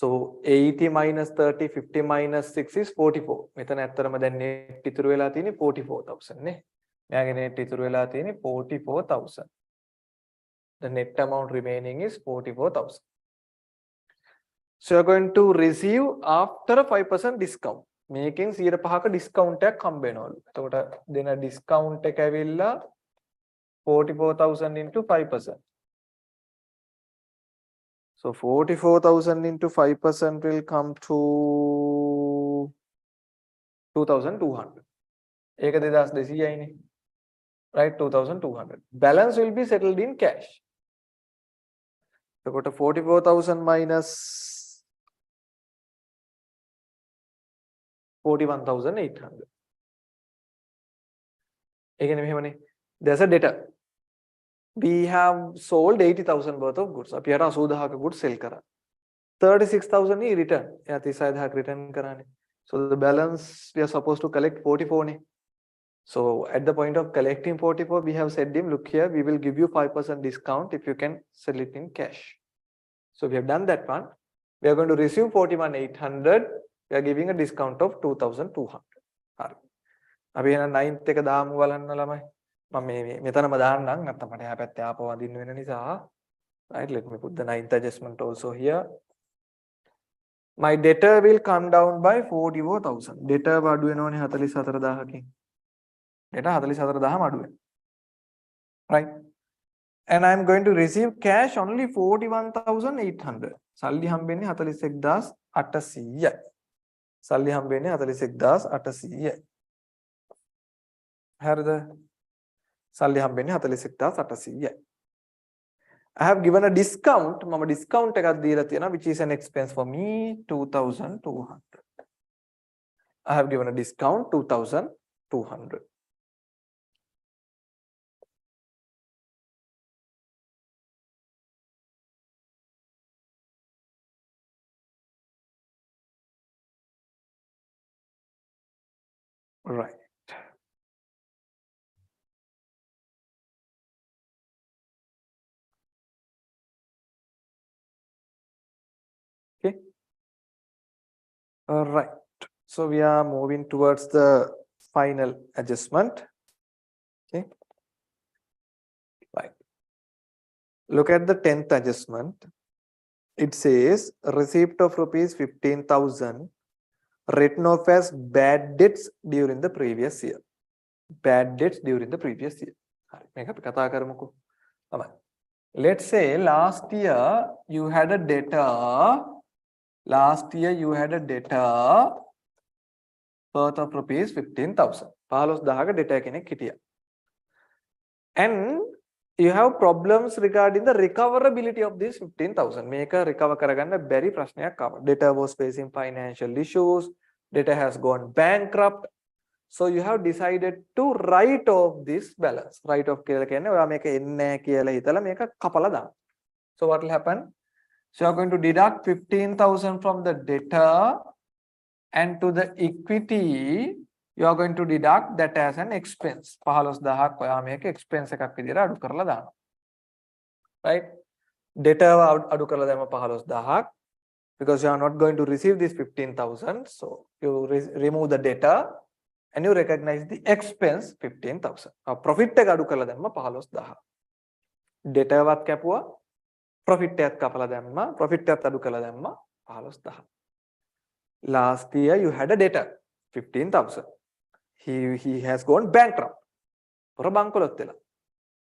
So 80 minus 30, 50 minus 6 is 44. මෙතන ඇත්තටම දැන් net ඉතුරු වෙලා තියෙන්නේ 44000 නේ. මෙයාගේ net ඉතුරු වෙලා තියෙන්නේ 44000. The net amount remaining is 44000. So you are going to receive after a 5% discount. මේකෙන් 105ක discount එකක් හම්බ වෙනවලු. එතකොට දෙන discount එක ඇවිල්ලා 44000 into 5%. So 44,000 into 5% will come to 2,200. ඒක 2200යි නේ. Right, 2,200. Balance will be settled in cash. So got 44,000 minus 41,800. ඒක නෙමෙයිමනේ. There's a debtor. We have sold 80,000 worth of goods. අපි අර 80000ක goods sell කරා. 36,000 is return. එයා 36000ක return කරානේ. So the balance we are supposed to collect 44 නේ. So at the point of collecting 44, we have said him, look here, we will give you 5% discount if you can sell it in cash. So we have done that one. We are going to receive 41,800. We are giving a discount of 2,200. හරි. අපි එන 9th එක දාමු බලන්න ළමයි. මම මෙතනම දාන්නම් නැත්නම් මට එහා පැත්තේ ආපහු වදින්න වෙන නිසා. Right, let me put the 9th adjustment also here. My debtor will come down by 44,000. Debtor අඩු වෙනවනේ 44000කින්. debtor 44000ම අඩු වෙනවා. Right. And I am going to receive cash only 41,800. සල්ලි හම්බෙන්නේ 41800යි. සල්ලි හම්බෙන්නේ 41800යි. හරිද? සල්ලි හම්බෙන්නේ 41800යි. I have given a discount. මම discount එකක් දීලා තියෙනවා which is an expense for me 2,200. I have given a discount 2,200. Right. Okay. All right. So we are moving towards the final adjustment. Okay. Right. Look at the 10th adjustment. It says receipt of rupees 15,000 written off as bad debts during the previous year. Bad debts during the previous year. හරි මේක අපි කතා කරමුකෝ. තමයි. Let's say last year you had a debtor. Last year you had a debtor worth of rupees 15,000. 15,000ක debtor කෙනෙක් හිටියා. And you have problems regarding the recoverability of this 15,000. මේක recover කරගන්න බැරි ප්‍රශ්නයක් ආවා. Debtor was facing financial issues. Debtor has gone bankrupt. So you have decided to write off this balance. Write off කියලා කියන්නේ ඔයා මේක එන්නේ නැහැ කියලා හිතලා මේක කපලා දාන්න. So what will happen? So you are going to deduct 15,000 from the debtor, and to the equity you are going to deduct that as an expense. 15,000ක් ඔයා මේක expense එකක් විදිහට අඩු කරලා දානවා. Right? Debtor අඩු කරලා දැම්ම 15,000ක්. Because you are not going to receive this 15,000, so you remove the debtor and you recognize the expense 15,000. Profit එක අඩු කරලා දැම්ම 15,000. debtor වත් කැපුවා, profit එකත් කපලා දැම්මා, profit එකත් අඩු කරලා දැම්මා 15,000. Last year you had a debtor 15,000. He has gone bankrupt. පොර බංකොලොත් වෙලා.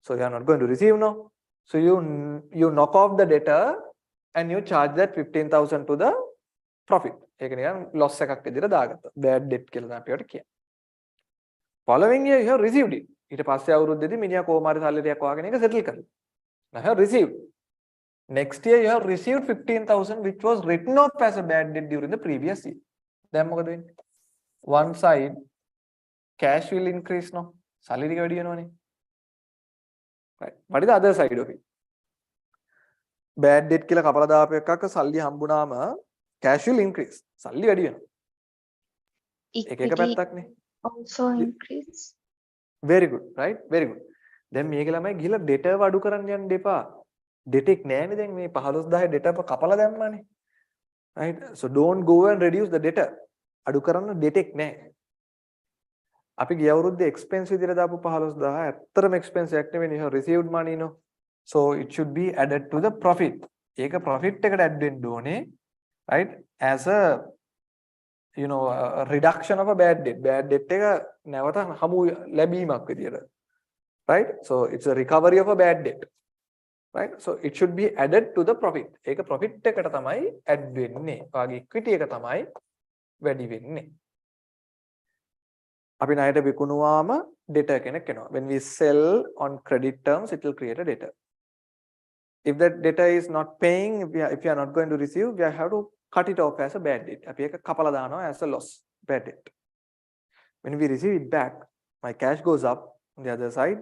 So you are not going to receive no. So you knock off the debtor and you charge that 15,000 to the profit. ඒක නිකන් loss එකක් විදිහට දාගත්තා. Bad debt කියලා තමයි අපිට කියන්නේ. Following year you have received it. ඊට පස්සේ අවුරුද්දේදී මිනිහා කොහොම හරි සල්ලි ටිකක් වාගෙන ඒක settle කරලා. Now you have received. Next year you have received 15,000 which was written off as a bad debt during the previous year. Then one side cash will increase no. Salary right. What is the other side of it? Bad debt kila kapala දාපු එකක සල්ලි හම්බුනාම cash will increase. සල්ලි වැඩි වෙනවා. එක Equity පැත්තක්නේ. also increase. Very good, right? Very good. දැන් මේක ළමයි ගිහලා debt එක අඩු කරන්න යන්න එපා. debt එක නෑනේ දැන් මේ 15000 debt එක කපලා දැම්මානේ. Right? So don't go and reduce the debt. අඩු කරන්න debt එක නෑ. අපි ගිය අවුරුද්දේ expense විදිහට දාපු 15000 ඇත්තටම expense එකක් නෙවෙයි. You have received money no. So it should be added to the profit. ඒක profit එකට add වෙන්න ඕනේ. Right? As a a reduction of a bad debt. Bad debt එක නැවත හමු ලැබීමක් විදියට. Right? So it's a recovery of a bad debt. Right? So it should be added to the profit. ඒක profit එකට තමයි add වෙන්නේ. ඔයාගේ equity එක තමයි වැඩි වෙන්නේ. අපි ණයට විකුණුවාම debtor කෙනෙක් එනවා. When we sell on credit terms, it will create a debtor. If that debtor is not paying, if we are not going to receive, we have to cut it off as a bad debt. අපි ඒක කපලා දානවා as a loss, bad debt. When we receive it back, my cash goes up. On the other side,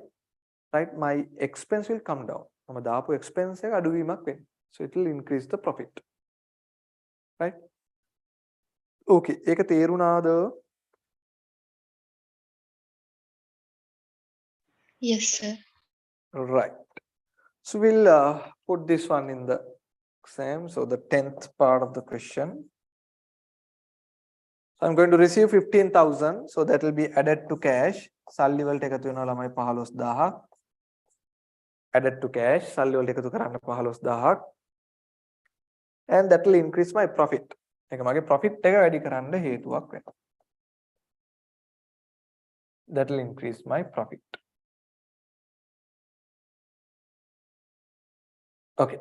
right, my expense will come down. මම දාපු expense එක අඩුවීමක් වෙනවා. So it will increase the profit. Right? Okay, ඒක තේරුණාද? Yes, sir. Right. So we'll put this one in the exam. So the 10th part of the question. So I'm going to receive 15,000. So that will be added to cash. Salary වලට එකතු වෙනවා ළමයි 15000. Added to cash. Salary වලට එකතු කරන්න 15000. And that will increase my profit. ඒක මගේ profit එක වැඩි කරන්න හේතුවක් වෙනවා. That will increase my profit. Okay,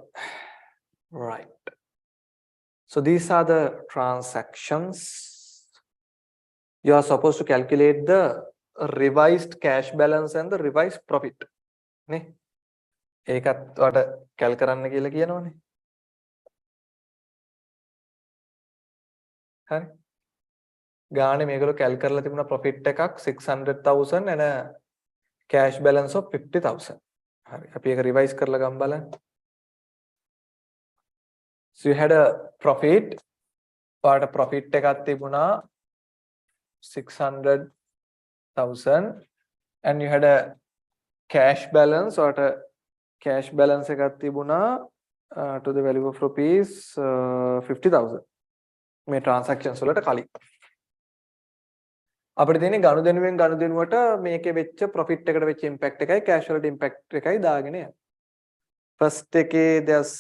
right. So these are the transactions. You are supposed to calculate the revised cash balance and the revised profit. නේ? ඒකත් ඔයාලට කැල් කරන්න කියලා කියනවනේ. හරි. ගානේ මේගොල්ලෝ කැල් කරලා තිබුණා profit එකක් 600,000 and a cash balance of 50,000. හරි. අපි ඒක revise කරලා ගමු බලන්න. So you had a profit. Part of profit එකක් තිබුණා 600,000 and you had a cash balance or a cash balance එකක් තිබුණා to the value of rupees 50,000. මේ transactions වලට කලින් අපිට තියෙන්නේ ගනුදෙනුවෙන් ගනුදෙනුවට මේකේ වෙච්ච profit එකට වෙච්ච impact එකයි cash වලට impact එකයි දාගෙන යනවා. First එකේ there's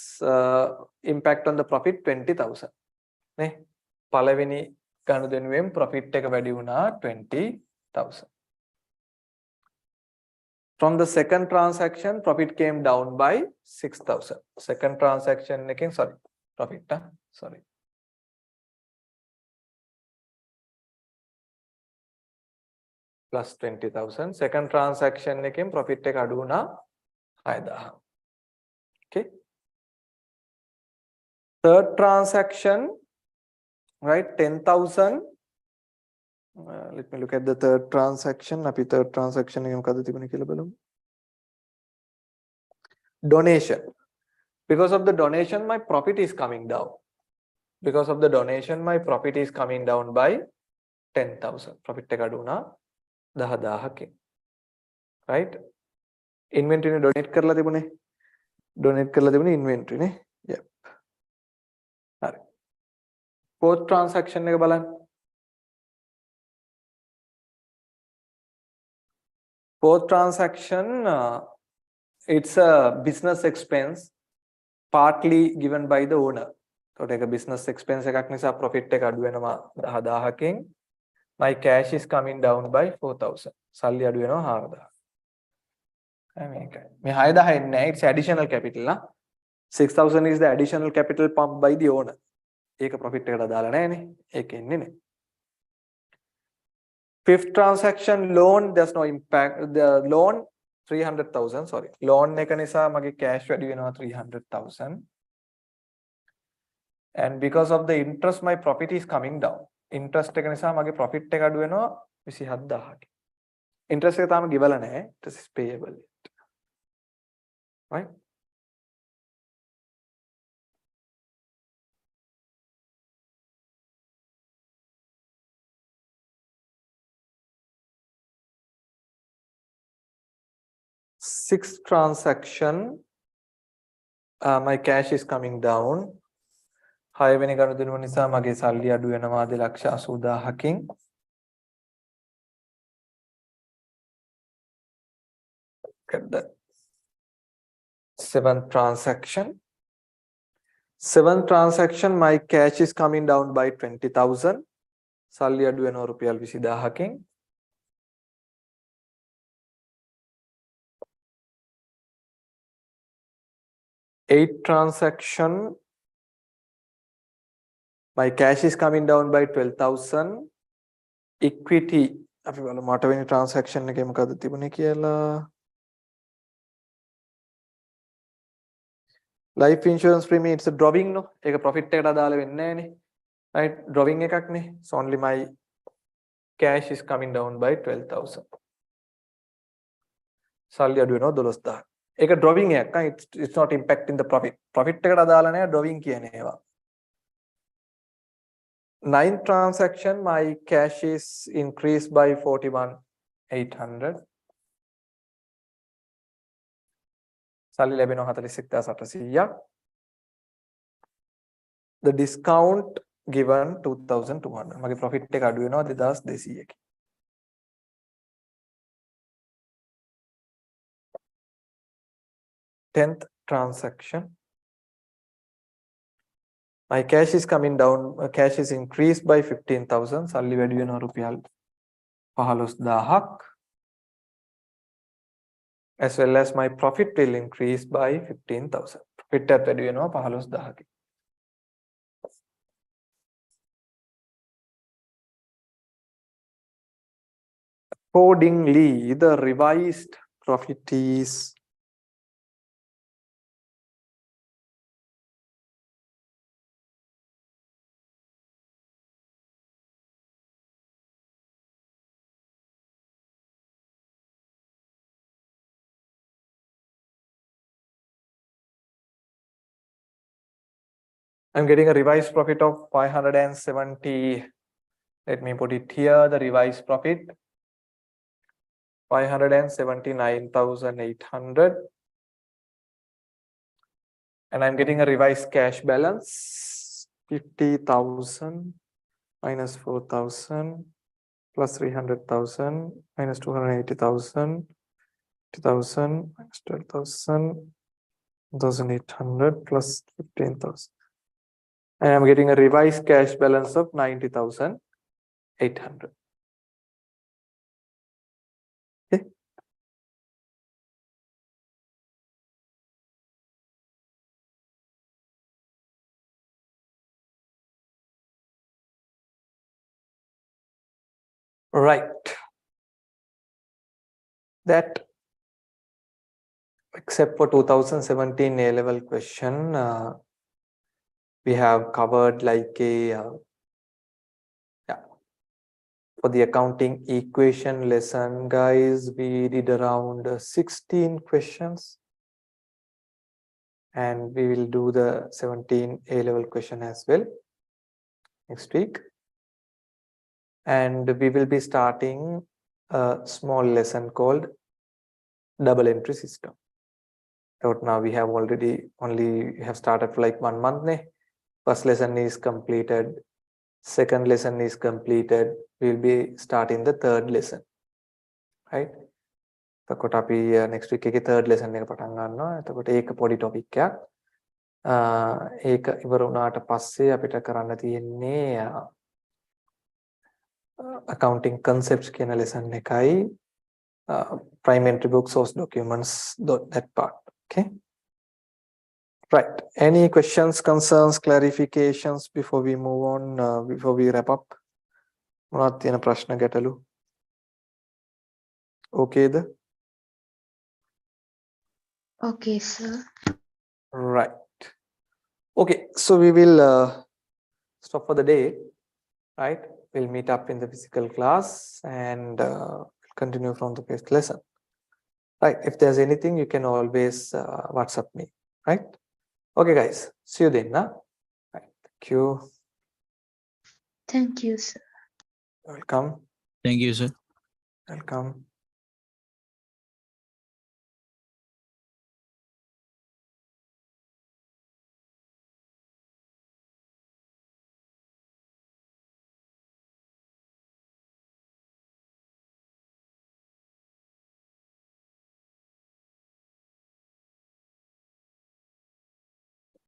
impact on the profit 20,000 නේ පළවෙනි ගනුදෙනුවෙන් profit එක වැඩි වුණා 20,000. From the second transaction profit came down by 6,000. Second transaction එකෙන් profit plus 20,000. Second transaction එකෙන් profit එක අඩු වුණා 6,000. Okay. Third transaction, right? 10,000. Let me look at the third transaction. Api third transaction එක මොකද තිබුණේ කියලා බලමු. Donation. Because of the donation, my profit is coming down. Because of the donation, my profit is coming down by 10,000. Profit එක අඩු වුණා 10,000කින්. Right? Inventory donate කරලා තිබුණේ. Donate කරලා තිබුණේ inventory නේ. Yep. හරි. Fourth transaction එක බලන්න. Fourth transaction, it's a business expense partly given by the owner. So take a business expense එකක් නිසා profit එක අඩු වෙනවා 10,000කින්. My cash is coming down by 4,000. සල්ලි අඩු වෙනවා 4,000. මේ 6,000 එන්නේ නැහැ. It's additional capital නා. 6,000 is the additional capital pumped by the owner. ඒක profit එකට දාලා නැහැනේ. ඒක එන්නේ නැහැ. Fifth transaction, loan, there's no impact. The loan 300,000 sorry loan එක නිසා මගේ cash වැඩි වෙනවා 300,000 and because of the interest my profit is coming down interest එක නිසා මගේ profit එක අඩු වෙනවා 27000ක interest එක තාම ගෙවලා නැහැ it is payable right sixth transaction my cash is coming down 6 වෙනි ගනුදෙනුව නිසා මගේ සල්ලි අඩු වෙනවා 2,80,000කින් get the seventh transaction my cash is coming down by 20,000 සල්ලි අඩු වෙනවා රුපියල් 20,000කින් eighth transaction my cash is coming down by 12,000 equity අපි බලමු 8 වෙනි transaction එකේ මොකද තිබුණේ කියලා life insurance premium it's a drawing no ඒක profit එකට අදාළ වෙන්නේ නැහැ නේ right drawing එකක් නේ so only my cash is coming down by 12,000 සල්ලි අඩු වෙනවා 12,000 ඒක drawing එකක් it's not impacting the profit එකට අදාළ නැහැ drawing කියන ඒවා ninth transaction my cash is increased by 41,800 සල්ලි ලැබෙනවා 41,800ක් the discount given 2,200 මගේ profit එක අඩු වෙනවා 2,200කින් 10th transaction my cash is coming down cash is increased by 15,000 සල්ලි වැඩි වෙනවා රුපියල් 15,000ක් as well as my profit will increase by 15,000 profit එක වැඩි වෙනවා 15,000කින් accordingly the revised profit is I'm getting a revised profit of 570 let me put it here the revised profit 579,800 and I'm getting a revised cash balance 50,000 minus 4,000 plus 300,000 minus 280,000 2,000 minus 12,000 1,800 plus 15,000 and I'm getting a revised cash balance of 90,800 okay right that except for 2017 A-level question we have covered like a for the accounting equation lesson guys we did around 16 questions and we will do the 17 A-level question as well next week and we will be starting a small lesson called double entry system so now we have already only have started for like 1 month ne first lesson is completed second lesson is completed we will be starting the third lesson right එතකොට අපි next week එකේ third lesson එක පටන් ගන්නවා එතකොට ඒක පොඩි topic එකක් ඒක ඉවර වුණාට පස්සේ අපිට කරන්න තියෙන්නේ accounting concepts කියන lesson එකයි prime entry book source documents that part okay right any questions concerns clarifications before we move on before we wrap up මොනවද තියෙන ප්‍රශ්න ගැටලු okay the Okay, sir. Right. Okay, so we will stop for the day, right? We'll meet up in the physical class and continue from the first lesson. Right. If there's anything, you can always WhatsApp me. Right. Okay, guys. See you then. Nah? Right. Thank you. Thank you, sir. Welcome. Thank you, sir. Welcome.